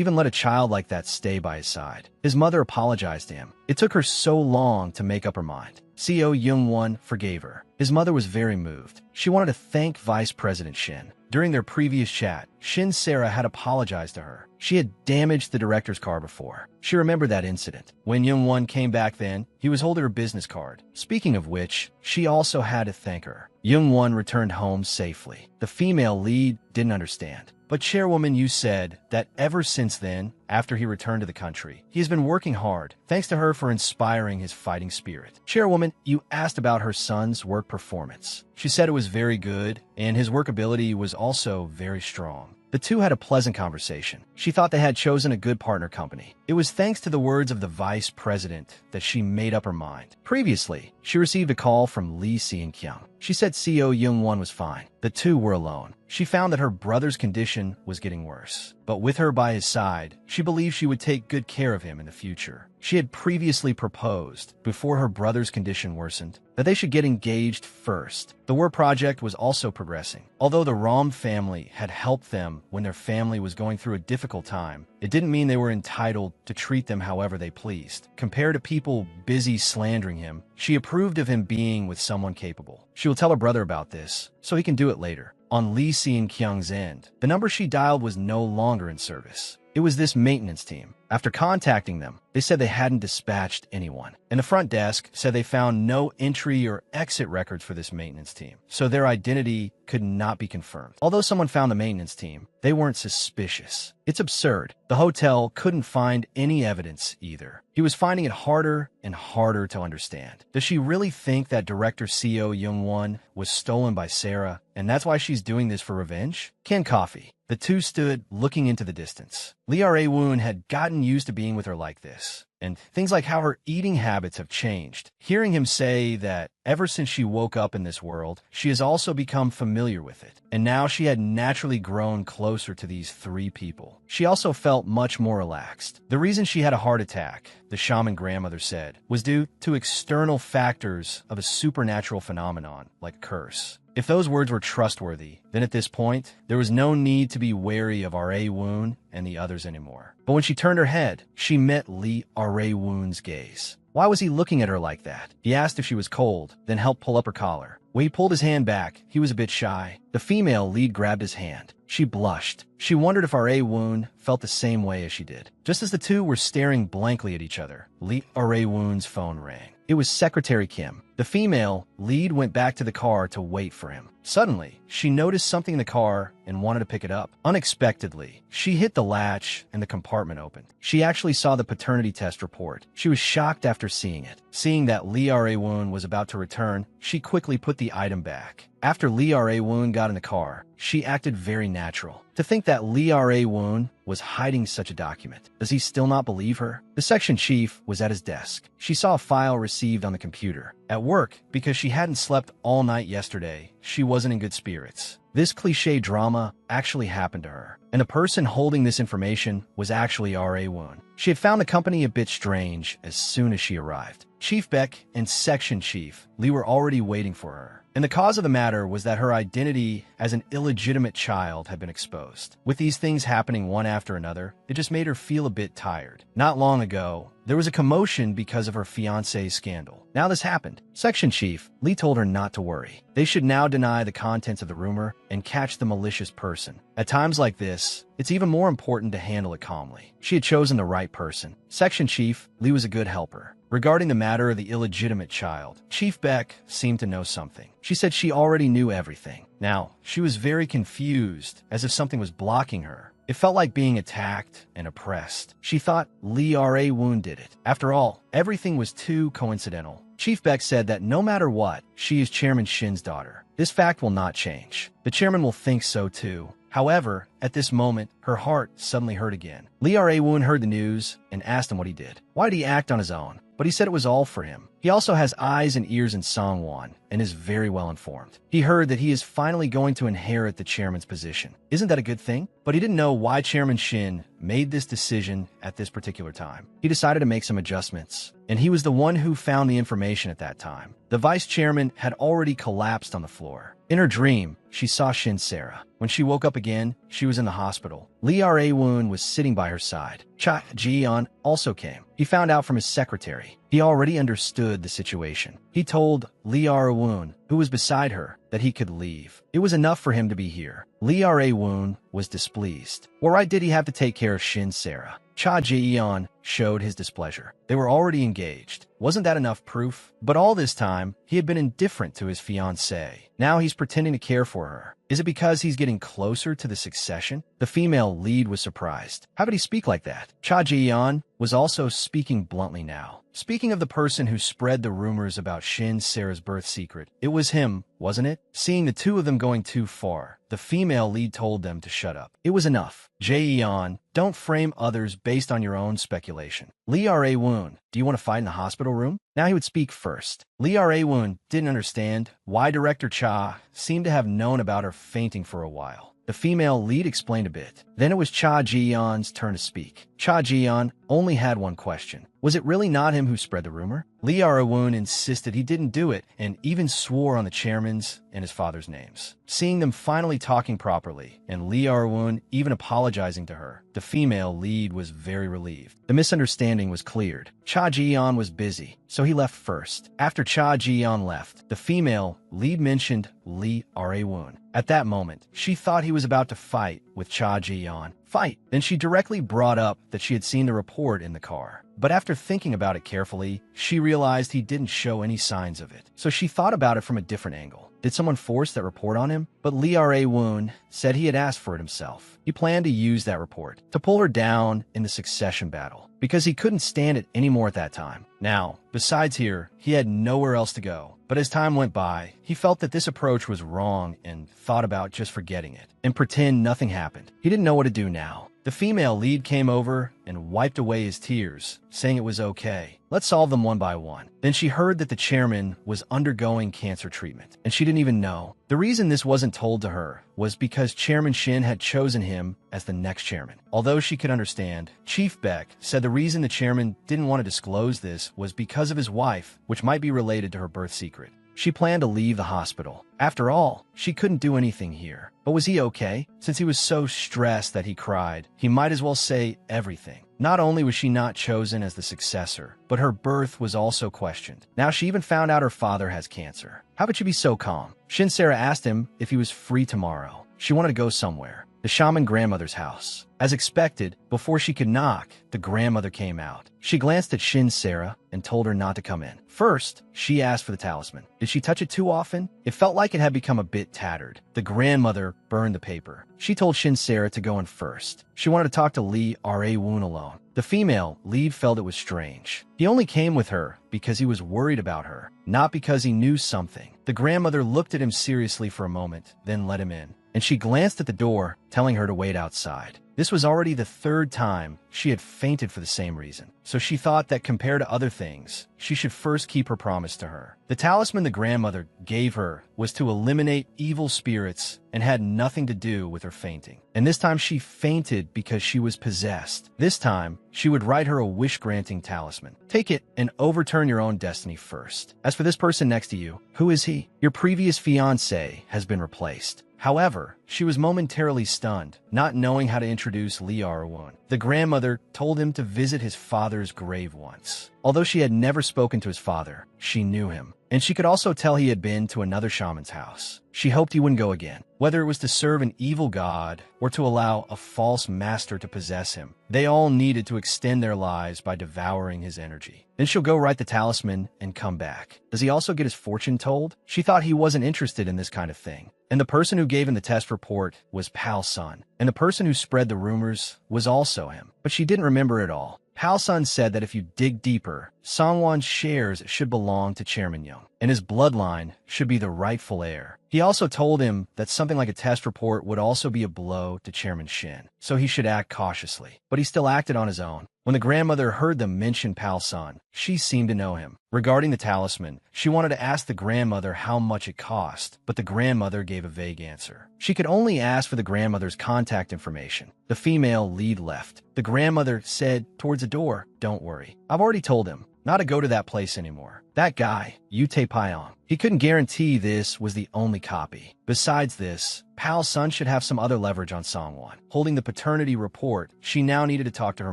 even let a child like that stay by his side. His mother apologized to him. It took her so long to make up her mind. Seo Young-won forgave her. His mother was very moved. She wanted to thank Vice President Shin. During their previous chat, Shin Sarah had apologized to her. She had damaged the director's car before. She remembered that incident. When Young-won came back then, he was holding her business card. Speaking of which, she also had to thank her. Young-won returned home safely. The female lead didn't understand. "But Chairwoman, you said that ever since then, after he returned to the country, he has been working hard, thanks to her for inspiring his fighting spirit." "Chairwoman, you asked about her son's work performance. She said it was very good, and his work ability was also very strong." The two had a pleasant conversation. She thought they had chosen a good partner company. It was thanks to the words of the vice president that she made up her mind. Previously, she received a call from Lee Si-kyung. She said Seo Young-won was fine. The two were alone. She found that her brother's condition was getting worse. But with her by his side, she believed she would take good care of him in the future. She had previously proposed, before her brother's condition worsened, that they should get engaged first. The war project was also progressing. Although the Rom family had helped them when their family was going through a difficult time, it didn't mean they were entitled to treat them however they pleased. Compared to people busy slandering him, she approved of him being with someone capable. She will tell her brother about this, so he can do it later. On Lee Si-kyung's end, the number she dialed was no longer in service. It was this maintenance team. After contacting them, they said they hadn't dispatched anyone. And the front desk said they found no entry or exit records for this maintenance team, so their identity could not be confirmed. Although someone found the maintenance team, they weren't suspicious. It's absurd. The hotel couldn't find any evidence either. He was finding it harder and harder to understand. Does she really think that director Seo Young-won was stolen by Sarah, and that's why she's doing this for revenge? Can coffee. The two stood looking into the distance. Lee Ra-woon had gotten used to being with her like this. and things like how her eating habits have changed. Hearing him say that ever since she woke up in this world, she has also become familiar with it, and now she had naturally grown closer to these three people. She also felt much more relaxed. The reason she had a heart attack, the shaman grandmother said, was due to external factors of a supernatural phenomenon, like a curse. If those words were trustworthy, then at this point, there was no need to be wary of Ra-Woon and the others anymore. But when she turned her head, she met Lee Ra-Woon's gaze. Why was he looking at her like that? He asked if she was cold, then helped pull up her collar. When he pulled his hand back, he was a bit shy. The female lead grabbed his hand. She blushed. She wondered if Ra-Woon felt the same way as she did. Just as the two were staring blankly at each other, Lee Ra-Woon's phone rang. It was Secretary Kim. The female lead went back to the car to wait for him. Suddenly, she noticed something in the car and wanted to pick it up. Unexpectedly, she hit the latch and the compartment opened. She actually saw the paternity test report. She was shocked after seeing it. Seeing that Lee Ra-Woon was about to return, she quickly put the item back. After Lee Ra-Woon got in the car, she acted very natural. To think that Lee Ra-Woon was hiding such a document. Does he still not believe her? The section chief was at his desk. She saw a file received on the computer. At work, because she hadn't slept all night yesterday, she wasn't in good spirits. This cliché drama actually happened to her, and the person holding this information was actually Ra-Woon. She had found the company a bit strange as soon as she arrived. Chief Beck and Section Chief Lee were already waiting for her. And the cause of the matter was that her identity as an illegitimate child had been exposed. With these things happening one after another, it just made her feel a bit tired. Not long ago, there was a commotion because of her fiancé's scandal. Now this happened. Section Chief Lee told her not to worry. They should now deny the contents of the rumor and catch the malicious person. At times like this, it's even more important to handle it calmly. She had chosen the right person. Section Chief Lee was a good helper. Regarding the matter of the illegitimate child, Chief Beck seemed to know something. She said she already knew everything. Now, she was very confused, as if something was blocking her. It felt like being attacked and oppressed. She thought Lee Ra-Woon did it. After all, everything was too coincidental. Chief Beck said that no matter what, she is Chairman Shin's daughter. This fact will not change. The chairman will think so too. However, at this moment, her heart suddenly hurt again. Lee Ra-Woon heard the news and asked him what he did. Why did he act on his own? But he said it was all for him. He also has eyes and ears in Songwon and is very well informed. He heard that he is finally going to inherit the chairman's position. Isn't that a good thing? But he didn't know why Chairman Shin made this decision at this particular time. He decided to make some adjustments, and he was the one who found the information at that time. The vice chairman had already collapsed on the floor. In her dream, she saw Shin Sarah. When she woke up again, she was in the hospital. Lee Ra-Woon was sitting by her side. Cha Ji-yeon also came. He found out from his secretary. He already understood the situation. He told Lee Ra-Woon, who was beside her, that he could leave. It was enough for him to be here. Lee Ra-Woon was displeased. Why did he have to take care of Shin Sarah? Cha Ji-yeon showed his displeasure. They were already engaged. Wasn't that enough proof? But all this time, he had been indifferent to his fiancée. Now he's pretending to care for her. Is it because he's getting closer to the succession? The female lead was surprised. How could he speak like that? Cha Ji-yeon was also speaking bluntly now. Speaking of the person who spread the rumors about Shin Sarah's birth secret, it was him, wasn't it? Seeing the two of them going too far, the female lead told them to shut up. It was enough. Jae-yeon, don't frame others based on your own speculation. Lee Ra-Woon, do you want to fight in the hospital room? Now he would speak first. Lee Ra-Woon didn't understand why Director Cha seemed to have known about her fainting for a while. The female lead explained a bit. Then it was Cha Ji-yeon's turn to speak. Cha Ji-yeon only had one question. Was it really not him who spread the rumor? Lee Ra-Woon insisted he didn't do it and even swore on the chairman's and his father's names. Seeing them finally talking properly and Lee Ra-Woon even apologizing to her, the female lead was very relieved. The misunderstanding was cleared. Cha Ji-yeon was busy, so he left first. After Cha Ji-yeon left, the female lead mentioned Lee Ra-Woon. At that moment, she thought he was about to fight with Cha Ji-yeon. Fight! Then she directly brought up that she had seen the report in the car. But after thinking about it carefully, she realized he didn't show any signs of it. So she thought about it from a different angle. Did someone force that report on him? But Lee Ra-Woon said he had asked for it himself. He planned to use that report to pull her down in the succession battle, because he couldn't stand it anymore at that time. Now, besides here, he had nowhere else to go. But as time went by, he felt that this approach was wrong and thought about just forgetting it and pretend nothing happened. He didn't know what to do now. The The female lead came over and wiped away his tears, saying it was okay. Let's solve them one by one. Then she heard that the chairman was undergoing cancer treatment, and she didn't even know. The reason this wasn't told to her was because Chairman Shin had chosen him as the next chairman. Although she could understand, Chief Beck said the reason the chairman didn't want to disclose this was because of his wife, which might be related to her birth secret. She planned to leave the hospital. After all, she couldn't do anything here. But was he okay? Since he was so stressed that he cried, he might as well say everything. Not only was she not chosen as the successor, but her birth was also questioned. Now she even found out her father has cancer. How could she be so calm? Shin-sera asked him if he was free tomorrow. She wanted to go somewhere. The shaman grandmother's house. As expected, before she could knock, the grandmother came out. She glanced at Shin-sera and told her not to come in. First, she asked for the talisman. Did she touch it too often? It felt like it had become a bit tattered. The grandmother burned the paper. She told Shin-sera to go in first. She wanted to talk to Lee Ra-woon alone. The female lead felt it was strange. He only came with her because he was worried about her, not because he knew something. The grandmother looked at him seriously for a moment, then let him in, and she glanced at the door, telling her to wait outside. This was already the third time she had fainted for the same reason, so she thought that compared to other things, she should first keep her promise to her. The talisman the grandmother gave her was to eliminate evil spirits and had nothing to do with her fainting. And this time she fainted because she was possessed. This time, she would write her a wish-granting talisman. Take it and overturn your own destiny first. As for this person next to you, who is he? Your previous fiancé has been replaced. However, she was momentarily stunned, not knowing how to introduce Lee Ra-woon. The grandmother told him to visit his father's grave once. Although she had never spoken to his father, she knew him, and she could also tell he had been to another shaman's house. She hoped he wouldn't go again, whether it was to serve an evil god or to allow a false master to possess him. They all needed to extend their lives by devouring his energy. Then she'll go write the talisman and come back. Does he also get his fortune told? She thought he wasn't interested in this kind of thing. And the person who gave him the test report was Pal-sun, and the person who spread the rumors was also him. But she didn't remember it all. Pal-sun said that if you dig deeper, Songwon's shares should belong to Chairman Young, and his bloodline should be the rightful heir. He also told him that something like a test report would also be a blow to Chairman Shin, so he should act cautiously. But he still acted on his own. When the grandmother heard them mention Pal-sun, she seemed to know him. Regarding the talisman, she wanted to ask the grandmother how much it cost, but the grandmother gave a vague answer. She could only ask for the grandmother's contact information. The female lead left. The grandmother said towards the door, "Don't worry. I've already told him not to go to that place anymore. That guy, Yute Pyong, he couldn't guarantee this was the only copy. Besides this, Pal-sun should have some other leverage on Songwon. Holding the paternity report, she now needed to talk to her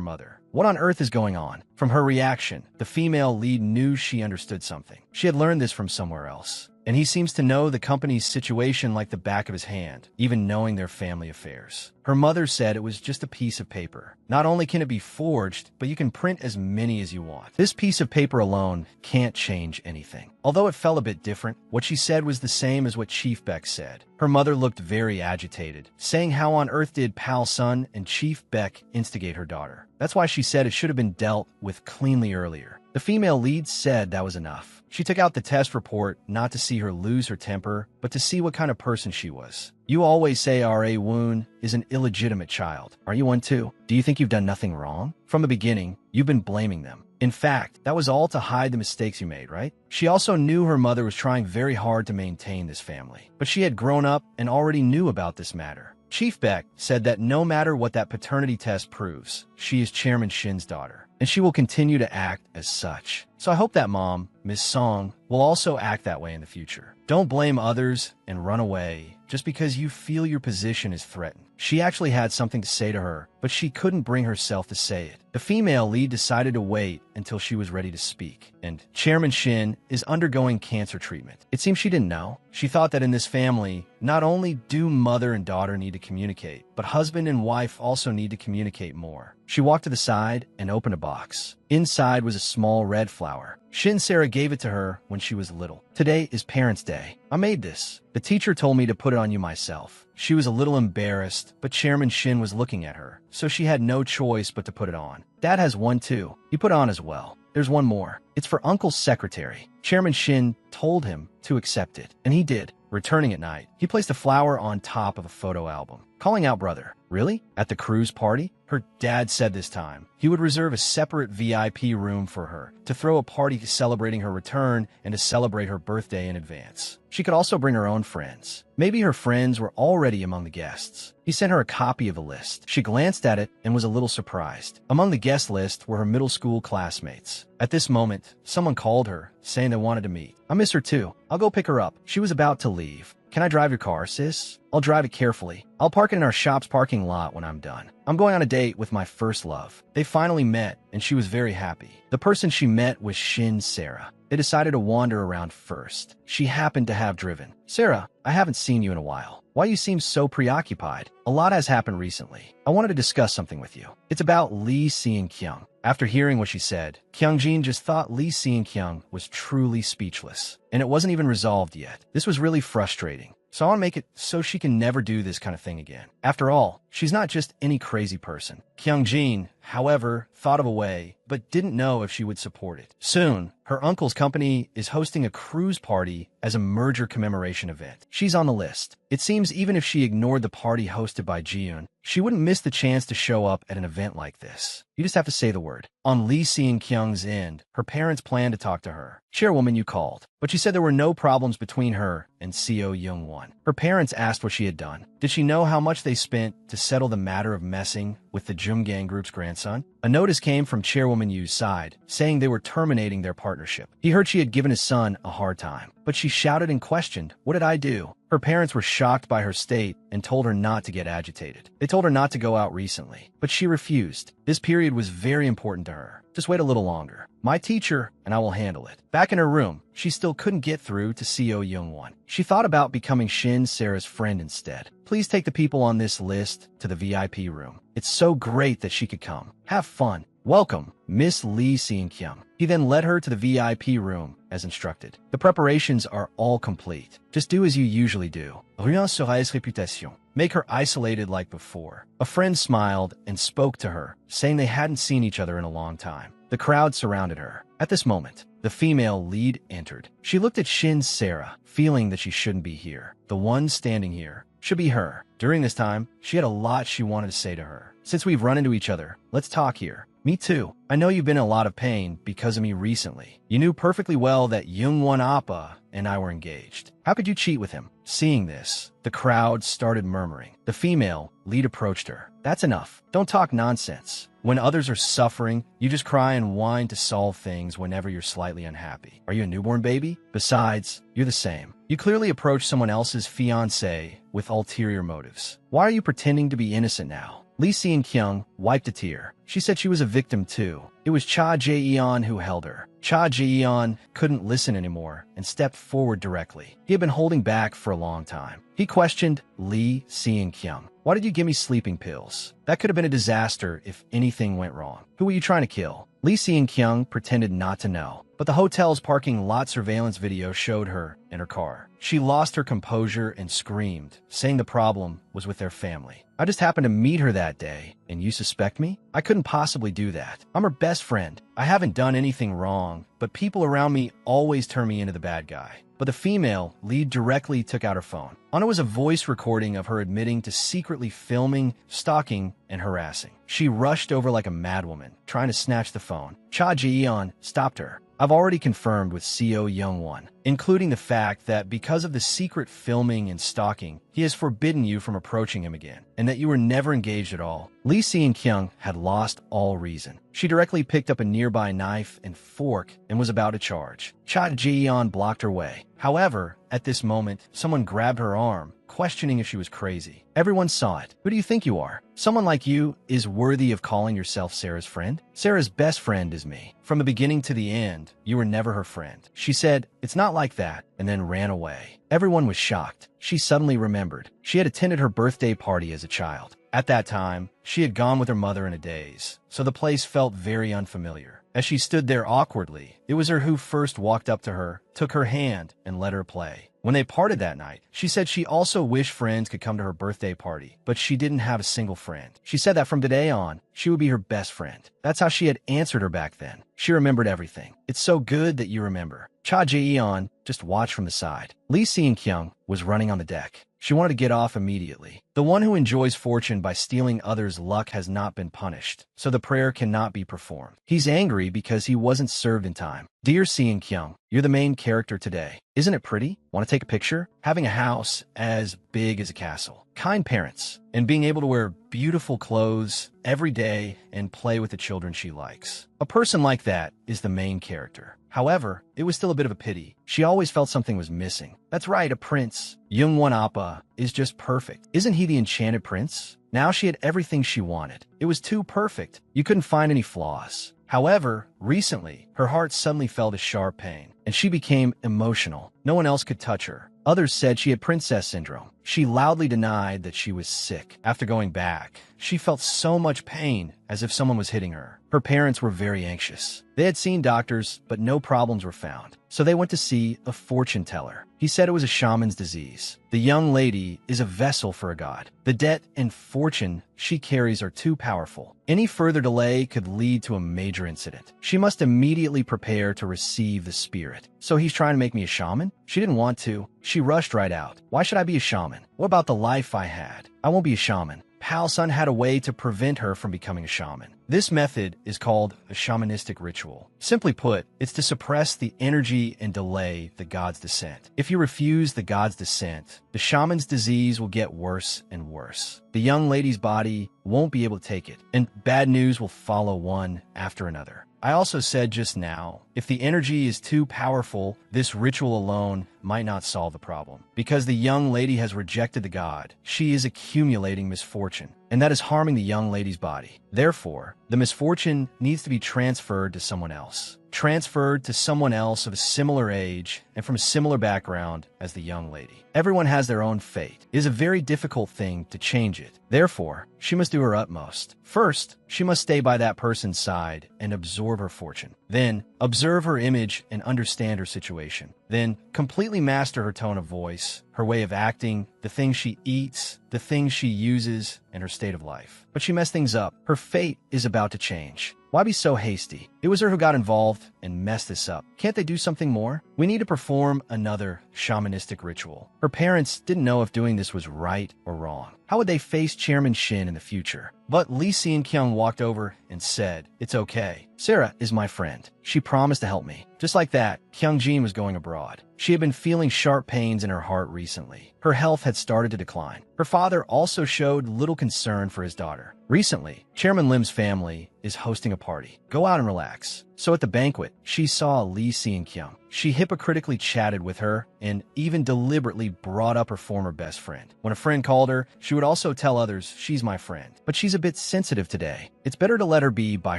mother. What on earth is going on? From her reaction, the female lead knew she understood something. She had learned this from somewhere else. And he seems to know the company's situation like the back of his hand, even knowing their family affairs. Her mother said it was just a piece of paper. Not only can it be forged, but you can print as many as you want. This piece of paper alone can't change anything. Although it felt a bit different, what she said was the same as what Chief Beck said. Her mother looked very agitated, saying how on earth did Pal-sun and Chief Beck instigate her daughter. That's why she said it should have been dealt with cleanly earlier. The female lead said that was enough. She took out the test report not to see her lose her temper, but to see what kind of person she was. You always say Ra-woon is an illegitimate child. Are you one too? Do you think you've done nothing wrong? From the beginning, you've been blaming them. In fact, that was all to hide the mistakes you made, right? She also knew her mother was trying very hard to maintain this family, but she had grown up and already knew about this matter. Chief Beck said that no matter what that paternity test proves, she is Chairman Shin's daughter, and she will continue to act as such. So I hope that mom, Ms. Song, will also act that way in the future. Don't blame others and run away just because you feel your position is threatened. She actually had something to say to her, but she couldn't bring herself to say it. The female lead decided to wait until she was ready to speak, and Chairman Shin is undergoing cancer treatment. It seems she didn't know. She thought that in this family, not only do mother and daughter need to communicate, but husband and wife also need to communicate more. She walked to the side and opened a box. Inside was a small red flower. Shin-sera gave it to her when she was little. Today is Parents' Day. I made this. The teacher told me to put it on you myself. She was a little embarrassed, but Chairman Shin was looking at her, so she had no choice but to put it on. Dad has one too. He put on as well. There's one more. It's for Uncle's secretary. Chairman Shin told him to accept it, and he did. Returning at night, he placed a flower on top of a photo album. calling out brother. Really? At the cruise party? Her dad said this time he would reserve a separate VIP room for her to throw a party celebrating her return and to celebrate her birthday in advance. She could also bring her own friends. Maybe her friends were already among the guests. He sent her a copy of a list. She glanced at it and was a little surprised. Among the guest list were her middle school classmates. At this moment, someone called her, saying they wanted to meet. I miss her too. I'll go pick her up. She was about to leave. Can I drive your car, sis? I'll drive it carefully. I'll park it in our shop's parking lot when I'm done. I'm going on a date with my first love. They finally met, and she was very happy. The person she met was Shin Sarah. They decided to wander around first. She happened to have driven. Sarah, I haven't seen you in a while. Why you seem so preoccupied? A lot has happened recently. I wanted to discuss something with you. It's about Lee Seon-kyung. After hearing what she said, Kyung-jin just thought Lee Seon-kyung was truly speechless. And it wasn't even resolved yet. This was really frustrating. So I want to make it so she can never do this kind of thing again. After all, she's not just any crazy person. Kyung-jin, however, thought of a way, but didn't know if she would support it. Soon, her uncle's company is hosting a cruise party as a merger commemoration event. She's on the list. It seems even if she ignored the party hosted by Jiyoon, she wouldn't miss the chance to show up at an event like this. You just have to say the word. On Lee Seon-kyung's end, her parents planned to talk to her. Chairwoman, you called. But she said there were no problems between her and Seo Young-won. Her parents asked what she had done. Did she know how much they spent to settle the matter of messing with the Jumgang Group's grandson? A notice came from Chairwoman Yu's side, saying they were terminating their partnership. He heard she had given his son a hard time, but she shouted and questioned, "What did I do?" Her parents were shocked by her state and told her not to get agitated. They told her not to go out recently, but she refused. This period was very important to her. Just wait a little longer. My teacher and I will handle it. Back in her room, she still couldn't get through to Seo Young-won. She thought about becoming Shin Sarah's friend instead. Please take the people on this list to the VIP room. It's so great that she could come. Have fun. Welcome, Miss Lee Seon-kyung. He then led her to the VIP room as instructed. The preparations are all complete. Just do as you usually do. Rien serait réputation. Make her isolated like before. A friend smiled and spoke to her, saying they hadn't seen each other in a long time. The crowd surrounded her. At this moment, the female lead entered. She looked at Shin Sarah, feeling that she shouldn't be here. The one standing here should be her. During this time, she had a lot she wanted to say to her. Since we've run into each other, let's talk here. Me too. I know you've been in a lot of pain because of me recently. You knew perfectly well that Young-won Appa and I were engaged. How could you cheat with him? Seeing this, the crowd started murmuring. The female lead approached her. That's enough. Don't talk nonsense. When others are suffering, you just cry and whine to solve things whenever you're slightly unhappy. Are you a newborn baby? Besides, you're the same. You clearly approached someone else's fiancé with ulterior motives. Why are you pretending to be innocent now? Lee Seon-kyung wiped a tear. She said she was a victim too. It was Cha Jae-yeon who held her. Cha Jae-yeon couldn't listen anymore and stepped forward directly. He had been holding back for a long time. He questioned Lee Seon-kyung. Why did you give me sleeping pills? That could have been a disaster if anything went wrong. Who were you trying to kill? Lee Seon-kyung pretended not to know, but the hotel's parking lot surveillance video showed her in her car. She lost her composure and screamed, saying the problem was with their family. I just happened to meet her that day, and you suspect me? I couldn't possibly do that. I'm her best friend. I haven't done anything wrong, but people around me always turn me into the bad guy. But the female lead directly took out her phone. On it was a voice recording of her admitting to secretly filming, stalking, and harassing. She rushed over like a madwoman, trying to snatch the phone. Cha Jae-yeon stopped her. I've already confirmed with Seo Young-won, including the fact that because of the secret filming and stalking, he has forbidden you from approaching him again, and that you were never engaged at all. Lee Seon-kyung had lost all reason. She directly picked up a nearby knife and fork and was about to charge. Cha Jae-yeon blocked her way. However, at this moment, someone grabbed her arm, questioning if she was crazy. Everyone saw it. Who do you think you are? Someone like you is worthy of calling yourself Sarah's friend? Sarah's best friend is me. From the beginning to the end, you were never her friend. She said, it's not like that, and then ran away. Everyone was shocked. She suddenly remembered. She had attended her birthday party as a child. At that time, she had gone with her mother in a daze, so the place felt very unfamiliar. As she stood there awkwardly, it was her who first walked up to her, took her hand, and let her play. When they parted that night, she said she also wished friends could come to her birthday party, but she didn't have a single friend. She said that from today on, she would be her best friend. That's how she had answered her back then. She remembered everything. It's so good that you remember. Cha Jae-yeon just watched from the side. Lee Seon-kyung was running on the deck. She wanted to get off immediately. The one who enjoys fortune by stealing others' luck has not been punished, so the prayer cannot be performed. He's angry because he wasn't served in time. Dear Sean Kyung, you're the main character today. Isn't it pretty? Want to take a picture? Having a house as big as a castle, kind parents, and being able to wear beautiful clothes every day and play with the children she likes. A person like that is the main character. However, it was still a bit of a pity. She always felt something was missing. That's right, a prince. Jungwon Appa is just perfect. Isn't he the enchanted prince? Now she had everything she wanted. It was too perfect. You couldn't find any flaws. However, recently, her heart suddenly felt a sharp pain, and she became emotional. No one else could touch her. Others said she had princess syndrome. She loudly denied that she was sick. After going back, she felt so much pain, as if someone was hitting her. Her parents were very anxious. They had seen doctors, but no problems were found. So they went to see a fortune teller. He said it was a shaman's disease. The young lady is a vessel for a god. The debt and fortune she carries are too powerful. Any further delay could lead to a major incident. She must immediately prepare to receive the spirit. So he's trying to make me a shaman? She didn't want to. She rushed right out. Why should I be a shaman? What about the life I had? I won't be a shaman. Pal Sun had a way to prevent her from becoming a shaman. This method is called a shamanistic ritual. Simply put, it's to suppress the energy and delay the god's descent. If you refuse the god's descent, the shaman's disease will get worse and worse. The young lady's body won't be able to take it, and bad news will follow one after another. I also said just now, if the energy is too powerful, this ritual alone might not solve the problem. Because the young lady has rejected the god, she is accumulating misfortune, and that is harming the young lady's body. Therefore, the misfortune needs to be transferred to someone else. Transferred to someone else of a similar age and from a similar background as the young lady. Everyone has their own fate. It is a very difficult thing to change it. Therefore, she must do her utmost. First, she must stay by that person's side and absorb her fortune. Then, observe her image and understand her situation. Then, completely master her tone of voice, her way of acting, the things she eats, the things she uses, and her state of life. But she messed things up. Her fate is about to change. Why be so hasty? It was her who got involved and messed this up. Can't they do something more? We need to perform another shamanistic ritual. Her parents didn't know if doing this was right or wrong. How would they face Chairman Shin in the future? But Lee Seon-kyung walked over and said, "It's okay. Sarah is my friend. She promised to help me." Just like that, Kyung-jin was going abroad. She had been feeling sharp pains in her heart recently. Her health had started to decline. Her father also showed little concern for his daughter. Recently, Chairman Lim's family is hosting a party. Go out and relax. So at the banquet, she saw Lee Seon-kyung. She hypocritically chatted with her and even deliberately brought up her former best friend. When a friend called her, she would also tell others, "She's my friend." But she's a bit sensitive today. It's better to let her be by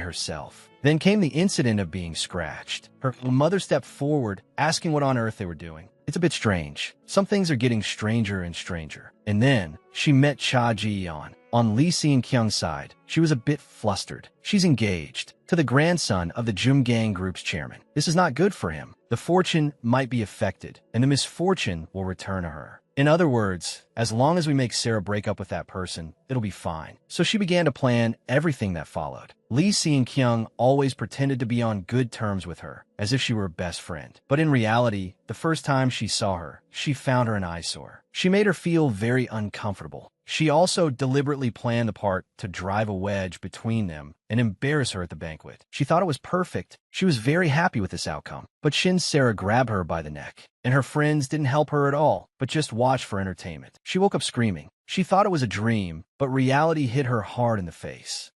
herself. Then came the incident of being scratched. Her mother stepped forward, asking what on earth they were doing. It's a bit strange. Some things are getting stranger and stranger. And then she met Cha Ji-yeon. On Lee Seon-kyung's side, she was a bit flustered. She's engaged to the grandson of the Jumgang Group's chairman. This is not good for him. The fortune might be affected, and the misfortune will return to her. In other words, as long as we make Sarah break up with that person, it'll be fine. So she began to plan everything that followed. Lee Seon-kyung always pretended to be on good terms with her, as if she were a best friend. But in reality, the first time she saw her, she found her an eyesore. She made her feel very uncomfortable. She also deliberately planned the part to drive a wedge between them and embarrass her at the banquet. She thought it was perfect. She was very happy with this outcome. But Shin Sarah grabbed her by the neck, and her friends didn't help her at all, but just watched for entertainment. She woke up screaming. She thought it was a dream, but reality hit her hard in the face.